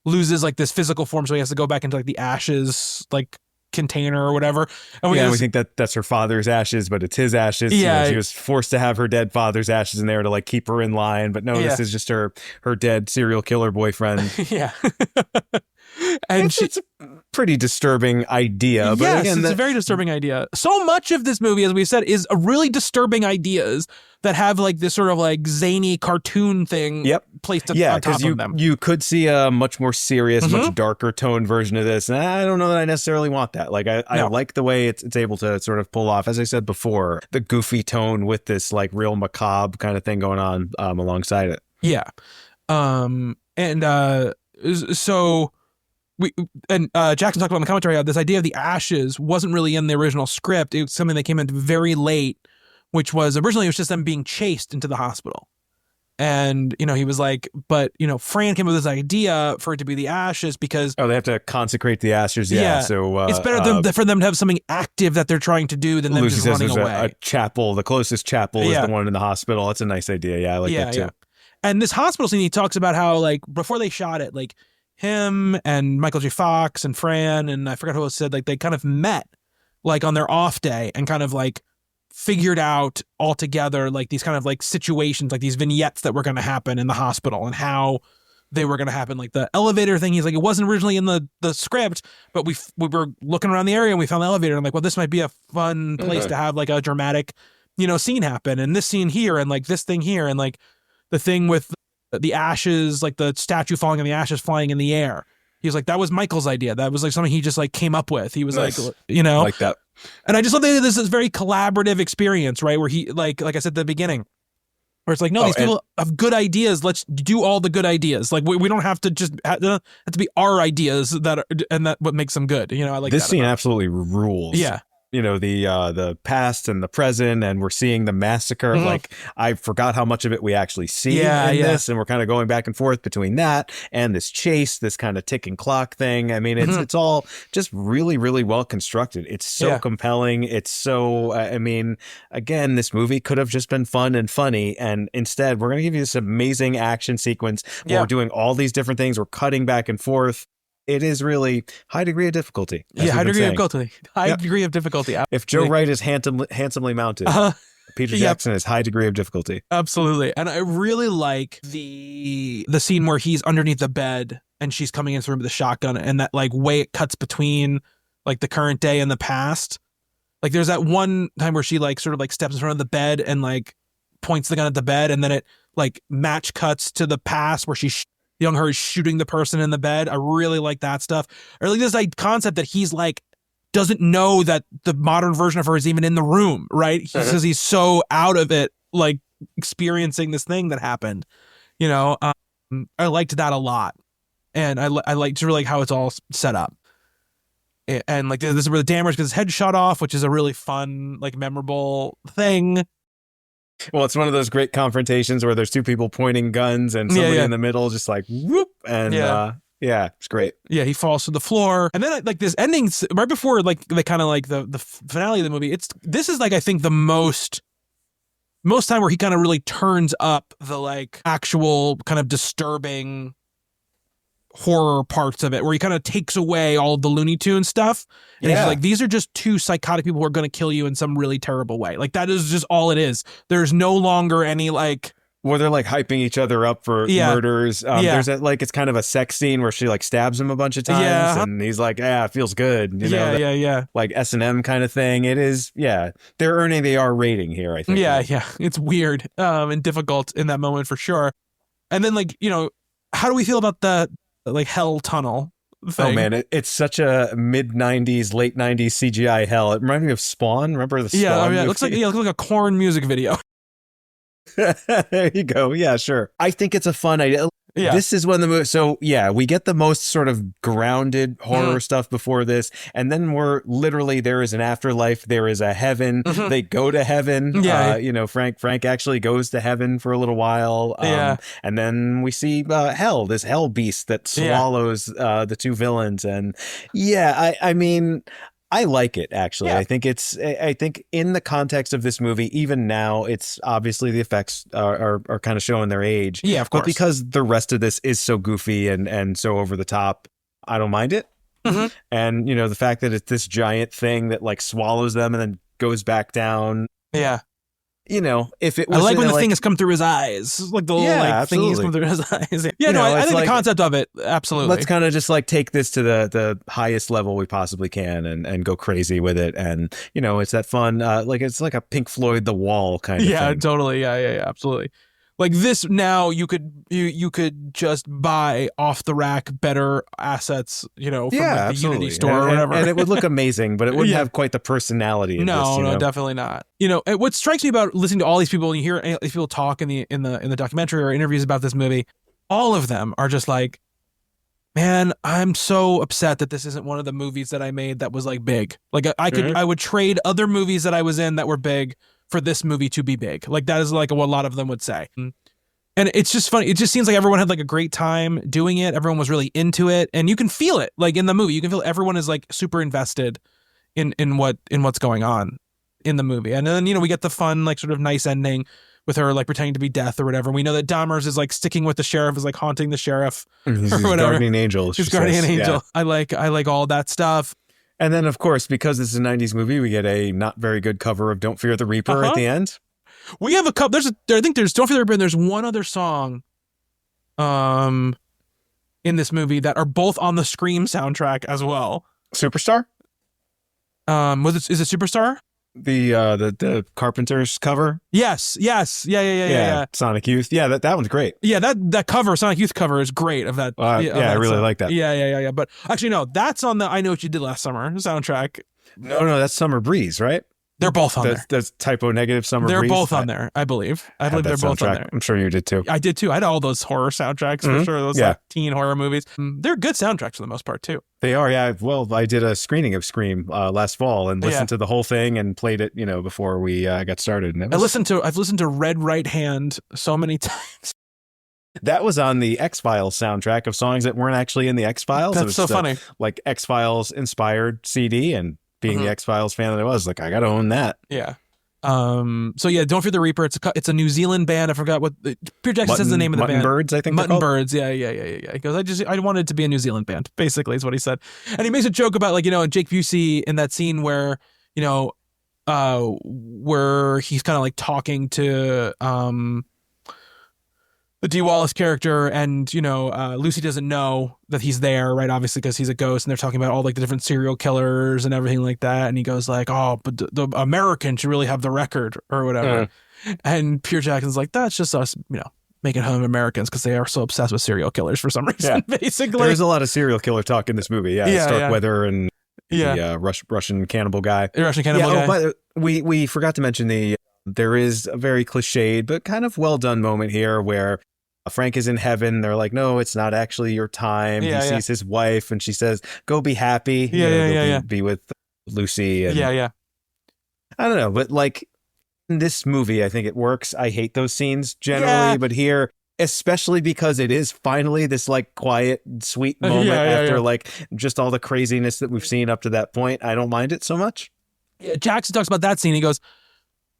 loses like this physical form. So he has to go back into like the ashes, like container or whatever. And we think that's her father's ashes, but it's his ashes. Yeah. She was forced to have her dead father's ashes in there to like keep her in line. But no, this is just her dead serial killer boyfriend. Yeah. And it's a pretty disturbing idea. But yes, again, it's a very disturbing idea. So much of this movie, as we said, is a really disturbing ideas that have like this sort of like zany cartoon thing placed on top of them. You could see a much more serious, much darker tone version of this. And I don't know that I necessarily want that. Like I like the way it's able to sort of pull off, as I said before, the goofy tone with this like real macabre kind of thing going on alongside it. Yeah. So Jackson talked about in the commentary how this idea of the ashes wasn't really in the original script. It was something that came in very late, which was originally it was just them being chased into the hospital. And, he was like, but, Fran came up with this idea for it to be the ashes because... Oh, they have to consecrate the ashes. Yeah. So it's better for them to have something active that they're trying to do than them Lucy just says running away. A chapel, the closest chapel is the one in the hospital. That's a nice idea. Yeah, I like that too. Yeah. And this hospital scene, he talks about how, like, before they shot it, like, him and Michael J. Fox and Fran, and I forgot who else said, like, they kind of met, like, on their off day and kind of, like, figured out all together, like, these kind of, like, situations, like, these vignettes that were going to happen in the hospital and how they were going to happen. Like, the elevator thing, he's like, it wasn't originally in the script, but we were looking around the area and we found the elevator. I'm like, well, this might be a fun place to have, like, a dramatic, scene happen. And this scene here and, like, this thing here and, like, the thing with the ashes, like the statue falling and the ashes flying in the air. He was like, that was Michael's idea. That was like something he just like came up with. He was Nice. like, you know, Like that. and I just love that this is very collaborative experience, right? Where he like I said at the beginning, where it's like, no, these people have good ideas. Let's do all the good ideas. Like we don't have to just have to be our ideas that what makes them good. You know, I like this that scene about. Absolutely rules. Yeah. You know, the past and the present, and we're seeing the massacre. Like, I forgot how much of it we actually see in this, and we're kind of going back and forth between that and this chase, this kind of ticking clock thing. I mean, it's all just really, really well constructed. It's so compelling. It's so, I mean, again, this movie could have just been fun and funny, and instead, we're going to give you this amazing action sequence where we're doing all these different things. We're cutting back and forth. It is really high degree of difficulty. High degree of difficulty. Degree of difficulty. Absolutely. If Joe Wright is handsomely mounted, Peter Jackson is high degree of difficulty. Absolutely. And I really like the scene where he's underneath the bed and she's coming into the room with a shotgun, and that like way it cuts between like the current day and the past. Like there's that one time where she like sort of like steps in front of the bed and like points the gun at the bed, and then it like match cuts to the past where she's young her is shooting the person in the bed. I really like that stuff. I really like this concept that he's like doesn't know that the modern version of her is even in the room, right? Because he's so out of it, like experiencing this thing that happened. You know, I liked that a lot, and I liked really how it's all set up. And like this is where the Dammers gets his head shot off, which is a really fun, like memorable thing. Well, it's one of those great confrontations where there's two people pointing guns and somebody in the middle just like whoop, and it's great. Yeah, he falls to the floor, and then like this ending right before like the kind of like the finale of the movie. This is like I think the most time where he kind of really turns up the like actual kind of disturbing horror parts of it, where he kind of takes away all of the Looney Tunes stuff, and he's like, these are just two psychotic people who are going to kill you in some really terrible way. Like that is just all it is. There's no longer any like where they're like hyping each other up for murders. There's like it's kind of a sex scene where she like stabs him a bunch of times, and he's like, it feels good. You know, like S&M kind of thing. It is, they're earning the R rating here, I think. It's weird and difficult in that moment for sure. And then like, you know, how do we feel about the like hell tunnel thing? Oh man, it's such a mid 90s, late 90s CGI hell. It reminded me of Spawn. Remember the Spawn movie? It looks like a Korn music video. There you go. Yeah, sure. I think it's a fun idea. Yeah. This is when the movie. So we get the most sort of grounded horror stuff before this, and then we're literally there is an afterlife, there is a heaven. They go to heaven. You know, Frank actually goes to heaven for a little while. And then we see hell, this hell beast that swallows the two villains, and I mean. I like it, actually. I think in the context of this movie, even now, it's obviously the effects are kind of showing their age. Yeah, of course. But because the rest of this is so goofy and so over the top, I don't mind it. And, you know, the fact that it's this giant thing that like swallows them and then goes back down. Yeah. You know, if it was... I like when the thing has come through his eyes. Like the little thing has come through his eyes. I think the concept of it, absolutely. Let's kind of just like take this to the highest level we possibly can and go crazy with it. And, you know, it's that fun, like it's like a Pink Floyd The Wall kind of thing. Yeah, totally. Yeah, absolutely. Like this now, you could just buy off the rack better assets, you know, from like the Unity store or whatever, and it would look amazing, but it wouldn't have quite the personality. No, definitely not. You know, what strikes me about listening to all these people, and you hear these people talk in the documentary or interviews about this movie, all of them are just like, man, I'm so upset that this isn't one of the movies that I made that was like big. Like I would trade other movies that I was in that were big for this movie to be big. Like that is like what a lot of them would say. And it's just funny. It just seems like everyone had like a great time doing it. Everyone was really into it, and you can feel it like in the movie. You can feel everyone is like super invested in what's going on in the movie. And then, you know, we get the fun, like sort of nice ending with her like pretending to be death or whatever. And we know that Dahmer's is like sticking with the sheriff, is like haunting the sheriff or whatever. Guardian angel. His guardian angel. Yeah. I like all that stuff. And then, of course, because this is a 90s movie, we get a not very good cover of Don't Fear the Reaper at the end. We have a couple. I think there's Don't Fear the Reaper, and there's one other song in this movie that are both on the Scream soundtrack as well. Superstar? Is it Superstar? The Carpenters cover. Yes. Yeah. Sonic Youth. Yeah, that one's great. Yeah, that cover, Sonic Youth cover, is great of that. I really like that. Yeah. But actually, no, that's on the I Know What You Did Last Summer soundtrack. No, that's Summer Breeze, right? They're both on there. That's Typo Negative Summer Breeze. They're both on there, I believe. I believe they're both on there. I'm sure you did too. I did too. I had all those horror soundtracks for sure. Those like teen horror movies. They're good soundtracks for the most part too. They are, yeah. Well, I did a screening of Scream last fall and listened to the whole thing and played it, before we got started. And I've listened to Red Right Hand so many times. That was on the X-Files soundtrack of songs that weren't actually in the X-Files. That's so funny. Like X-Files inspired CD, and being the X-Files fan that I was, like, I gotta own that. Yeah. So yeah, Don't Fear the Reaper. It's a New Zealand band. I forgot what Peter Jackson says the name of the band. Mutton Birds, I think. Mutton Birds. Yeah. He goes, I wanted it to be a New Zealand band. Basically, is what he said. And he makes a joke about Jake Busey in that scene where where he's kind of like talking to the Dee Wallace character, and Lucy doesn't know that he's there, right? Obviously, because he's a ghost, and they're talking about all like the different serial killers and everything like that. And he goes like, "Oh, but the Americans should really have the record or whatever." And Peter Jackson's like, "That's just us, making fun of Americans because they are so obsessed with serial killers for some reason." Yeah. Basically, there's a lot of serial killer talk in this movie. Starkweather and the Russian cannibal guy. The Russian cannibal guy. But we forgot to mention there is a very cliched but kind of well done moment here where Frank is in heaven. They're like, no, it's not actually your time. He sees his wife, and she says, "Go be happy." Be with Lucy. And I don't know, but like in this movie, I think it works. I hate those scenes generally, but here, especially because it is finally this like quiet, sweet moment after like just all the craziness that we've seen up to that point, I don't mind it so much. Yeah, Jackson talks about that scene. He goes,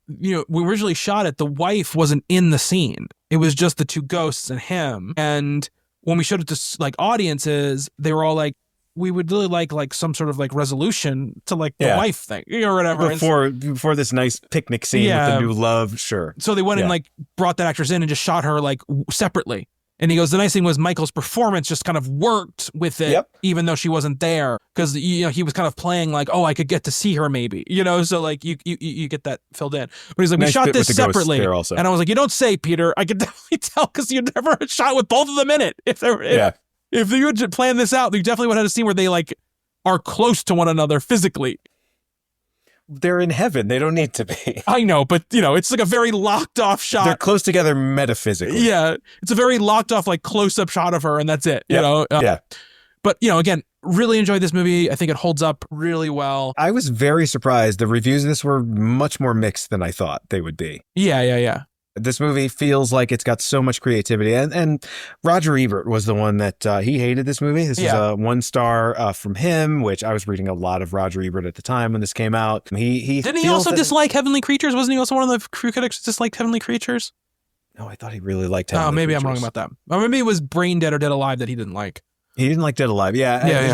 we originally shot it, the wife wasn't in the scene. It was just the two ghosts and him. And when we showed it to like audiences, they were all like, we would really like some sort of like resolution to like the wife thing or whatever. Before this nice picnic scene with the new love, sure. So they went and like brought that actress in and just shot her like separately. And he goes, the nice thing was Michael's performance just kind of worked with it, even though she wasn't there, because he was kind of playing like, oh, I could get to see her maybe, so like you get that filled in. But he's like, we shot this separately, and I was like, you don't say, Peter. I could definitely tell because you never shot with both of them in it. If you had planned this out, you definitely would have had a scene where they like are close to one another physically. They're in heaven. They don't need to be. I know, but it's like a very locked off shot. They're close together metaphysically. Yeah, it's a very locked off like close up shot of her, and that's it. You know. But again, really enjoyed this movie. I think it holds up really well. I was very surprised. The reviews of this were much more mixed than I thought they would be. Yeah. This movie feels like it's got so much creativity, and Roger Ebert was the one that he hated this movie. This is a 1 star from him, which I was reading a lot of Roger Ebert at the time when this came out. He didn't he also dislike Heavenly Creatures? Wasn't he also one of the crew critics that disliked Heavenly Creatures? No, I thought he really liked Heavenly Creatures. I'm wrong about that. Or maybe it was Brain Dead or Dead Alive that he didn't like. He didn't like Dead Alive. Yeah.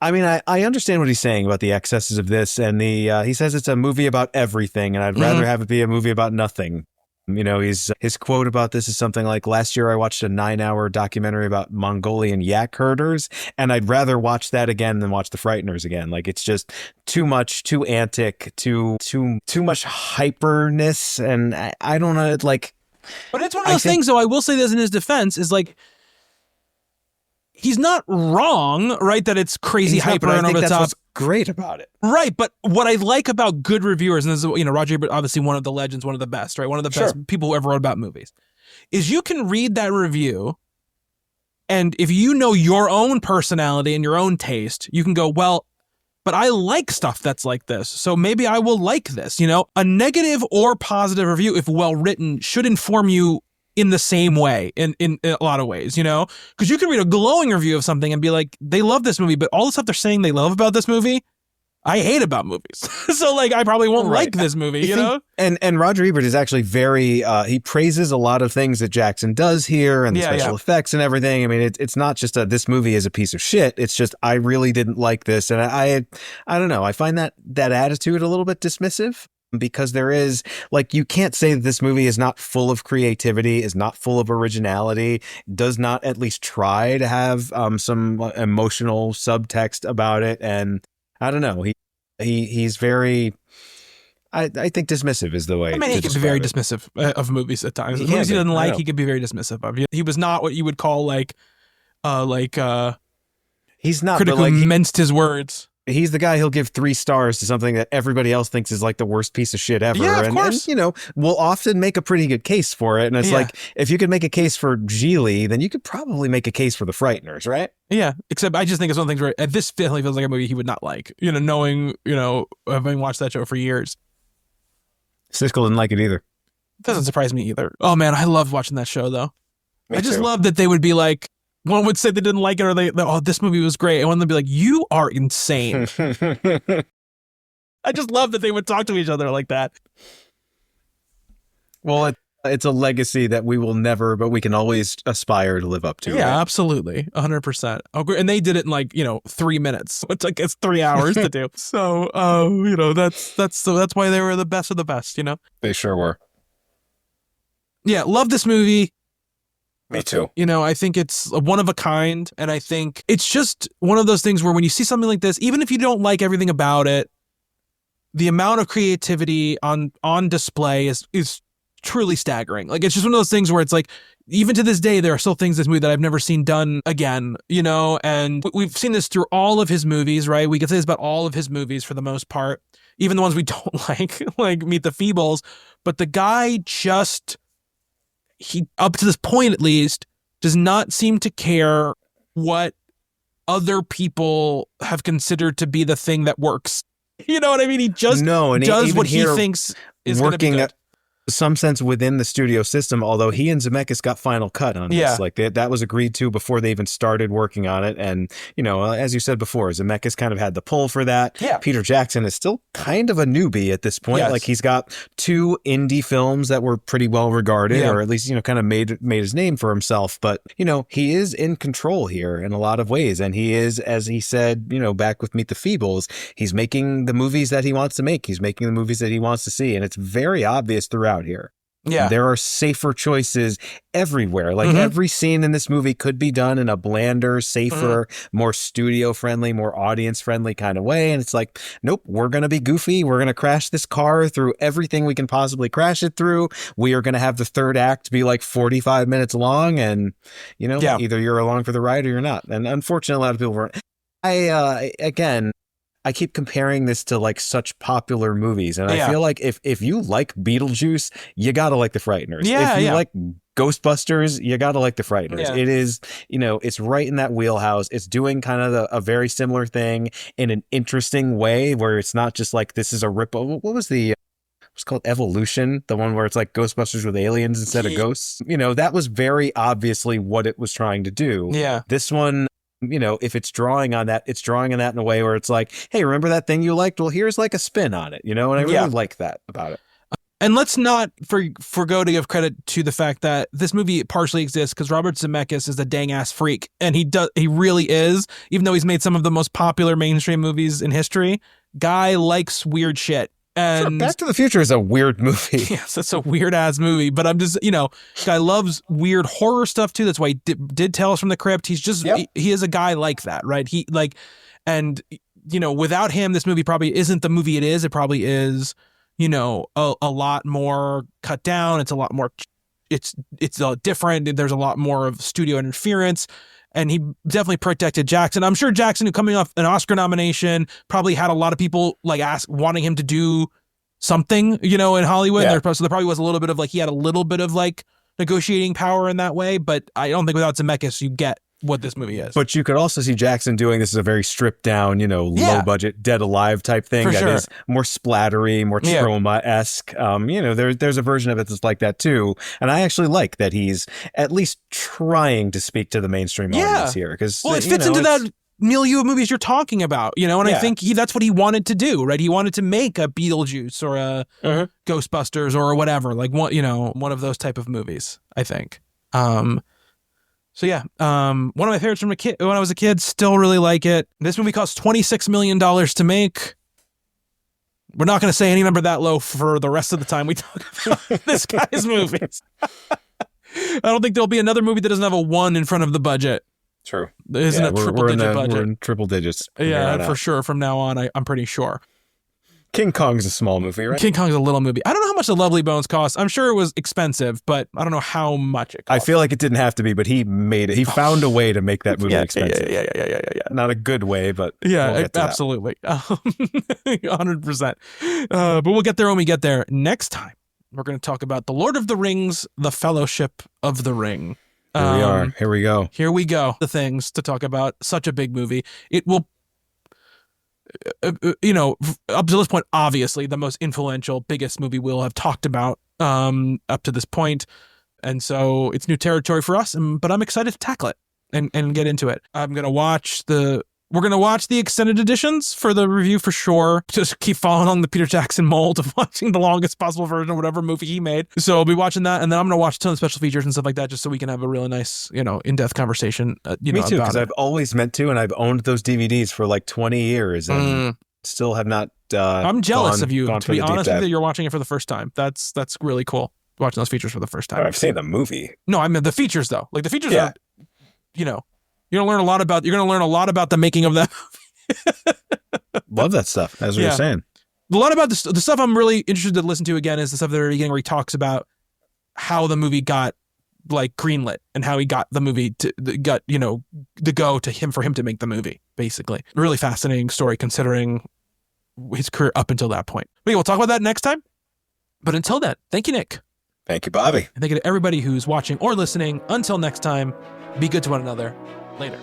I understand what he's saying about the excesses of this, and he says it's a movie about everything, and I'd rather have it be a movie about nothing. His quote about this is something like, last year I watched a 9-hour documentary about Mongolian yak herders, and I'd rather watch that again than watch the Frighteners again. Like, it's just too much, too antic, too much hyperness, and I don't know, like. But it's one of those things, though, I will say this in his defense, is like, he's not wrong, right? That it's crazy hyper and over the top. What's great about it, right? But what I like about good reviewers, and this is Roger Ebert, obviously one of the legends, one of the best, right? One of the best people who ever wrote about movies, is you can read that review, and if you know your own personality and your own taste, you can go, well, but I like stuff that's like this, so maybe I will like this. A negative or positive review, if well written, should inform you in the same way in a lot of ways, because you can read a glowing review of something and be like, they love this movie, but all the stuff they're saying they love about this movie, I hate about movies. So like, I probably won't like this movie, you know? And Roger Ebert is actually very, he praises a lot of things that Jackson does here and the special effects and everything. I mean, it's not just this movie is a piece of shit. It's just, I really didn't like this. And I don't know. I find that attitude a little bit dismissive. Because there is, like, you can't say that this movie is not full of creativity, is not full of originality, does not at least try to have some emotional subtext about it. And I don't know, he's very, I think dismissive is the way. I mean, he to can be very describe it. dismissive of movies at times. He Movies he can be. doesn't I like, know. he could be very dismissive of. He was not what you would call He's not, critic but like who minced his words. he's the guy who'll give 3 stars to something that everybody else thinks is like the worst piece of shit ever. Yeah, of and, course. And, will often make a pretty good case for it. And it's Yeah. like, if you could make a case for Geely, then you could probably make a case for the Frighteners, right? Yeah, except I just think it's one of the things where this definitely feels like a movie he would not like. Knowing, having watched that show for years. Siskel didn't like it either. Doesn't surprise me either. Oh man, I loved watching that show though. Me I just too. love that they would be like, one would say they didn't like it, or oh, this movie was great, and one would be like, you are insane. I just love that they would talk to each other like that. Well, it's a legacy that we will never, but we can always aspire to live up to. Yeah, right? absolutely. 100%. And they did it in 3 minutes. It took us 3 hours to do. So, that's why they were the best of the best, They sure were. Yeah, love this movie. Me too. I think it's one of a kind, and I think it's just one of those things where when you see something like this, even if you don't like everything about it, the amount of creativity on display is truly staggering. Like, it's just one of those things where it's like, even to this day, there are still things in this movie that I've never seen done again, and we've seen this through all of his movies, right? We can say this about all of his movies for the most part, even the ones we don't like Meet the Feebles, but the guy he, up to this point at least, does not seem to care what other people have considered to be the thing that works. You know what I mean? He just does what he thinks is going to be good. Some sense within the studio system, although he and Zemeckis got final cut on this. Yeah. Like that was agreed to before they even started working on it. And, as you said before, Zemeckis kind of had the pull for that. Yeah. Peter Jackson is still kind of a newbie at this point. Yes. Like, he's got 2 indie films that were pretty well regarded, Yeah. or at least, kind of made his name for himself. But, he is in control here in a lot of ways. And he is, as he said, back with Meet the Feebles, he's making the movies that he wants to make. He's making the movies that he wants to see. And it's very obvious throughout here. Yeah. There are safer choices everywhere. Like, every scene in this movie could be done in a blander, safer, more studio friendly, more audience friendly kind of way. And it's like, nope, we're going to be goofy. We're going to crash this car through everything we can possibly crash it through. We are going to have the third act be like 45 minutes long. And, either you're along for the ride or you're not. And unfortunately, a lot of people weren't. I keep comparing this to like such popular movies, and I feel like if you like Beetlejuice, you gotta like the Frighteners. Yeah, if you like Ghostbusters, you gotta like the Frighteners. Yeah. It is, it's right in that wheelhouse. It's doing kind of a very similar thing in an interesting way, where it's not just like this is a rip. What was the? It's called Evolution, the one where it's like Ghostbusters with aliens instead of ghosts. That was very obviously what it was trying to do. Yeah. This one, if it's drawing on that, it's drawing on that in a way where it's like, hey, remember that thing you liked? Well, here's like a spin on it, and I really like that about it. And let's not forgo to give credit to the fact that this movie partially exists because Robert Zemeckis is a dang ass freak, and he really is. Even though he's made some of the most popular mainstream movies in history, guy likes weird shit. And sure, Back to the Future is a weird movie. Yes, it's a weird ass movie, but I'm just, guy loves weird horror stuff too. That's why he did Tales from the Crypt. He's just, he is a guy like that, right? Without him, this movie probably isn't the movie it is. It probably is, a lot more cut down. It's a lot more, it's different. There's a lot more of studio interference. And he definitely protected Jackson. I'm sure Jackson, who coming off an Oscar nomination, probably had a lot of people wanting him to do something, in Hollywood. Yeah. So there probably was a little bit of he had a little bit of negotiating power in that way. But I don't think without Zemeckis, you get what this movie is. But you could also see Jackson doing this as a very stripped down, low budget, Dead Alive type thing For that sure. is more splattery, more Troma-esque. There's a version of it that's like that too. And I actually like that he's at least trying to speak to the mainstream audience here. Because it fits into that milieu of movies you're talking about, and I think that's what he wanted to do, right? He wanted to make a Beetlejuice or a Ghostbusters or whatever, one of those type of movies, I think. One of my favorites from when I was a kid, still really like it. This movie cost $26 million to make. We're not going to say any number that low for the rest of the time we talk about this guy's movies. I don't think there'll be another movie that doesn't have a 1 in front of the budget. True. There isn't a triple digit budget. We're in triple digits. Yeah, for sure. From now on, I'm pretty sure. King Kong's a small movie, right? King Kong's a little movie. I don't know how much the Lovely Bones cost. I'm sure it was expensive, but I don't know how much it cost. I feel like it didn't have to be, but he made it. He found a way to make that movie expensive. Yeah. Not a good way, but yeah, we'll get to absolutely. 100%. But we'll get there when we get there. Next time, we're going to talk about The Lord of the Rings, The Fellowship of the Ring. Here we are. Here we go. Here we go. The things to talk about. Such a big movie. It will, up to this point, obviously the most influential, biggest movie we'll have talked about up to this point. And so it's new territory for us, but I'm excited to tackle it and get into it. We're going to watch the extended editions for the review for sure. Just keep following on the Peter Jackson mold of watching the longest possible version of whatever movie he made. So I'll be watching that. And then I'm going to watch a ton of special features and stuff like that just so we can have a really nice, in-depth conversation. Me too, because I've always meant to, and I've owned those DVDs for like 20 years and still have not I'm jealous of you, to be honest with you. You're watching it for the first time. That's really cool, watching those features for the first time. I've seen the movie. No, I mean the features, though. Like the features are, you're going to learn a lot about the making of that movie. Love that stuff, as we were saying. A lot about the stuff I'm really interested to listen to again is the stuff at the very beginning where he talks about how the movie got like greenlit and how he got the movie the go to him for him to make the movie, basically. Really fascinating story considering his career up until that point. But yeah, we'll talk about that next time. But until then, thank you, Nick. Thank you, Bobby. And thank you to everybody who's watching or listening. Until next time, be good to one another. Later.